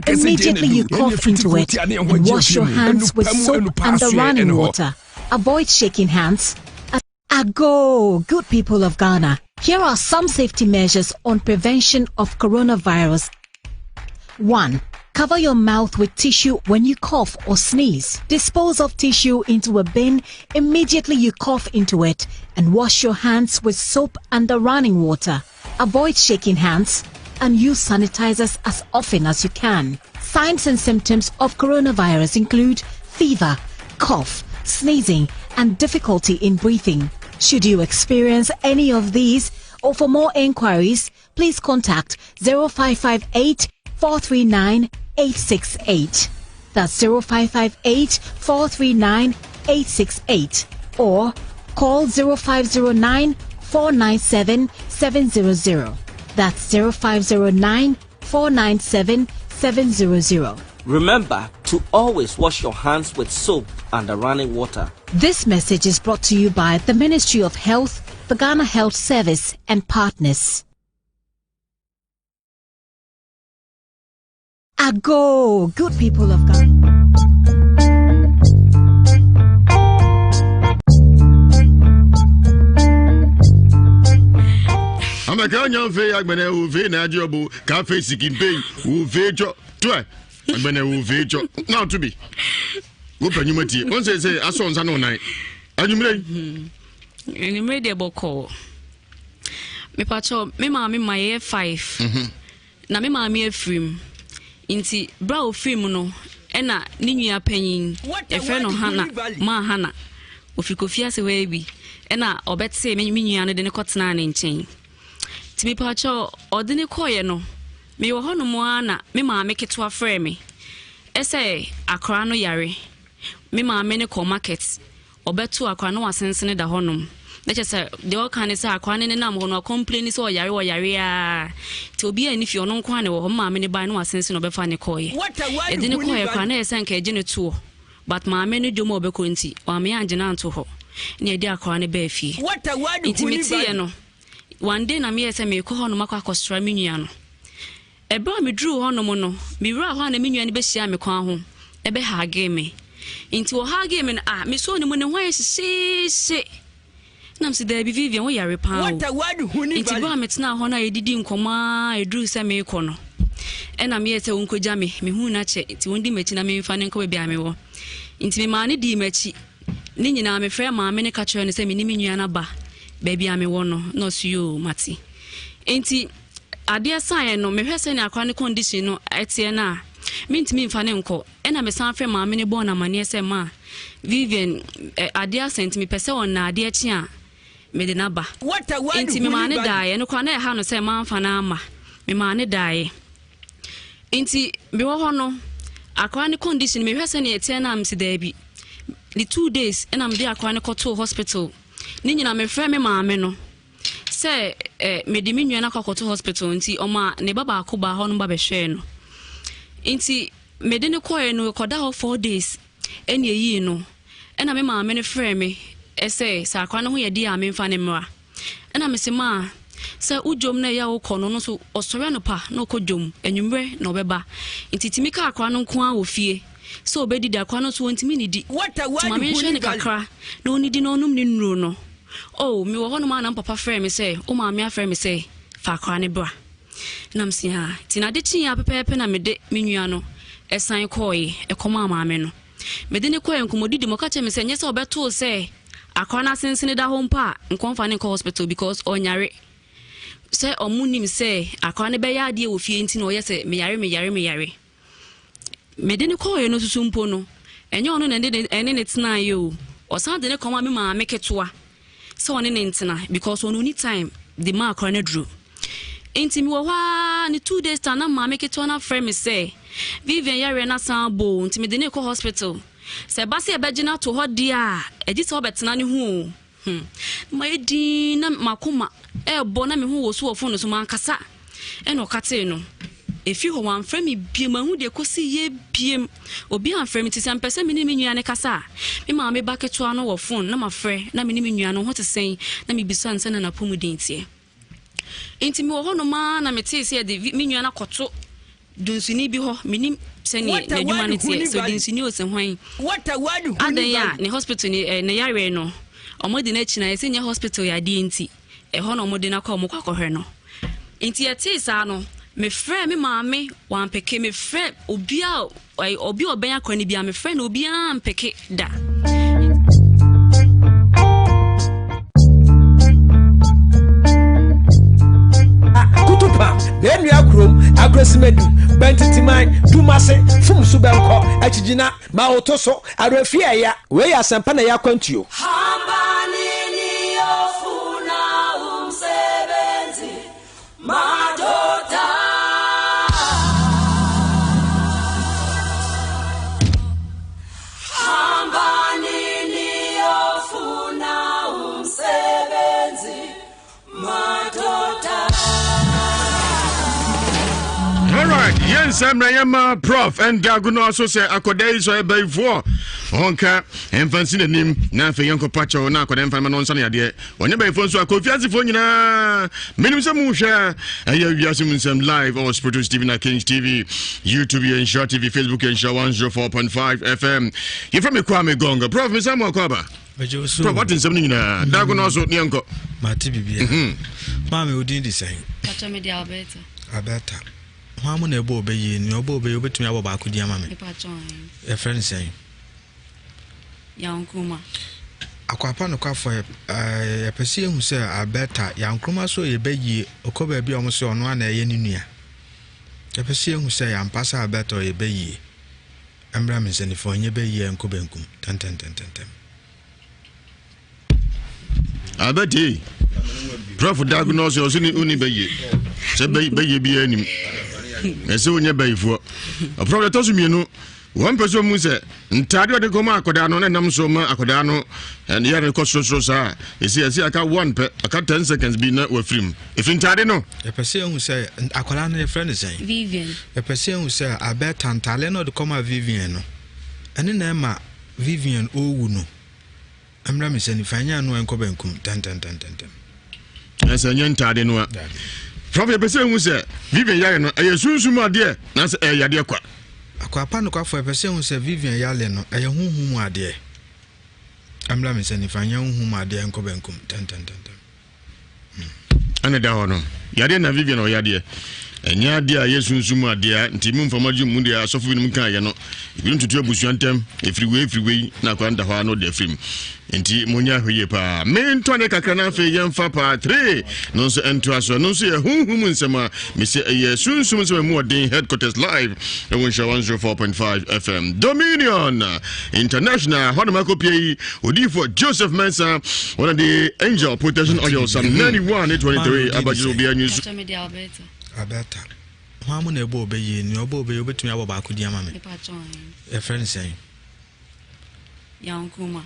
Immediately you cough into it and wash your hands with soap and the running water. Avoid shaking hands. Ago, good people of Ghana. Here are some safety measures on prevention of coronavirus. 1. Cover your mouth with tissue when you cough or sneeze. Dispose of tissue into a bin immediately you cough into it and wash your hands with soap and the running water. Avoid shaking hands and use sanitizers as often as you can. Signs and symptoms of coronavirus include fever, cough, sneezing, and difficulty in breathing. Should you experience any of these, or for more inquiries, please contact 0558 439 868. That's 0558 439 868. Or call 0509 497 700. That's 0509 497 700. Remember to always wash your hands with soap and the running water. This message is brought to you by the Ministry of Health, the Ghana Health Service, and partners. Ago, good people of Ghana. Amakanya fe agbene u fe na ajobu ka fe sikimpe u fe jo to agbene u fe jo now to be wo panyumati won say aso nsa no nan anyumre anyumre de boko me pacho me maame my 5 na me maame afrim inti bra ofrim no ena ni nua panyin e fe no hana ma hana ofikofia se we bi ena obetse me nua no de ne kotena na nchen ti me pacho odene koye no me wo hono mo ana me maame keto afre me ese akra no yare me maame ne ko market obeto akra no wasensene da honom Let's just say the all kind of say akwane ne nam ho no complain so yare a ti obi ani fi ono nkwane wo ma me ne ban no asense no be fa ne koye e de ne koye kwa na esen ka eje ne tuo but ma me ne domo obeko nti wa me anje na nto ho ne e de akwane ba afie intimity no one day na me ese me ko ho no makwa akostra me nua no e bra me dru ho no mo no me wura ho na me nua ne be hia me kwan ho e be ha game inti wo ha game na me so ne mo ne hwan se nam si da bi Vivian wo yare pa inti bra me tena ho na edidi nkoma edru se me ko no e na me ese wo nkogya me hu na che inti wondi machi na me mfa ne nko be ame wo inti me ma ne di machi ni nyina me frɛ ma me ne ka kyerɛ ne se me ni me nua na ba baby ame wo no no so you mati inti ade sign no me hwɛ se ne akwa ne condition no etie na mintimi mfa ne nko e na me san frɛ ma me ne bon na mane se ma Vivian ade sent me pese on na ade achi a me de na ba inti me ma ne dae no kwa na ha no se ma mfa na ama me ma ne dae inti me wo ho no akwa ne condition me hwɛ se ne etie na am si da bi the 2 days and I'm there akwa ne to hospital ni nyina me frɛ me ma me no se me de me nua na to hospital nti oma ne baba akoba ho no ba be hwɛ no inti me de ne koye no koda ho 4 days eni eyi no ena me ma me ne frɛ me ese sa akwa ne ho ye di a me mfa ne mra ena me se ma se ujom na ya wo kono no so osore no pa na okodwom enwumre na obeba inti timika akwa no nko a wo fie so obedi da akwa no so ntimi ni di ma me hwɛ ne kakra na oni di no onum ni nuro no oh me wo hono ma na papa frɛ me se o ma me afrɛ me se fa akwa ne bra nam si ha tina de tia pepepe na me de me nua no esan koye ekoma ma me no me de ne koye nkomodi di mo ka che me se nye se obeto se akwa na sensene da ho mpa nkomfa ne hospital because onyare se omunim se akwa ne be ya ade wo fie nti na oye se me yare me de ne koye no susu mpo no enye ono na ene ne tena yo osan de ne koma me ma me ketoa se one ne ntena because ono ni time the ma akwa ne dru enti mi wo hwa ni 2 days time na ma me ketoa na frɛ me se Vivian yare na san bo enti me de ne ko hospital se ba se e begina to ho dia eji se obetena ne hu ma edi na makoma e bo na me hu wo so ofo no so man kasa e no kate no efi ho wan frɛ me biem ahu de kosi ye biem obi an frɛ me ti san pese me ni me nua ne kasa me ma me ba ketoa no wo phone na ma frɛ na me ni me nua no ho te sen na me bisa nsa na pomuden tie enti me wo ho no ma na me te se de me nua na koto dunsuni bi ho minim seni na dwuma ne tie so dunsuni o se hwan adan ya ne hospital ni ne yare no omodi na chi na ese nya hospital ya di enti e ho no omodi na kwa omokwa no enti ya te sa no me frɛ me maame wan peke me frɛ obi oben akwa ni bia me frɛ na obi an peke da kutupa benu akrom agresimedu bentitiman dumase fum so benko akigina ma otoso arafia ya we ya sempa na ya kwantuo hambani ni ofuna umsebenzi madota hambani ni ofuna umsebenzi madota. Alright, yes, I'm Rayama Prof and Gaguno also say Akodai so by 4. Onka, and fancy the name, Nafa Yanko Pacho, Nako, and Family on Sunny idea. When you buy phones to a coffee phone, Minimum Musha, Ewiase Mu Nsem live or produced TV na Kings TV, YouTube and Short TV, Facebook and Show 104.5 FM. You're from a Kwame Gonga, Prof. Misamo Kwaba. Prof, what is something Dagon also Nyanko? Mati Bibia. Mammy would do the same. Pacha me di Alberta. Mamu na ebo obeye ni obo obeye obetumi abo ba akudi ama me. E friend say. Yankuma. Akwapa no kwafo e pese ehu se Alberta Yankuma so ye beyi okoba bi omo se ono ana ye ni nua. E pese ehu se Yampasa Alberta ye beyi. Embra me se ni fo nye beyi enkoba enkum. Ten. Alberta. Prof diagnose o sini uni beyi. Se beyi bi anim. Ese onye bayifo. A problem to sumienu one person mu say ntade de koma akoda no na nam so ma akoda no and yare ko so sa esi aka 1 pe aka 10 seconds bi na wafrim if ntade no e pese hu say akoda no e friend say Vivian e pese hu say abeta ntale no de koma Vivian no ene na ma Vivian owu no amra me sani fanya no enko bankum tan esa nyantade no a prof e pese hu say Vivian yare no e sunsumu ade na se e yade kwa akwapa no kwafo epese hu se Vivian yale no eye huhum ade amla me se nifanya huhum ade enko benkum tan ana da hono yade na Vivian o yade enya ade a yesunsum ade nti mu mfamaju mu de asofo bi mu kan ye no bi ntutu abusuantem efriwe na kwanda ho ano de film nti munya hweye pa mento ne kakra na fe yemfa pa 3 no so ento aso no so ye hunhum nsema me se ye sunsum nsema mu odin headquarters live e won show 104.5 FM Dominion International hono makopie odifo Joseph Mensa one of the angel protection oil some 91-23 abajo bia news abeta hamu na ebo obeye ni obo obeye obetumi abo ba akudi ama me e friend say yankuma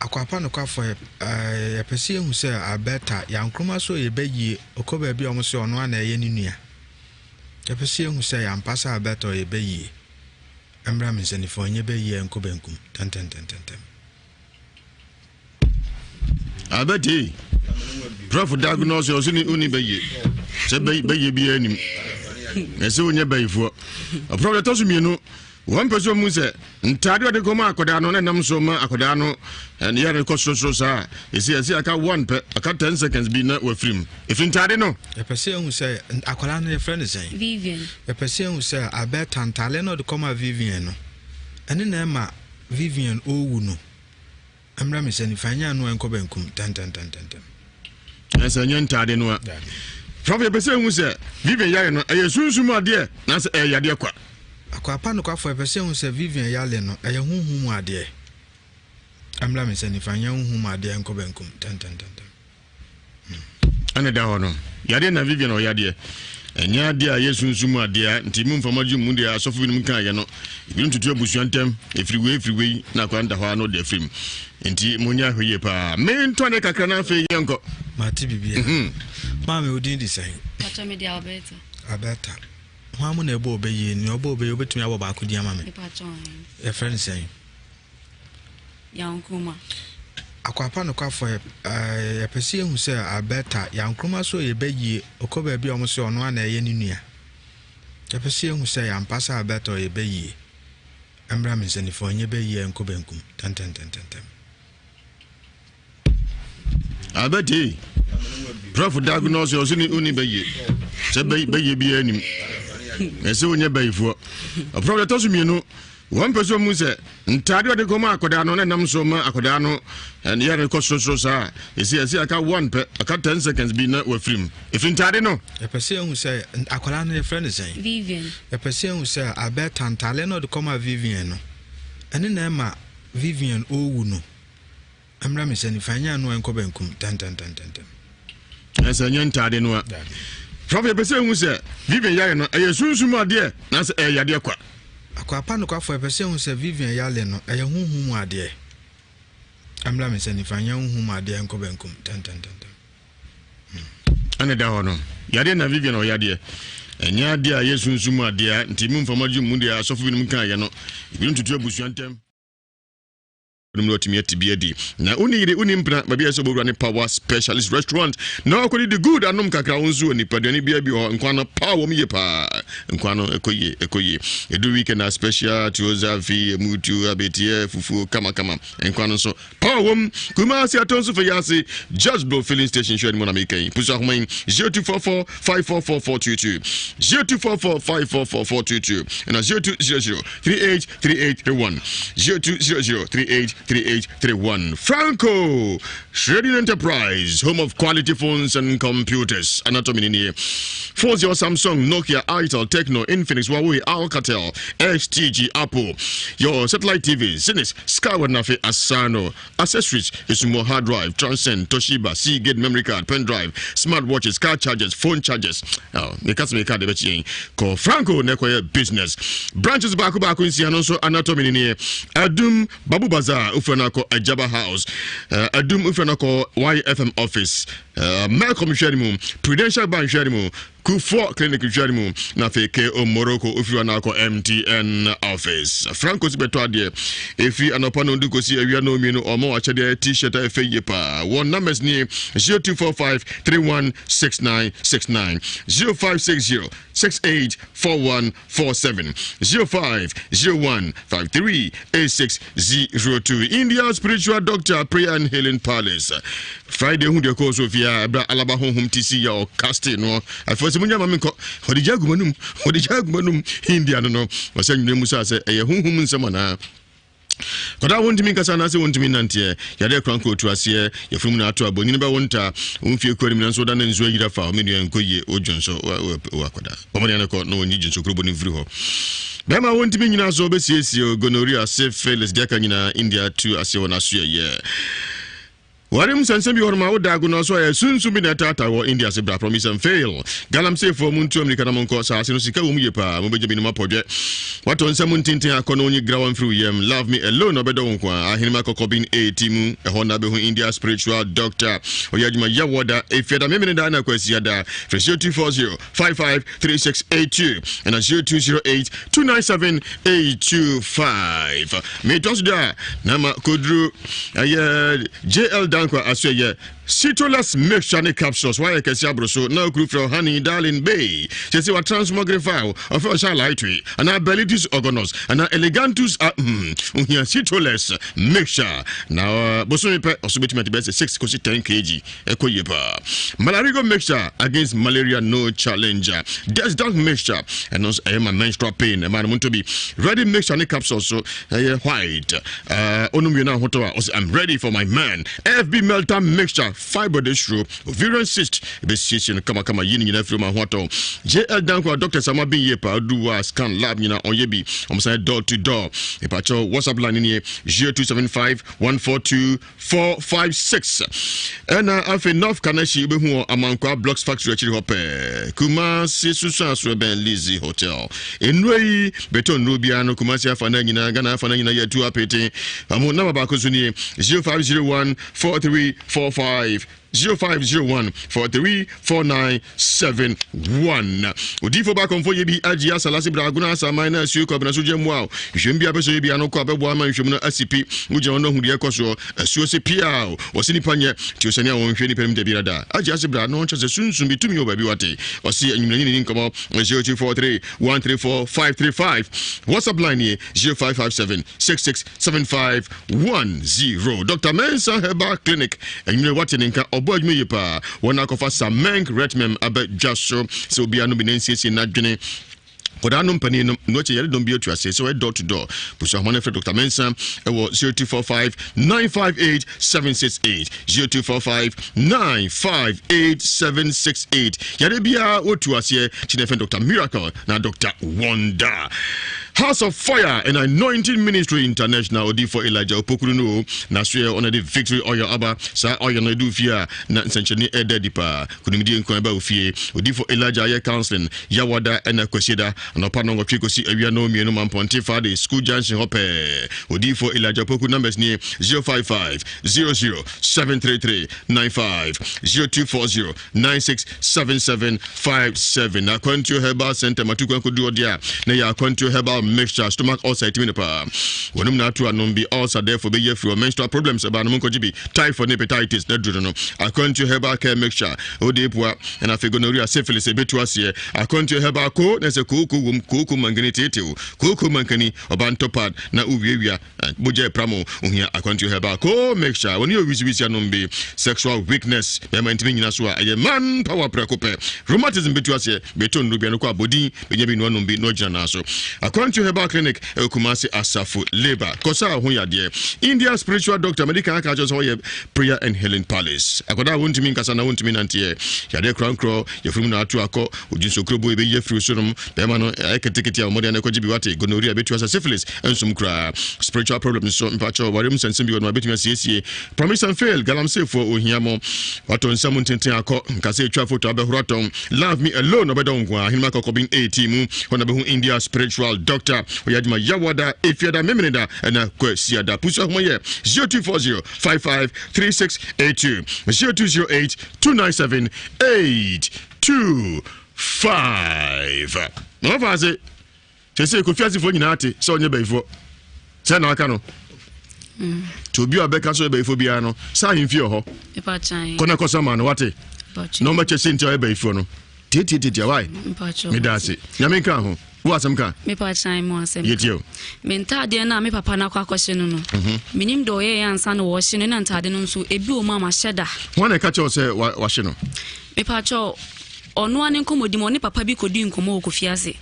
akwapa no kwafo e pese hu se abeta yankroma so ye beyi okoba bi omo se ono ana ye ninua e pese hu se yampasa abeta ye beyi emra me se ni fo nye beyi enko benkum tan abeti prof diagnose o sini uni beyi se beyi bi anim ese onye beyifo prof to so mienu one person mu se ntade de koma akoda no na nam so ma akoda no and yare ko so sa esi aka 1 pe aka 10 seconds bi na wafrim if ntade no e pese hu se akoda no friend say Vivian e pese hu se abeta ntale no de koma Vivian no ene na ma Vivian owu no amra me se ni fanya no enko benkum tan esa nyantade no prof e pese hu se Vivian yare no e sunsumu ade na se e yade kwa akwapa no kwafo epese hu se Vivian yale no eye huhum ade amla me se ni fanya huhum ade enko benkum tan ana da hono yade na Vivian o yade enya ade a yesunsumu ade nti mu mfamaju mu de asofo bi mu kan ye no bi ntutu abusuantem efriwe na kwanda ho ano de film nti munya hweye pa mento ne kakra na fe yenko mati bibia mama odin di sai pacha me di abeta hamu na ebo obeye ni obo obeye obetumi abo ba akudi ama me e friend say yankuma akwapa no kwafo e pese hu se abeta yankroma so ye beyi okoba bi omo se ono ana ye ninua e pese hu se yampasa abeta ye beyi amra me se ni fo nye beyi enko benkum tan abeti prof diagnose o sini uni beyi se beyi bi anim ese onye beyifo prof to so mienu one person mu se ntade de koma akoda no na nam so ma akoda no and yare ko so sa esi aka 1 pe aka 10 seconds bi na wafrim if ntade no e pese hu se akoda no friend say Vivian e pese hu se abeta ntale no de koma Vivian no ene na ma Vivian owu no amra me se ni fanya no enko benkum tan esa nyantade no a prof e pese hu se Vivian yare no e sunsumu ade na se e yade kwa akwapa no kwafo epese hu se Vivian yale no eye huhum ade amla me se ni fanya huhum ade enko benkum tan ana da hono yade na Vivian o yade enya ade a yesunsumu ade nti mu mfamaju mu de asofo bi mu kan ye no bi ntutu abusuantem numero timi atibiedi na uni mpna babia so bowura ne power specialist restaurant na okodi the good anom kakra wonzu oni padani bia bi ho nkwana power mi ye pa nkwano ekoye edu weekend na special tuoza fi mutu abetie fufu kama nkwano so power kuma si atonso for yasi just blow filling station show ni mona mekai pusa homa 0244 544422 0244 544422 and 0200 383831 0200 3831 Franco Shredding Enterprise, home of quality phones and computers. Anatomy in here. Phones your Samsung, Nokia, item Itel, Tecno, Infinix, Huawei, Alcatel, STG, Apple. Your satellite TV, Zenith, Skyward Nafi, Asano. Accessories, Isumo Hard Drive, Transcend, Toshiba, Seagate Memory Card, Pen Drive, Smartwatches, car chargers, phone chargers. Make us make a call Franco Nekoya Business. Branches Baku in Sianoso Anatomy in here. Adum Babu Bazaar, Ufenako Ajaba House. Adum Ufenako YFM Office. Malcolm Sherimu, Prudential Bank Sherimu. Kufo Clinic Sherimu. Nafeke O Morocco Ufuanako MTN Office. Franco Sibetwadie. If you are not on the Kosi, you know me or more t-shirt FAYPA. One numbers near 0245 316969 0560 684147 0501 538602. India Spiritual Doctor Prayer and Healing Palace. Friday, who the course of ya Alaba home TC or casting or I first Munyaminko, or the Jagumanum, India, no, was saying Musa say, a home someone. Koda won't me kasana se won't me nantie ya de kranko to asie ya from na to aboni ba wonta umfie kwari mi nso da na nzo yira fa me nua nkoye ojonso wa koda omoni na ko no onyi jinso kro boni firi ho bema won't me nyina so besiesie gonorrhea syphilis diaka nyina India to asie wona so ye Warim Sansabi or Maudaguno, so as soon to be that or India Sibra promise and fail. Galam say for Muntu American Moncosa, Sinosika Umupa, Mobajabinuma project. What on some Tintin, Cononi ground through yem, love me alone, Obedonqua, Ahimako Cobin A Timu, a Honda India spiritual doctor, or Yajma Yawada, a Feda Memina Quesiada, for 0240 553682 and a 0208 297 825. Metosda, Nama Kudru, JL Dankwa Asweye. Citrus mixture capsules. Why I can see abroso now group from honey darling bay. She say what transmogrify of a shall lightweight and our bellitis organos and our elegantus here citrus mixture. Now Bosumi also bet me best 6 10 kg. Eko yepa. Malarigo mixture against malaria no challenger. There's dark mixture and also I am a menstrual pain. A man want to be ready mixture capsules so white. Onumina hotoa. I'm ready for my man. FB Melta mixture. Fiber distro, ovarian cyst, bestation, kama yini na from Mahoto. JL Dankwa, Dr. Samabi Yepa, do scan lab yina on Yebi, side door to door. A pacho WhatsApp line in here 0275 142 456. And Alpha North Kanashi, who Amankwa Blocks Factory Hope, Kumasi Susan Sweben Lizzie Hotel. Enway, Beton Rubiano, Kumasi Fanagina, Gana Fanagina, Yetu Apete, Amunama Bakosuni, 0501 4345. 0501 434971. Udifo back on for you be Ajia Salasi Braguna Samina Suko Benasujem wow. You shouldn't be able to be an Okaba woman, you should not SCP, which you know who the Ecoso, a Susi Piao, or Sinipanya, Tusania, or Shani Pem de Birada. Ajia Sibra, no chance soon be to me over Biwati, or see a new income of 0243 134 535. WhatsApp line here 0557 667510. Dr. Mensa Herbal Clinic, and you know what in Oboy Muyipa, one akofa Samenk Retmem Abet Jasso, so be a nominensis in Nadjane. Kodanum Panino, not yet don't be to say so door to door. Push on for Dr. Mensa, 0245 958 768 0245 958 768. Yadebia Otuasie, Chinefen Dr. Miracle, now Dr. Wonder. House of Fire and Anointing Ministry International Odi for Elijah Opokuno Naswe on the victory oil aba sa oil no do fear na nsancheni ededipa kunimdi nkwaba ofie Odi for Elijah ya counseling yawada na kwesieda na pano ngotwe kosi awia no mienu mamponte fade school junction hope Odi for Elijah Opoku numbers ni 055 00 733 95 0240 967757 na Quantio Herbal Center Matukwa Kodu odia na ya Quantio Herbal mixture stomach ulcer timinipa wonum na to anombi ulcer therefore be ye from menstrual problems about no jibi typhoid hepatitis that do no according to herbal care mixture odepua and afegonorrhea syphilis ebetu asie according to herbal co na se kuku mangani tetew kuku mankani obantopad na uwiewia boje pramo ohia according to herbal co mixture when you wisi anombi sexual weakness be mantimi nyina so a man power prekope rheumatism betu asie beton rubia no kwa body be nyabi no anombi no jana so according Sancho Herbal Clinic Kumasi Asafu Labor Kosa ho yade India spiritual doctor medical culture so prayer and healing palace akoda wontimi nkasa na wontimi nante yade krankro yefrum na atu akọ ojinso krobo ebe yefru sunum be ma no eketekete a modern ekoji wate gonorrhea betu asa syphilis ensum kra spiritual problems so mpacho warem sense bi won betumi asiesie promise and fail galamse for ohiamo wato nsam ntenten akọ nkasa etwa photo abehroton love me alone obedongo ahinma kokobin 18 mu hona behu India spiritual doctor oyadima yawada efiada memeneda na kwasiada puso hoye 0240 553682 0208 297 825 no faze chese ko fiase fo nyina ate so onye beifo se na aka no to bi obeka so beifo bia no sa himfi ho kona kosa man wate no ma chese nti beifo no titi why me dase nyame nka ho wo asem ka me pa chan mo asem yetio me ntade na me papa na kwakɔhye no minim do ye ansa no wo hye no na ntade no nso ebi o ma hyeda wona ka cho se wa hye no me pa cho ono ane nkomodi mo ne papa bi kodi nkomo okofiase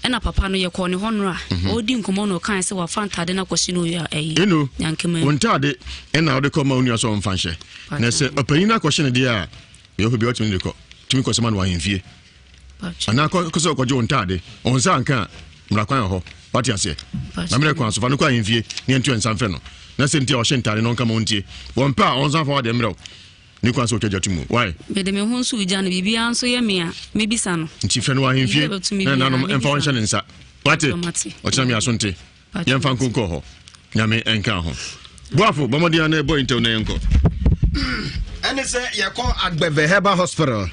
ena papa no ye kɔ ne honora odi nkomo no kan se wa fa ntade na kwɔhye no ya eno wontade ena ode kɔ ma onu aso mfa hye na se opanyina kwɔhye ne dia ye obi otimi de kɔ timi kɔ se ma no ahemfie ana ko so ko jo ntade on sa nka mra kwan ho wati ase na mre kwan so fa no kwa ahemfie ne ntu ensan fe no na se ntia o hye ntade no nka ma ontie won pa on sa fa wa de mre ni kwan so twa tumu why be de me ho nso uja no bibia nso ye mea me bisa no nti fe no ahemfie na no emfa won hye nsa wati o chana mi asonte ye mfa nkonko ho nyame enka ho boafo bomodi ana boy ntew na yenko ene se yakɔ Agbeve Herbal Hospital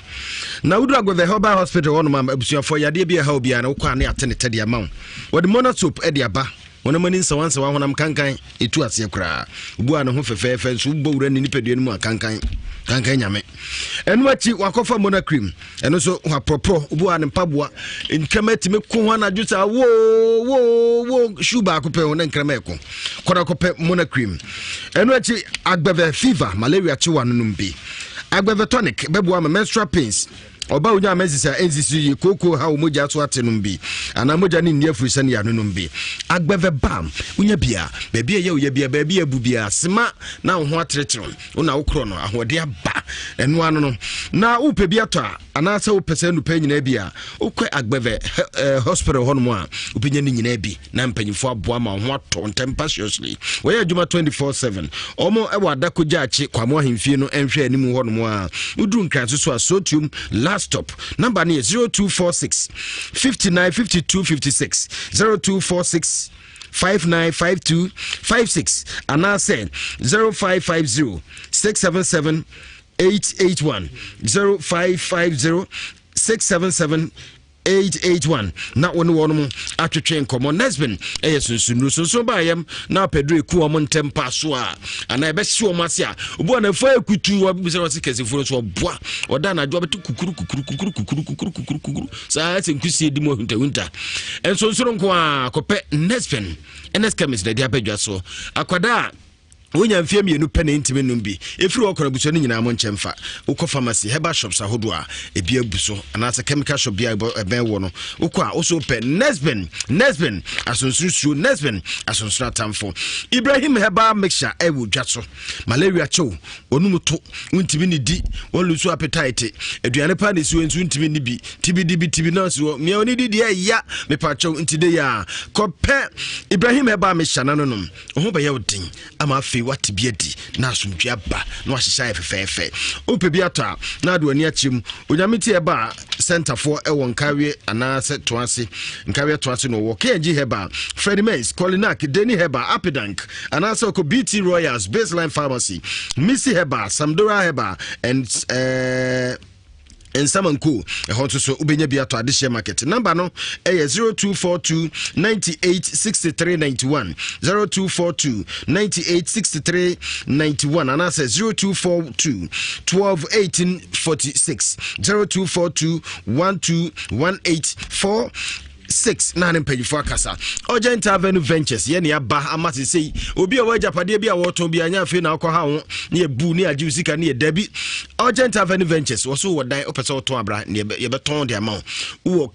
na wudu Agbeve Herbal Hospital wonu ma abusuafo yade bia ha obia na wokɔ ane atene tade ama wo de mona soap e de aba wona mani nsawansa wa honam kankan etu ase kra ubu ana ho fefefe so bo wura ni nipadua mu akankan nyame enu achi wakofa mona cream eno so ha propro ubu ana mpaboa nkramati me ko ho na jusa wo shuba akopɛ wona nkramako kora kopɛ mona cream enu achi Agbeve fever malaria chi wanunum bi Agbeve tonic bebo ama menstrual pains oba unya amezisa enzisi koko ha umoja so atenum bi ana moja ni ndiafu sane ya nunum bi Agbeve bam unya bia baabi ye uya bia baabi abu bia sema na ho atretron una wokro no ahode aba enu anu no na upe bia to ana se upese nu pa nyina bia ukwe Agbeve hospital honmo a upenya ni nyina bi na mpanyifo aboa ma ho ato tempaciously we adwuma 24/7 omo ewa dakoja achi kwamo ahemfie no enhwe animu honmo a udu nkranso so asotium stop number ni 0246 59 52 56 0246 5952 56 and I said 0550 677 881 0550 677 881 na wonu atwetwe nkomo nesbin sunsunru sunsun bayam na pedro eku omo ntempa so a ana ebe si omo ase a obo na fa ekutu obisa wasi kesefuro so boa oda na adwo betu kukuru sa se nkusi edimo hunta ensunsun nko a kopɛ nesbin eneskamis da dia bedwa so akwada wonya mfie mienu pene intime numbi efiri okora buso ni nyina mo nchemfa ukọ pharmacy herbal shops ahodo a ebia buso anasa chemical shop bia eben wo no ukọ a oso pe nesben asonsusu nesben asonsura tamfo Ibrahim herbal mixture ewu dwaso malaria chow onumuto untimi ni di won lusu appetite aduane pa ne su ensu untimi ni bi tibi na so me oni di ya me pa chow ntide ya kopɛ Ibrahim herbal mixture nanom ho ba yawdin ama what biedi na asumdua ba na wahyehyɛ fefefe ope bi ata na ado ani achim onyamiti eba center for ewon kawe ana se toase nkawe toase no wo KG heba Freddy Mays Colinac Denny heba Apidank ana se ko BT Royals Baseline Pharmacy Missy heba Samdora heba and Samanku so ubenya bia to adehye market number no 0242 986391 0242 986391 and answer 0242 121846 0242 121846 6 na ne mpanyifo akasa Urgent Avenue Ventures ye ne aba amase sei obi a wajapade bi a woton bi anya afi na akọ ha ho ne ebu ne agi usika ne dabi Urgent Avenue Ventures woso wodan opese woton abra ne ye beton de amount wo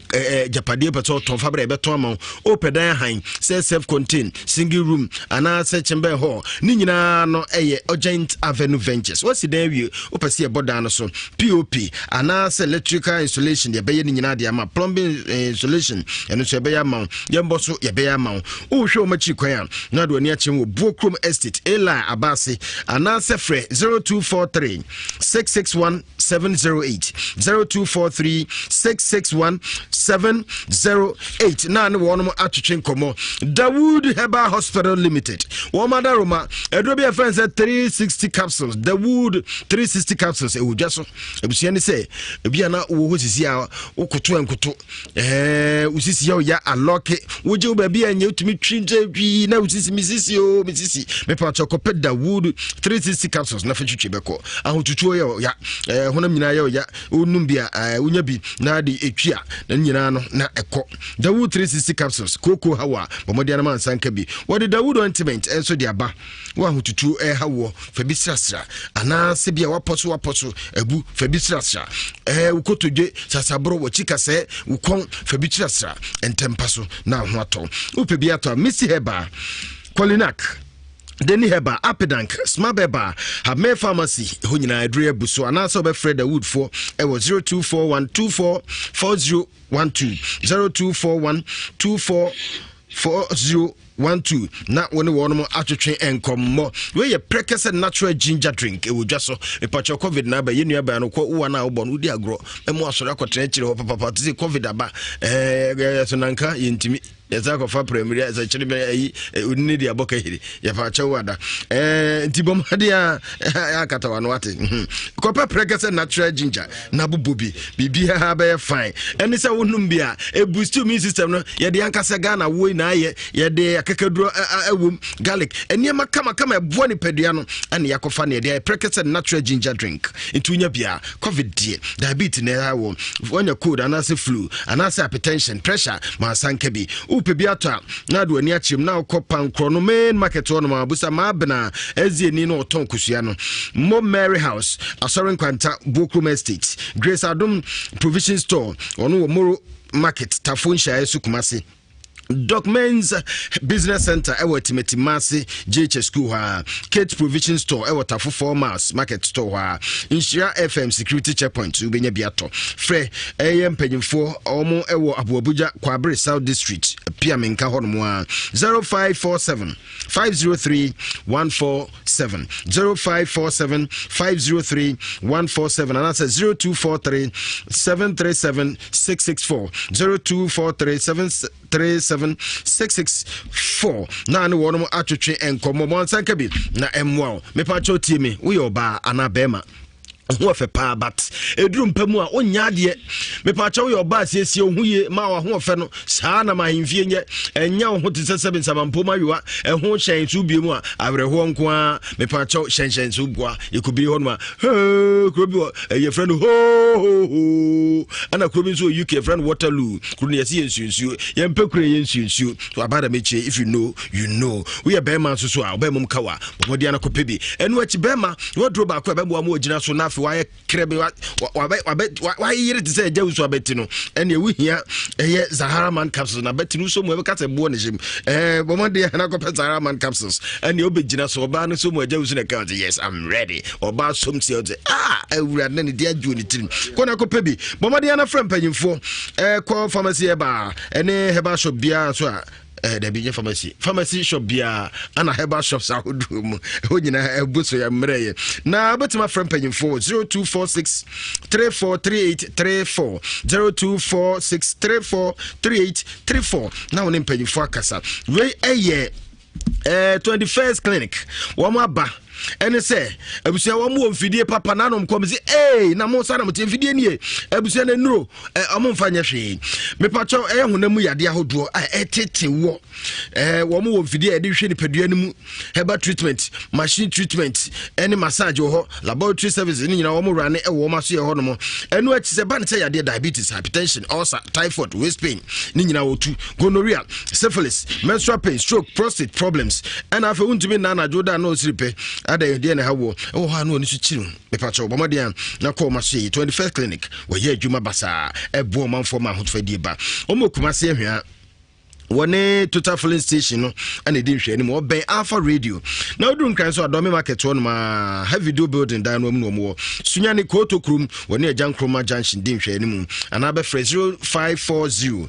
japade opese woton fabra ye beton amount opedan han self contained single room ana se chamber hall ni nyina no eye Urgent Avenue Ventures what's the wi opese ye bodan no so POP ana se electrical installation ye beye ni nyina de ama plumbing installation eno so ye beye ama yembo so ye beye ama wo hwe o machi kwan na do ani a chem wo Buokrom Estate Eli Abasi ana se frɛ 0243 661 708 0243 661 708 na ne wono atwetwe nkomo Dawood Herbal Hospital Limited wo madaroma edro bi friends 360 capsules Dawood 360 capsules ewudwa so ebusua ne se ebia na wo hosisi a wokoto enkoto usisi ya aloke woje ba bia nya utumi twinje na usisi misisi me pa chokope Dawood 360 capsules na fetwetwe beko ahotutuo ya honam nyina ya onum bia unya bi na de etwia na nyina no na eko Dawood 360 capsules koko hawa bomodi na mansanka bi wode Dawood ointment enso de aba wa ahotutu hawo fa bi srasra ana se bia waposo abu fa bi srasra ukotodwe sasabro wachika se ukon fa bi srasra entempaso na ho ato upe bi ato Missy Heba Kolinak Deni Heba, Apedank, Smabeba, have made pharmacy, who you know, Adria Busso, and also by Fred the Wood for 0241244012, 0241244012. Not when the one more attraction and come more. Where your precise natural ginger drink, it will just so a patch of COVID now, but you know, by no one hour born with the agro, and more so I could papa to see COVID about Sonanka intimi. Ezako fa premier as a chimney need ya boka hiri ya fa chawada ntibomade akata wanwate kopa prekese natural ginger na bububi bibia ha be fine eni se wonum bia e boost immune system no ye de ankasa Ghana wo na ye de akakaduro awum garlic eni kama ebo ni pedua no ane yakofa na ye de prekese natural ginger drink ntunya bia covid die diabetes na hawo wonya cold anase flu anase hypertension pressure ma sankabi pebiata na do ani achim na okopa nkro no main market no ma busa ma bena ezieni no oton kusua no Mo Mary House Asorin Kwanta Buokrom Estate Grace Adom Provision Store ono wo Moro Market Tafunsha Esukumasi Doc Men's Business Center ewo Timothy Masi JH School ha Kate Provision Store ewo Tafu 4 Miles Market Store ha Nhyira FM Security Checkpoint ubenya biato Fre AM Penyimfo omo ewo Abuabuja Kwabre South District pia menka hono a 0547 503 147 0547 503 147 and that's 0243 737 664 0243 737 na ne wono atwetwe enkomo monsanka bi na emwa me pa cho tie me wo yo ba anabema ho fe pa but eduru mpamu a onya de me pa cho yo ba siesie ohuye ma wa ho fe no saa na ma himfie nye enya ho te sesebe samampo ma yiwa ho hyen su bie mu a awre ho nko a me pa cho hyen su bua ekubi ho no a krobi ye friend ho ana krobi so UK friend Waterloo kru ne yesi ensuensu ye mpekure ye ensuensu to abada meche if you know you know we be man so a be mum kawa bomodi ana kopebi enu achi be ma wodro ba ko be bo am ogina so na why krebe why yire te say jawusu abeti no ene wuhia eye Zahara Man capsules na beti no so mu e ka se bo ne jim bomode na ko pe Zahara Man capsules ene obegina so ba no so mu jawusu na ka yes I'm ready oba som se o awura na ne dia ju ni tirim ko na ko pebi bomode na frem panyimfo ko pharmacy e ba ene heba shop bia so a the big pharmacy shop bia ana herbal shops ahodo mu onyina ebuso ya mreye na betima friend pagin for 0246 343834 0246 343834 na wonim pagin for akasa we eye 21st clinic wama ba ɛne sɛ abusua wɔn wɔ mfidie papa na anom kɔm sɛ na mo sa na mo te mfidie nie abusua na nuro ɔmo mfa nyɛ hwee mepakyɛw ɛyɛ honam mu yade ahodoɔ a ɛtete wɔ wɔn wɔ mfidie ɛde hwɛ nipadua no mu herbal treatment machine treatment ɛne massage wɔ hɔ laboratory service ne nyina wɔn wura ne ɛwɔ wɔn aso yɛ hɔ no mo ɛno akyi sɛ ba ne sɛ yadeɛ diabetes hypertension ulcer typhoid waist pain ne nyina wɔtu gonorrhea syphilis menstrual pain stroke prostate problems ɛna afei wontumi nna anadwo da na ɔsiri pɛ ada yɛdeɛ ne ha wɔ ɛwɔ hɔ a na ɔne so kyiri mepakyɛw bɔmmɔden a na kɔɔ ma so yɛ 21st clinic wɔyɛ adwuma basaa ɛboɔ ɔmanfoɔ ma ahotofadie ba ɔma okuma se ahwea wɔne total filling station no ana ɛdi nhwɛ anim ɔbɛn alpha radio na woduru nkran so adɔme market hɔ nom ha video building dan no mu no ɔmwɔ sunyane koto krom wɔne agya nkroma junction di nhwɛ anim anaa bɛfrɛ 0540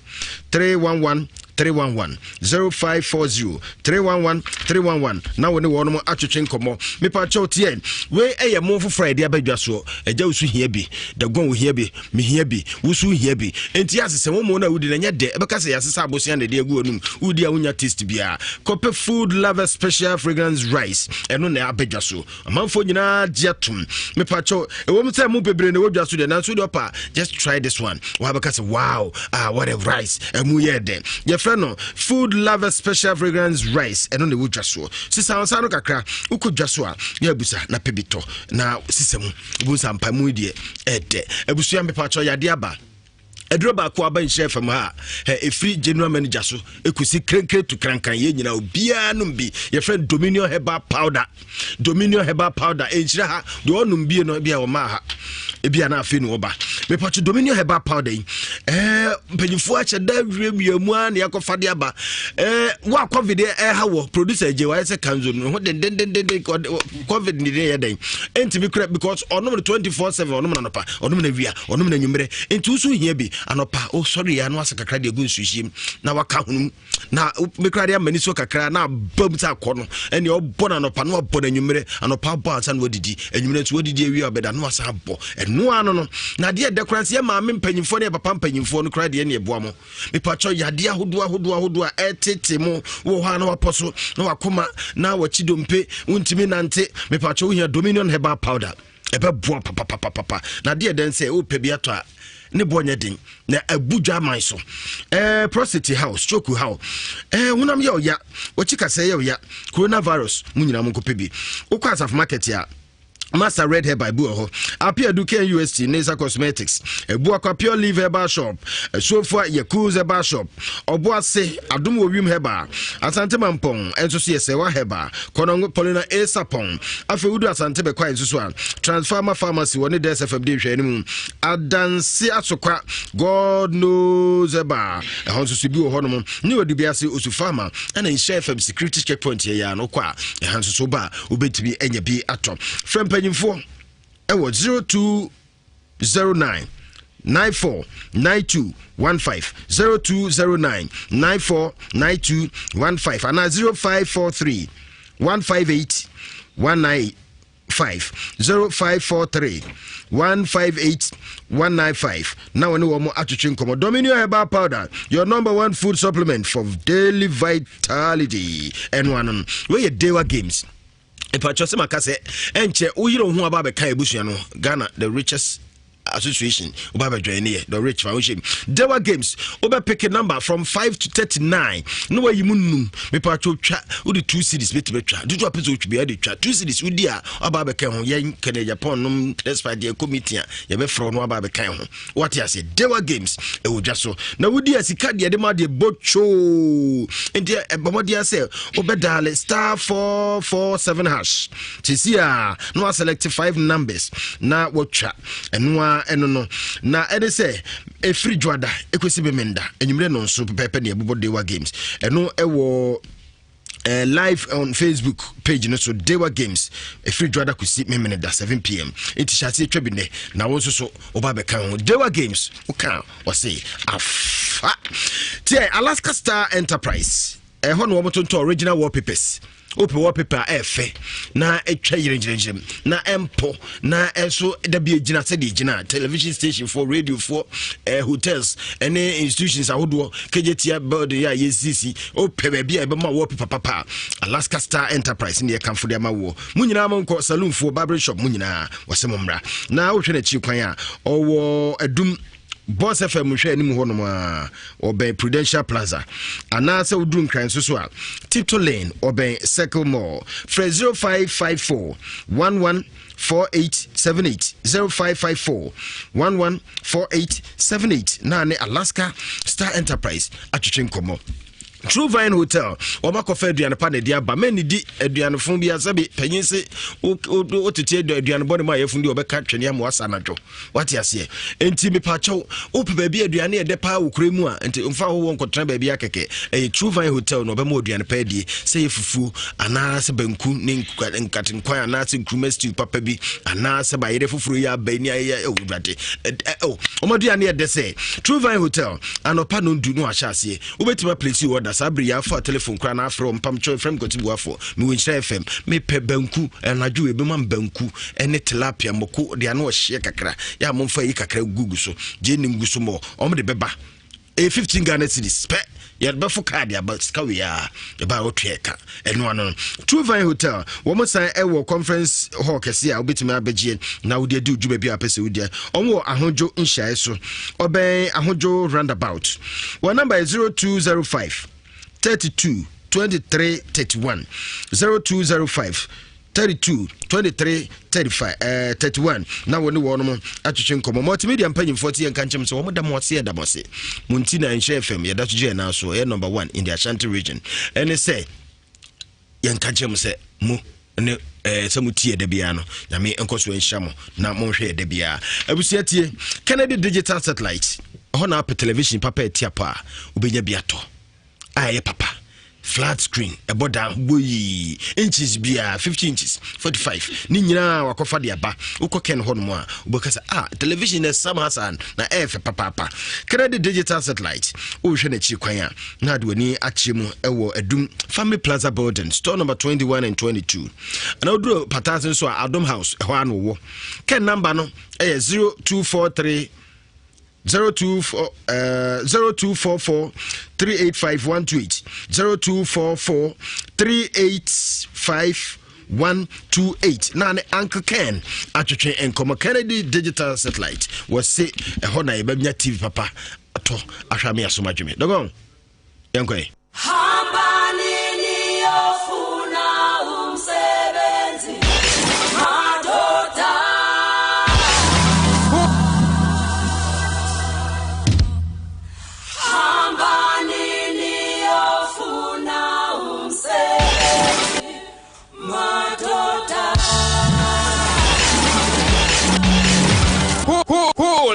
311 311 0540 311 311 na wone wo no atwetwe nkɔmmɔ mepa kyɛw tie we ɛyɛ mo foforɔ ide abadwa so agya wo so hia bi dagon wo hia bi me hia bi wo so hia bi enti asese wo mo na wudi na nyɛ de ɛbɛka sɛ yɛasesa abosia na de agu onum wudi a wonya taste bia copper food lover special fragrance rice ɛno na abadwa so amanfo nyina giatum mepa kyɛw ɛwɔ mu sɛ mo bebre na wodwa so de na so de opa just try this one wo abɛka sɛ wow what a rice ɛmu yɛ de friend food lover special fragrance rice eno ne wodwa so sisa onsa no kakra ukodwa so a ya busa na pebito na sisemu busa mpamu die ede abusua mepacho yade aba edro ba ko aba nhye fam ha efri general manager so ekusi krenkre to krankan ye nyina obia no bi ye friend dominion herbal powder enhyira ha de onum bi no bia wo ma ha ebia na afi no oba mepacho dominion herbal powder mpanyifo ache da wiemu a na yakofa de aba wa covid ha wo producer je wa se kanzo no ho den covid ni de yeden enti kra because onom 24/7 onom na nopa onom na wia onom na nwumre enti usu hia bi anopa sorry ya no asa kakra de agu nsuhiem na waka hunum na mekra de amani so kakra na bam ta kono ene obo na anopa na obo na nwumre anopa bo ansa na wodidi enwumre nso wodidi awia obeda no asa abo eno ano no na de dekorance ma me mpanyimfo ne papa mpanyimfo no kra de ne eboa mo mepacho yade ahodo a etete mo wo ha na waposo na wakoma na wachidompe untimi nante mepacho hia dominion herbal powder ebe boa papa na de den se o pebi ato a ne bonya din na abudwa man so prostate house stroke house wonam ye oya ochika se ye oya coronavirus munyina mun ko pebi ukwa market ya Master Red Hair by Buho, Appear Duke UST, Nesa Cosmetics, a Buaka Pure Leaf Hair Shop, a Sofa Yakuza Hair Shop, Oboase, Adumo Wim Hair, Asante Mampong, and so see a Sewa Hair, Konongo Polina A Sapong, Afeudu Asante Bequa in Suswan, Transformer Pharmacy, one days FFD Shenum, Adansi Asokwa, God knows a bar, a Honsu Sibu Honomon, New Dubiasi Usufama, and in Chef Security Checkpoint here, no qua, a Hansu Soba, who bet to be any be at top. Friend info 0209 949215 0209 949215 and 0543 158 195 0543 158 195. Now no more attention come Dominion Herbal Powder, your number one food supplement for daily vitality. And one where your Dewa Games. If I just say, enche uyiro hu aba be kan ebusua no Ghana the richest association oba join here the rich foundation Dewa Games oba pick a number from 5 to 39 no way you munum me pa twa udi 2 cities beti betwa dudu apezo twa be dey twa 2 cities udi a oba be kan ho yen kan Japan num despite the committee ya be fro no oba be kan ho what you say Dewa Games e wodwa so na wudi asika de ma de bocho enti e bomodi say obedale *447 hash tisia no select 5 numbers na wotwa enwa eno no na ene say e free dwada ekosi be menda enyumre no nso pepe ne ebobo Dewa Games eno ewo live on Facebook page no so Dewa Games e free dwada kusi memene da 7 pm enti shati twebine na wonso so oba be kan Dewa Games uka o say afa tie Alaska Star Enterprise ho no womotonto original wallpapers open wallpaper efe na etwa yirenjirem na empo na eso da bi agina se de gina television station for radio for hotels any institutions ahodo kejetia building ya yesisi open be bia e be ma wallpaper papa Alaska Star Enterprise ne kamfo de amawo munyina monko saloon for barber shop munyina wasemomra na wo hwe na chi kwan a owo adum Boss FM hwe anim ho no ma obey Prudential Plaza anase udrum kran so a Tipto Lane obey Circle Mall for 0554 114878 0554 114878 na ne Alaska Star Enterprise atwetwe nkomo True Vine Hotel Oma kofa aduane pa na dia ba mani di aduane fun bia sabe panyinse otete aduane bone ma yefun di obeka twene am wasa najo wati ase enti me pa chaw ope ba bia aduane e de pa wokremu a enti mfa ho wonkotra ba bia keke True Vine Hotel no be ma aduane pa die se yefufu ana se banku ne nkatin kwan ana se nkruma stew papa bi ana se ba yere fufuru ya bani ya ewurade oma aduane e de se True Vine Hotel anopa no ndu no ahya ase obetima place order sabri ya for telephone kra na from pamcho from gotibu afọ me Nhyira FM me pe banku enaju ebe man banku ene tilapia moko de ana o hye kakra ya momfa yi kakra gugu so je ni nguso mo om de beba 15 Ghana cedis pe ya befo card ya but skawe ya ba otweka eno ano True Vine Hotel wo mo san ewo conference hall kese a obetimi abegye na wo de adu djuma bi apese wo de onwo ahojo nhyae so oben ahojo roundabout wa number is 0205 32 23 31 0205 32 23 35 31 na woni wono mo atwetwe nkomo multimedia mpanyim 40 en kanchem so wo da mo se da mo se munti na Nhyira FM ya da tuje na so e number 1 in the Ashanti region and say yen kanchem se mu ne samutie de bia no na me enkoso enhyamo na mo hwe de bia abusiatie Kennedy digital satellite ho na app television papa etiapa obenya biato aye papa flat screen eboda boyi inches bia 50 inches 45 ni nyina wakofa de aba ukoken ho no a ubokasa television is some hasan na efe papa Kennedy digital satellite o hwe na chi kwan a na de wani achiemu ewo adum family plaza building store number 21 and 22 na oduro patasen so Adom house ho anu wo ken number no 0243 0244 385 0244 385 128 nane Uncle Ken atwetwe enkomo Kennedy digital satellite was say ho na yebanya TV papa ato ahwame asomadweme dogon yankoi hamba nini ofuna umsebenzi madoda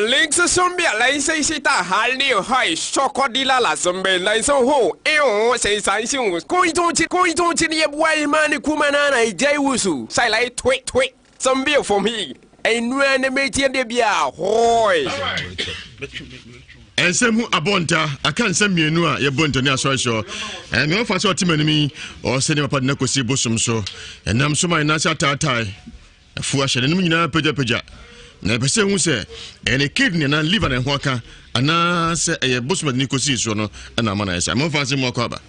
Links Sombia, Lain Sita, Halni, High, Chocodilla, La Zombe, Lain So Ho, say Sansun, Coiton, Wai Mani Kumanana, Jaiwusu, Silai, Twit, some beer for me, and when the Matian de Bia, hoy. Ensem hu abonta aka nsem mienu a ye bonto ne aso and me fa so timani o se ne papa na kosi bosom so enam so mai na sha tatai afu a hye ne nyina peja na pese hu se ene kidney na liver na ho aka ana se ye bosom ne kosi so no na ma na esa me fa se mo ko aba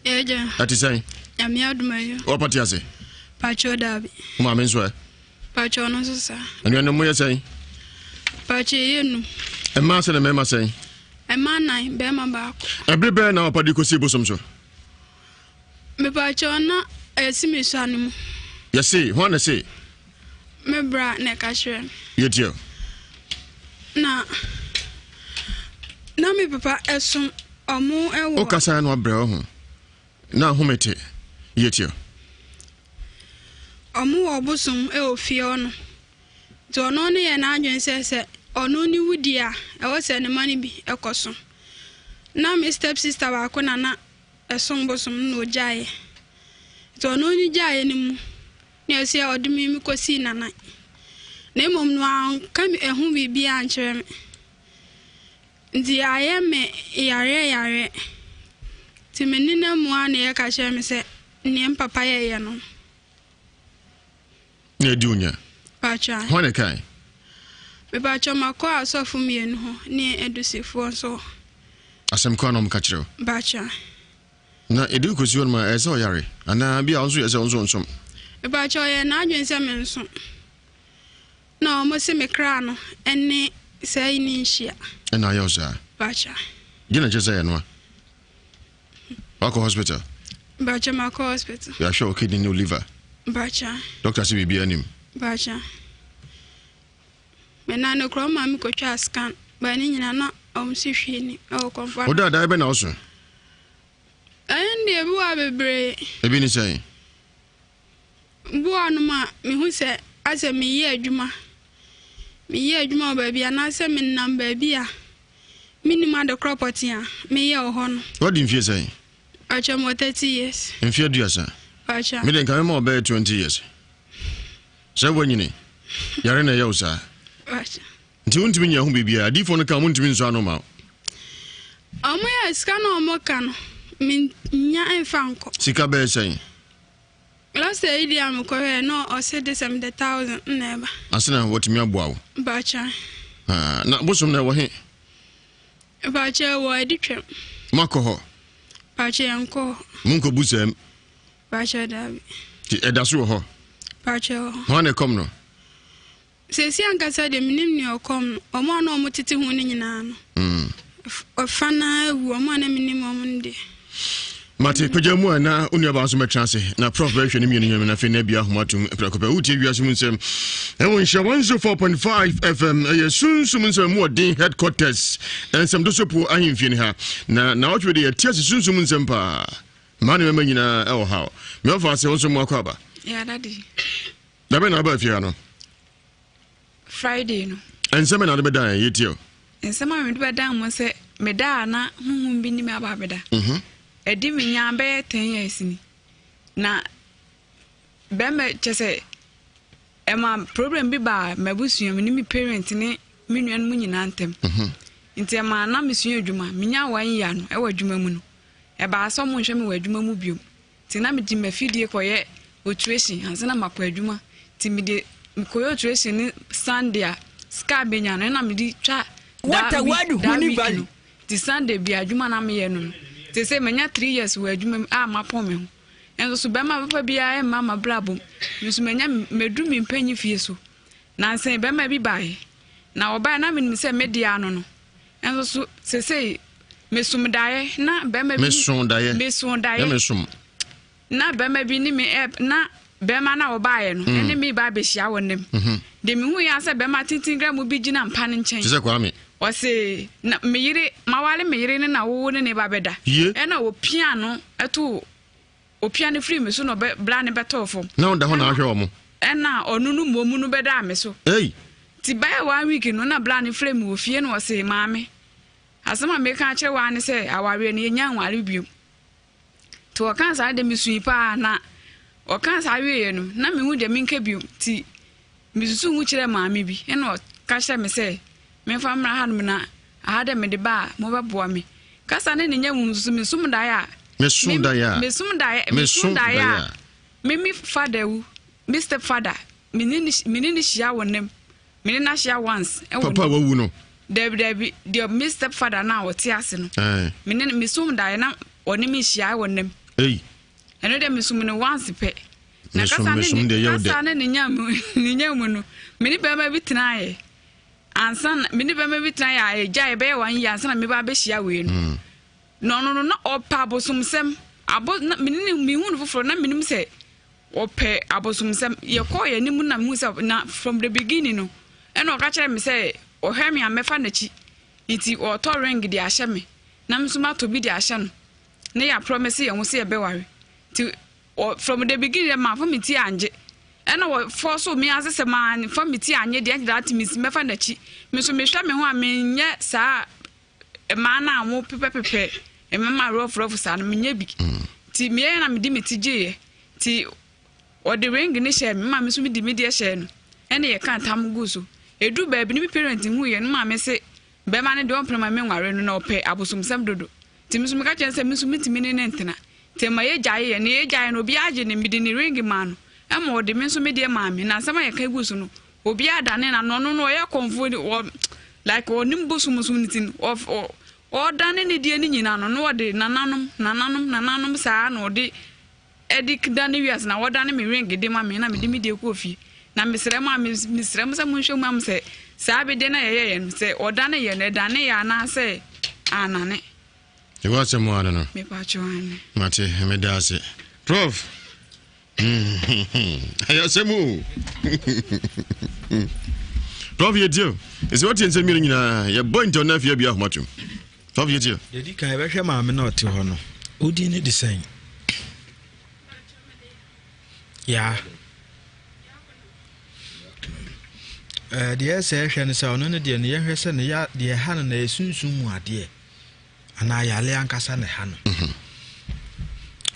eja ati sai ami adumayo o pati ase pacho dabi ma me nso pacho no so sa anu no mo ye sai pacho yenu Emma se na mema say. Emma nine be ma ba. Ebrebe na opadi kosi bosom so. Me ba chona esimi sanu. You see, what I say? Me bra ne ka hwe. Yetio. Na me papa esum omu ewo. O kasa no abra ho. Na homete. Yetio. Omu obusum e ofie ono. To no ne ye na adwen sese ono ni wudi a ewo se ne mani bi ekoso na me step sister wa ko na esom bosom no jaye to ono ni jaye ni mu ne ese odimi mi kosi nana na mom no an kam ehu bibi a nkyere me ndi aye me yare ti menina mu a na ye ka hye me se ne papa ye no ne dunya pacha hone kai me pacha makọ asọfo mienu ho ne edusifo so asem kwa no mkachiro pacha na edu kosi won ma ese oyare ana bia onso ese onso nsom me pacha ye na adwense me nso na omo se me kra no ene sai ni nhia na ya oza pacha gina jeza ya no wako hospital pacha makọ hospital ya sure kidney no liver pacha doctor si bibia nim pacha me na no kro ma mi ko twa scan ba ni nyina na si hwe ni o confirm o da be na oso ande ebi wa bebre ebi ni sai bu anu ma mi hu se ase mi ye adwuma ba bia na se mi nam ba bia minimum the property a me ye ho no what do you feel say acha mo 30 years in fear duasa acha me den kan mo be 20 years se wanyini yare na ye usa acha nti untimi nya ho bibia adifo no ka mo ntimi nso ano ma omo ya ska na omo ka no min nya enfa nko sika be say last year idi am ko he no o se de 70,000 na eba asena wotimi aboawo bacha na bosom na wo he bacha wo editwem makoho bacha yanko munko busem bacha dabi ti edaso ho bacha ho na kom no se si ankasa de minim ni okom omo na omo titi hu ni nyina no ofana wu omo na minim omo ndi mate pajamu na unia ba so metranse na prof ba hwene mienu nyame na fe na bia homatum prakopa utie Ewiase Mu Nsem enwo Nhyira 104.5 FM ye sunsum nsem mu odin headquarters ensem do sopo ahemfie ni ha na otwe de yatia sunsum nsem pa mane mema nyina e wo ha me ofa se wonso mu akwaba ya daddy da be na ba fie no Friday no ensem na de be dan yetio ensem a me de be dan mo se me da na huhum bi ni me aba beda edi me nya be 10 years ni na be me chese ema problem bi ba mabusuam ni mi parent ni me nuan mu nyina ntem nti ema na me sua adwuma me nya wan ya no e wa adwuma mu no e ba so mo nhwe me wa adwuma mu biom ti na me di mafidie koye otuation ansa makwa adwuma ti me de koye otuation ni Sunday ska benya no na me di twa what a word huni value ti Sunday bi adwuma na me ye no te say menya 3 years wa adwuma mapon me ho enso so be ma papa bia e mama blabom nso menya medu mi mpanyi fie so na nsen be ma bi bae na oba na me se media no no enso so se say mesum dae na be ma bi mesum dae mesum na be ma bi ni me na be ma na oba ye no ene me ba be hia wonem de me hu ya se be ma tintin gram bi gina mpa ne nchen se kwa me wase na meyire mawale meyire ne na wo ne ba beda e na opia no eto opia ne free me so no be bla ne betofo na onda ho na ahwe o mo e na onunu momu no beda me so ti ba 1 week no na bla ne free me wo fie no wase maame asema me ka kire wa ne se aware ne nya nware biom to o kan sa de me sui pa na o kan sa we no na me hu de me nka biom ti me susu hu kire maame bi e na o ka kire me se me famra han na ahade me de ba mo ba boa me kasa ne nya mu sum da ya mesum da ya me father wu Mr Father minini shia wonem minina shia once papa wawu no debi the Mr Father na wote ase no minini mesum da ya na oni mi shia wonem eno de mesum no once pe na kasa ne nya mu no mini ba ma bitinaye ansan mini ba ma bitinaye aja be 1 year ansan me ba be shia we no no opa abosumsem abo minini mi hu no foforo na minim se ope abosumsem ye ko ye nimu na mu se na from the beginning no e no ka kire me se o hwe me amefa na chi iti o to ring di ahye me na msuma to bi di ahye no ne ya promise ye hu se ye be ware ti from the beginning ma for me ti anje e no for so me asese man for me ti anye di that means mefa na chi me so me hwa me ho a me nye sa mana mo pepepepe emema rough sa no menye bi ti me na me di metije ti o de ring ni share me ma me so me di media share no ene ye kan tam guso edu ba bi ni parent hu ye no ma me se be ma ne de on prema me nware no na ope abosomsam dodo ti me so me ka chen se me so me ti me ne ntena tema ye jaye ne ye jaye no bi age ne midi ne ring man ama odi me so me de maame na sama ye ka gusu no obi adane na no no ye konfo like onim bosumusu nitin of o dane ne die ni nyina no no odi nananom saa na odi edik dane wias na wodane me ring de ma me na me de me de kofi na misrem se munhwe mu am se saa be de na ye no se odane ye ne dane ya na se anane Ewiase mu no me pa chwane mate me da ase prof Ewiase mu prof ye dio is what you say me nyina ye boy into na fia bia homatum prof ye dio dedi kan be hwe maame na ote ho no odi ne design ya deɛ sɛ hwɛ no sɛ ɔno ne deɛ ne yɛhwɛ sɛ ne ya deɛ ha no na esunsun mu adeɛ ana yale ankasa ne ha no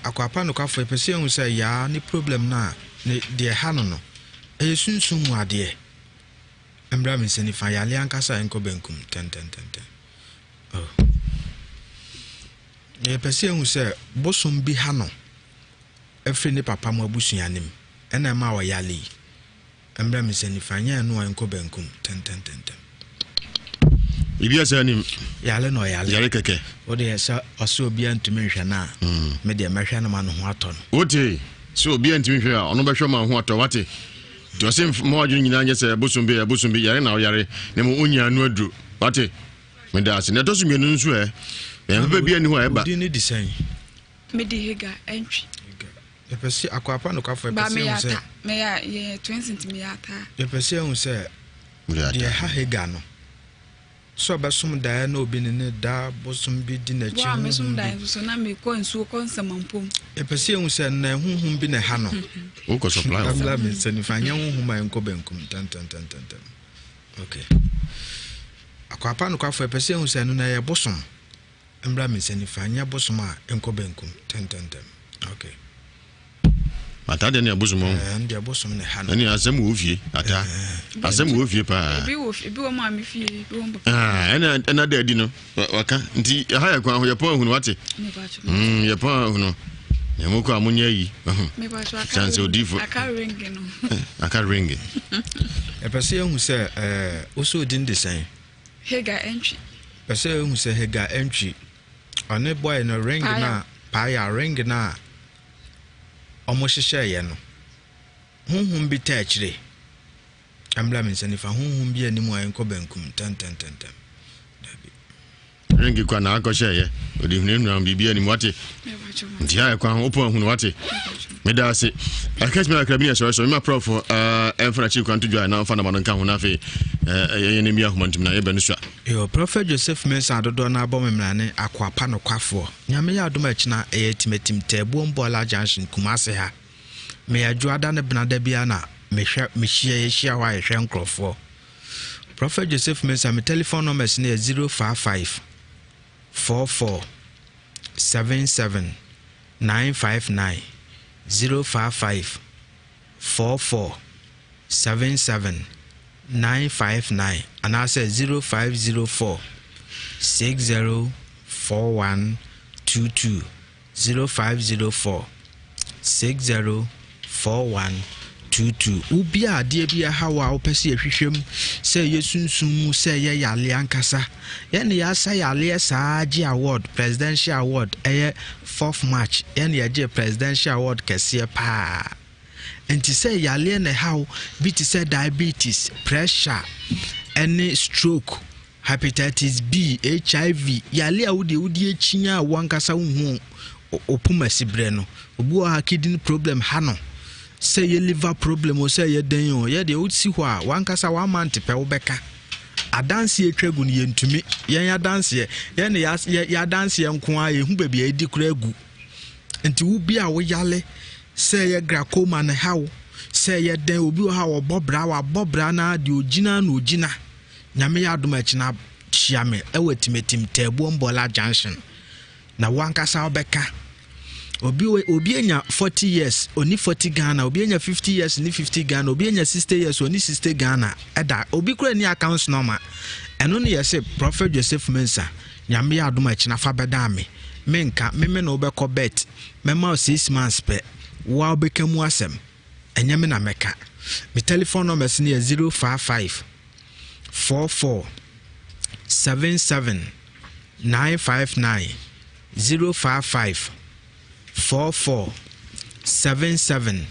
akwapa no kwafo epese hu sɛ ya ne problem na ne deɛ ha no no esunsun mu adeɛ embra me sɛ ne fa yale ankasa enko benkum ten oh ne epese hu sɛ bosom bi ha no efre ne papa mu abusuanim ɛna ma wɔ yale embra me sɛ ne fa nya no enko benkum ten Ewiase anim yale no yale keke o de sa oso obi antumi hwe na me de mehwe na ma no ho atɔ no ote so obi antumi hwe a ɔno bɛhwe ma ho atɔ wate to se mo adwene nyina nye sɛ bosom bi yare na yare ne mo onya anu aduro wate me da ase ne to so mienu nso ba bia ni ho a eba odi ne design me di hega entry e pese akwapa no kwafo e pese hu sɛ me ya 20 cm ya ta e pese hu sɛ de ha hega no so basom da na obi ne da bosom bi di na chi wa me som da so na me ko nsu ko nsamampom e pese hu sɛ na huhum bi na ha no o ko supply of la me sɛ ni fa nya huhum a enko benkum tan okay akwapa no kwafo e pese hu sɛ no na ye bosom embra me sɛ ni fa nya bosom a enko benkum tan okay mata de ne abusumo ndi abosom ne ha no ani asem wo fie ata asem wo fie pa bi wo ma me fie bi wo ena da di no waka nti ha ya kwa ho ye pa hu no wate ye pa hu no ne mo ko amunya yi me ba so chance odifo aka ring no aka ring e pese hu sɛ oso din design hega entry pese hu sɛ hega entry ɔne boy no ring na pa ya ring na omo hyehyɛ ye no honhom bi ta akire ambla me sɛ nifa honhom bi anim a enko benkum ten ringi kwa na akɔhyɛ ye odi hunu nnuam bibia anim wate nti ha kwa opo hunu wate me da ase akach me akrabi yɛ so me prof emfra chi kwanto dwa na mfa na no nka ho na fe ye ne mi ahomantum na ye bɛ no so yo prophet Joseph Mensa dodo na abɔ memrane akwapa no kwafo nyame ya adom akina ɛyɛ timetim tabuo mbola junction Kumase ha me adwoada ne benada bia na mehwɛ mehia hɔ a yɛhwɛ nkrɔfo prophet Joseph Mensa me telephone number is 055 44 77 959 055 44 77 959 and I say 0504 6041 22 0504 6041 22 ubi ade bia hawa opese ehwehwem se yesunsun mu se ye yale ankasa ye ne ya sa yale saaji award presidential award 4th March ye ne ya presidential award kese pa enti se yale ne how bi ti se diabetes pressure any stroke hepatitis B HIV yale awudi echinya wankasa hu opuma sibre no obu ha kidney problem ha no say your liver problem or say your den o ye de utsi ho a wankasa wa mante pe wo beka adanse etwagu ne yentumi yen adanse ye ne ya dance nko a ye hu ba bia edi kura agu enti wo bia wo yale say ye glaucoma ne hawo say ye den obi wo ha wo bobra na de ogina na ogina nyame ya adom akina chiame ewatimetim tabuo mbola junction na wankasa wo beka obi enya 40 years oni 40 Ghana obi enya 50 years ni 50 Ghana obi enya 60 years oni 60 Ghana eda obi kura ni account number eno ne yese prophet Joseph Mensa nyame adom akina fa bedame menka meme no obekɔ bet mema 6 months pe wa obeka mu asem enye me na meka me telephone number is 055 44 77 959 055 44 77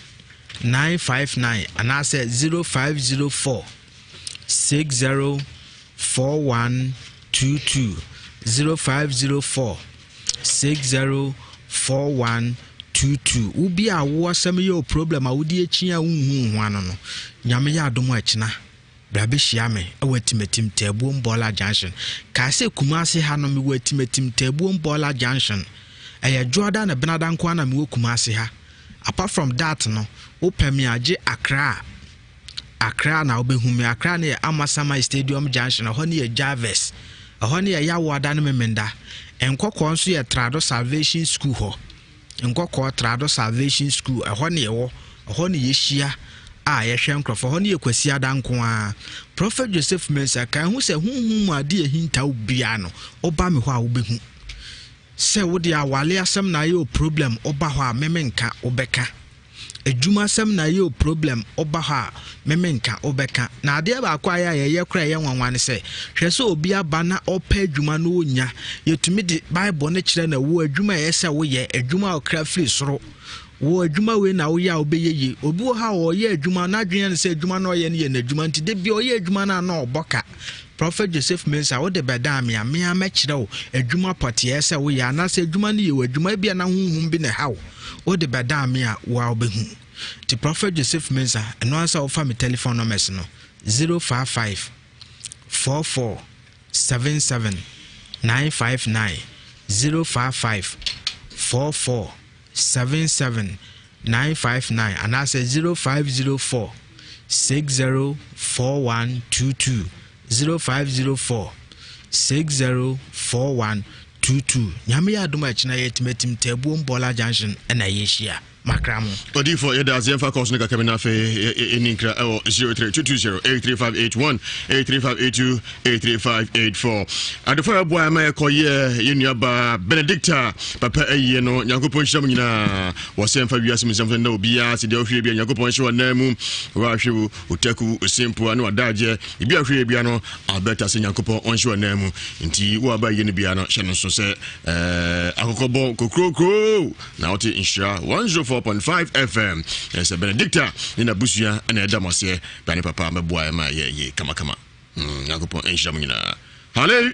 959 and I said 0504 604122 0504 604122 ubi a wo asem ye problem a wodi echia hunhu ano no nyame ya adom achina brabe hia me awatimetim tabuom bola junction ka se kumase ha no me watimetim tabuom bola junction eye Jordan na Benadan kwa na me wo kumase ha. Apart from that no open me age Accra na obehumi Accra na Amasama Stadium Junction ho ne Jarvis ho ne ya wada no memenda enkokɔ nso ye Trado Salvation School ho enkokɔ Trado Salvation School ho ne wo ho ne yehia a yehwe nkrofo ho ne yekwasi adanko a Prophet Joseph Mensa kan hu se hunhum ade ehinta obia no oba me ho a obehu se wodi awale asem na ye problem oba ho a memenka obeka ejuma asem na ye problem oba ho a memenka obeka na ade ba kwa ya ye kra ye nwanwane se hwe se obi aba na opa ejuma no onya yetumi di Bible ne kire na wo ejuma ye se wo ye ejuma okra free soro wo ejuma we na wo ya obeyeye obi wo ha wo ye ejuma na adwene ne se ejuma na oye ne ye na ejuma nti de bi oye ejuma na na oboka Prophet Joseph Mensa wo de beda me amekire wo adwuma pɔte ese wo ya na se adwuma ne ye wo adwuma bia na hunhum bi ne hawo wo de beda me a wo obehu ti Prophet Joseph Mensa eno ansa wo fa me telephone numbers no 055 44 77 959 055 44 77 959 and I say 0504 604122 0504 604122 nyame ya adoma china yetimetim tabuom bola junction na yeshia makramo odi for yeda azemfa course ne kakabena fe eninkra 0322083581 83582 83584 adofo boy ma ekoye yenuaba Benedicta papa aye no yakopon hyam nyina wo semfa wiase Nsem na obia se de ohwe bia yakopon hye wona mu wa hwe otaku osempo na wadaje bia hwe bia no abeta se yakopon onhye wona mu nti wo aba ye ne bia no hye no so se akokobon kokrokro na wote Nhyira 104.5 FM ese Benedicta ina busua na edamase bani papa meboa ma ye kama yakopon Nhyira mu nyina hale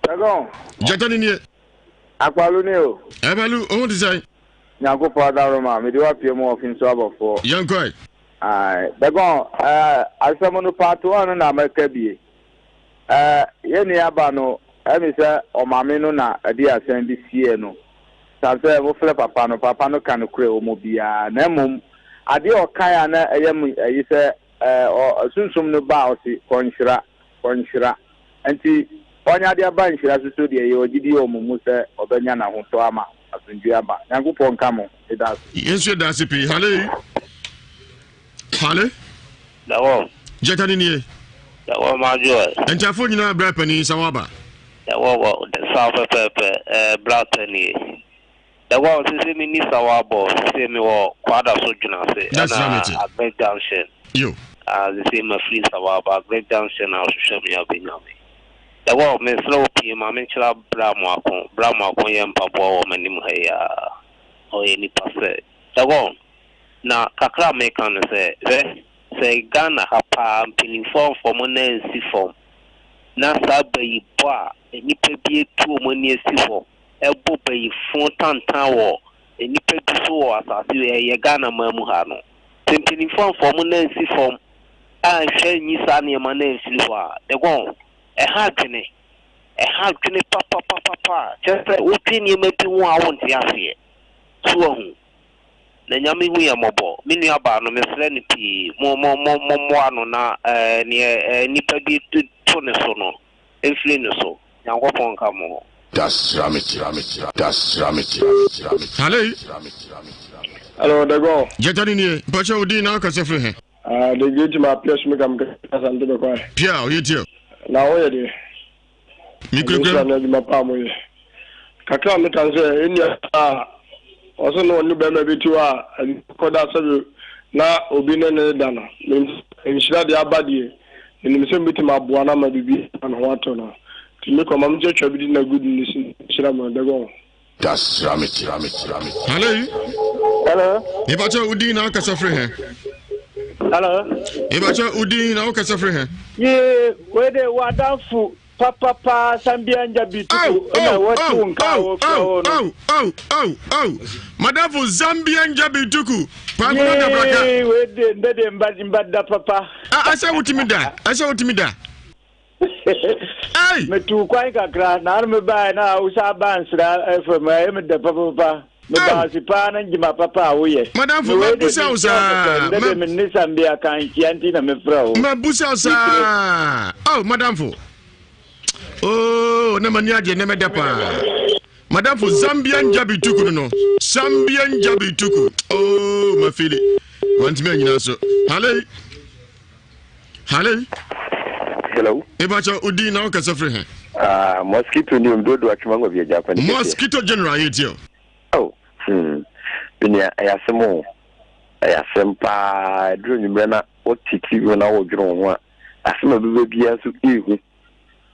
Tagon. Jatani ni. Akwalu ni o. Ebalu o design. Nyanko pa da ma me de wa pie mo ofin so abofo. Yankoi. Tagon asamo no part 1 na America bie. Ye ni aba no emi se o mame no na ade asen bi sie no. Sa se mo fle papa no kan kure o mo bia na mum ade o kan na eyem eyi se o sunsum no ba o si konhyira anti onya de aba Nhyira so de ye ogidi o mumu se obenya na hoto ama asunju aba Nyankopon kamo eda yesu da sipi hale dawo jetani ni dawo majo entafo nyina bra pani sawaba dawo the south pepe blatani dawo sisi mi ni sawabo sisi mi wo kwada so juna se na a junction yo the same free sawaba great junction na social media binyame the world me slow p ma me chira bramo akon ye mpapo wo manim ha ya o ye ni passe the world na kakra me kan say Ghana ha pa mpini form na si form na sa bayi bo a enipa bi etu mo ni esi ho ebo bayi fun tantan wo enipa bi so wo asase ye Ghana mamu ha no mpini form na si form a hwe nyi sa ne ma na esi ho a the world ha dwene papa just we twini ma bi wo a wonte afi so hu na nyame hu ya mobo minu aba no mesre ni pi mo ano na ni pa bi to ne so no enfle ne so Nyankopon ka mo das ramiti hello dago jetani ni pacha udi na ka sefre he the gate ma place me kam ka san de ko pia o yetio na o ye de Mikro na di mapa mo ye. Kakra me kan say eni oso no onu be ma bitu a koda so na obi ne dana. Nhyira de abadie. Ni me se mbiti ma boa na ma bibi na wato na. Ti me ko ma mje twa bi na good news nhyira ma de go. Das Ramit. Hello. Hello. Ibacha Udin na ka sofre he. Hello. Ibacha Udin na ka sofre he. Ye, we de wadafu papa Zambia njabitu na watu nkao. Madafu Zambia njabituku. Panguna da braka. We de ndede mbada papa. Asa utimida. Hey, me tu kwai kakra na me ba na usa bansra FM me de papa. Me ba si pa na njima papa uye. Madam fu me busa usa. Me ni Zambia kan kianti na me frau. Me busa usa. Oh, madam fu. Oh, na mani aje na me dapa. Madam fu Zambian jabituku no. Zambian jabituku. Oh, ma fili. Want me nyina so. Hello. Ebacha Udi na oka sofre he. Mosquito ni mdodo akimango vya Japan. Mosquito general yetio. Oh. Binia ayasemo. Ayasempa dru ni mena otiki wona wodworo ho a. Asema bebe bia so ehu.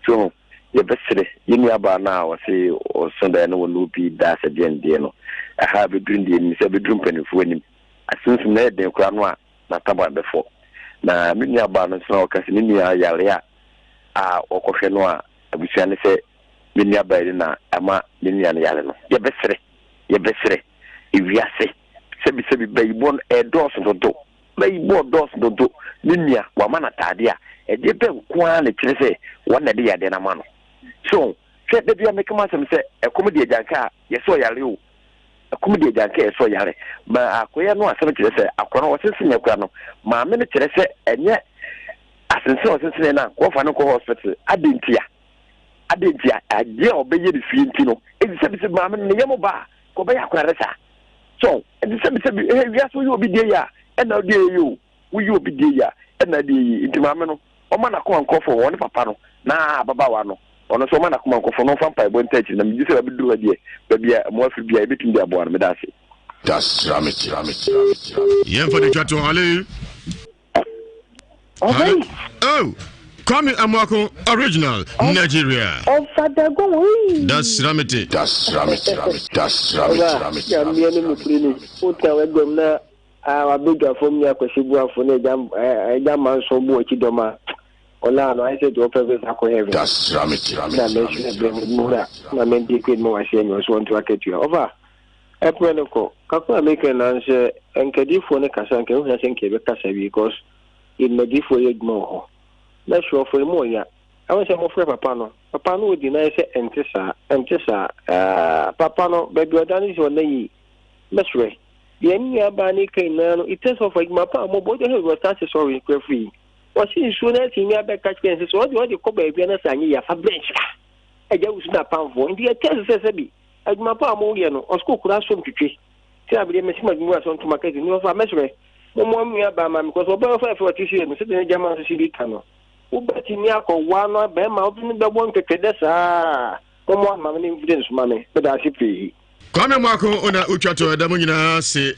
So, ye besere yeni aba na wo se osonda na wo bi da se de ndie no. Aha be dru ndie ni se be dru mpanifo anim. Asensu na eden kura no a na taba befo. Na mini aba no so okase ni yare a okohwe no a abusua ne se mini aba na ama mini yare no. Ye besere Ewiase sebi bayibon dos dodo. Bayibon dos dodo. Ninia wa mana tade a de be kwa na kire se wona de yade na ma no. So, hwe de bia mekama sem se ekomedi ajanka ye so yare o. Ekomedi ajanka ye so yare. Ma akoya no asem kire se akora wo sensenya kwa no. Ma me ne kire se enye asense wo sensenya na ko fa no ko hospital adentia aje obeye de fie nti no. Edi se ma me ne yemo ba ko be akora resa. So, edi se Ewiase yo bi de ya na de yo. Wo yo bi de ya na de yi nti ma me no o ma na ko ankofo wo ne papa no na baba wa no ono so ma na ko ankofo no fa mpa ebo ntachi na mi gise ba bidu adie ba bia mo afi bia ebetum dia bo an me da se. Das Ramit. Yen for the chato ale. Oh, come Amwako original Nigeria. Oh, Father go. Das Ramit. Ya mi ene mu pleni. O ta we gom na abuga fom ya kwesibu afo na jam so bu okidoma. Ola no I said to open akoye. Das Ramit. Na me shi be mu na me di kwed mo wa she nyo so nto aketu. Over. Epweneko kako ameke na nse enkadifo ne kasa nke hu se nke be kasa because in medifo yegmo ho na sure for mo ya awon se mo frɛ papa no odi na se entisa papa no baby odani so na yi mesre ye nya ba ni kai na no it is of like mapa mo bodo he was start sorry free o si nsu na ti nya be catch fence so odi ko ba bia na sanyi ya fa bench eja usu na panfo ndi e test se bi adwumapa mo ye no osko kura so mtwetwe ti abire mesi madwuma so ntuma kazi ni ofa mesre mo mu ya ba ma because oba fa fa ti sie no se de jama so si bi kano ubati ni akọwa no ba ma obi ni bebo nkekede saa mo ma ni evidence ma me be da sipi kwame mwako ona utwato da mo nyina se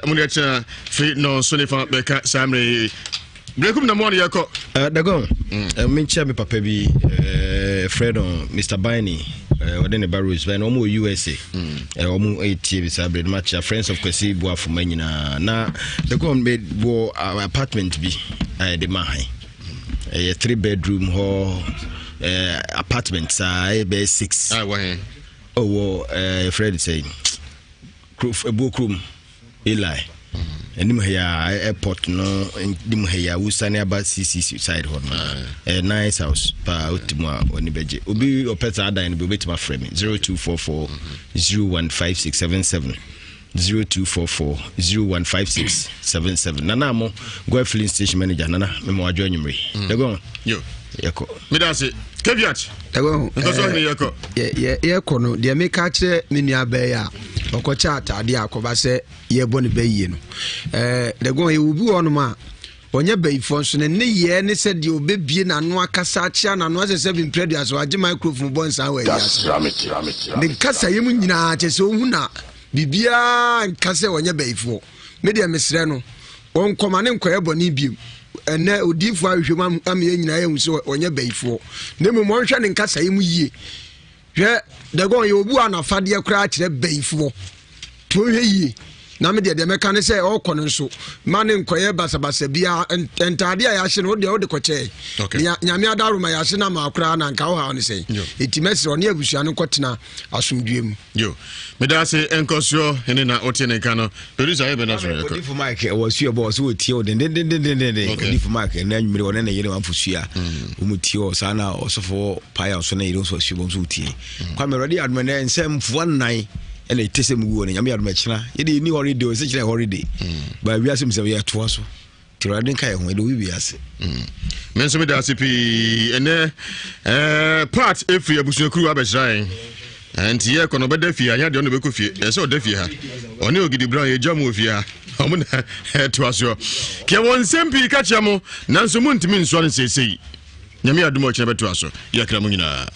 mo ne cha fi no so ne fa beka samre brekum na mo ne yako dagon mincha me papa bi Fred on Mr. Biny within the barrels when omo USA omo etie bi sabre match friends of Kwesi Boafo manyina na dagon made bo apartment bi de mahai a 3-bedroom hall apartments be 6 Fred saying bookroom Eli enim here airport no enim here usane aba CC side hall a nice house pa ultimo oni beje obi opeta adan be betima frame 0244 015677 0244-015677. Nana mo go filling station manager nana memo adwo anwumre. Dago yo yeko. Me da se Keviat. Dago nkoso ni yeko. Yeko no de me ka kire me nua ba ya. Okocha atade akoba se ye bo ne ba yie no. Dago ye ubi wono ma onye bayifo nso ne ye ne se de obebie na no akasa chia na no asese bi predia so age microphone bonds awe ya ne kasa yemu nyina che se ohu na bibia nkase onye bayifo me de mesre no won komane nkoye boni biem ene odifo ahwehwem am ye nyina ye hu se onye bayifo ne mo hwe ne nkasa yemu yie hwe de gon ye obu anafade kra kire bayifo to hwe yie na me de meka ne se o kono nso ma ne nkoye basabasa bia entade a ya hye no de o de koche nyame adaruma ya hye na ma akra na nka wo ha ne se etimese one abusua no kotena asomdwem yo me da se enkoso ene na otie ne ka no producer ye be na so ye ko for mic wo sua bo so otie o den for mic na nwumire one na yele manfosua o mutie o sa na osofo paya so na yele so sua bo so otie kwa me ready adme na nsem fo nan ene itese mu wo ne nyame adom akira ye ni holiday o se kira holiday ba wiase mse ya to so tiradin kai ho e do wiase men so me da CP ene part every abusuakuru abesran anti ye kono beda fie anya de ono beko fie e se o da fie ha one ogidi brown ye jamu fie ha omo na to aso ke won sempi ka chiamo nanso mu ntimi nso ne sesei nyame adom akira beto aso ya kra mu nyina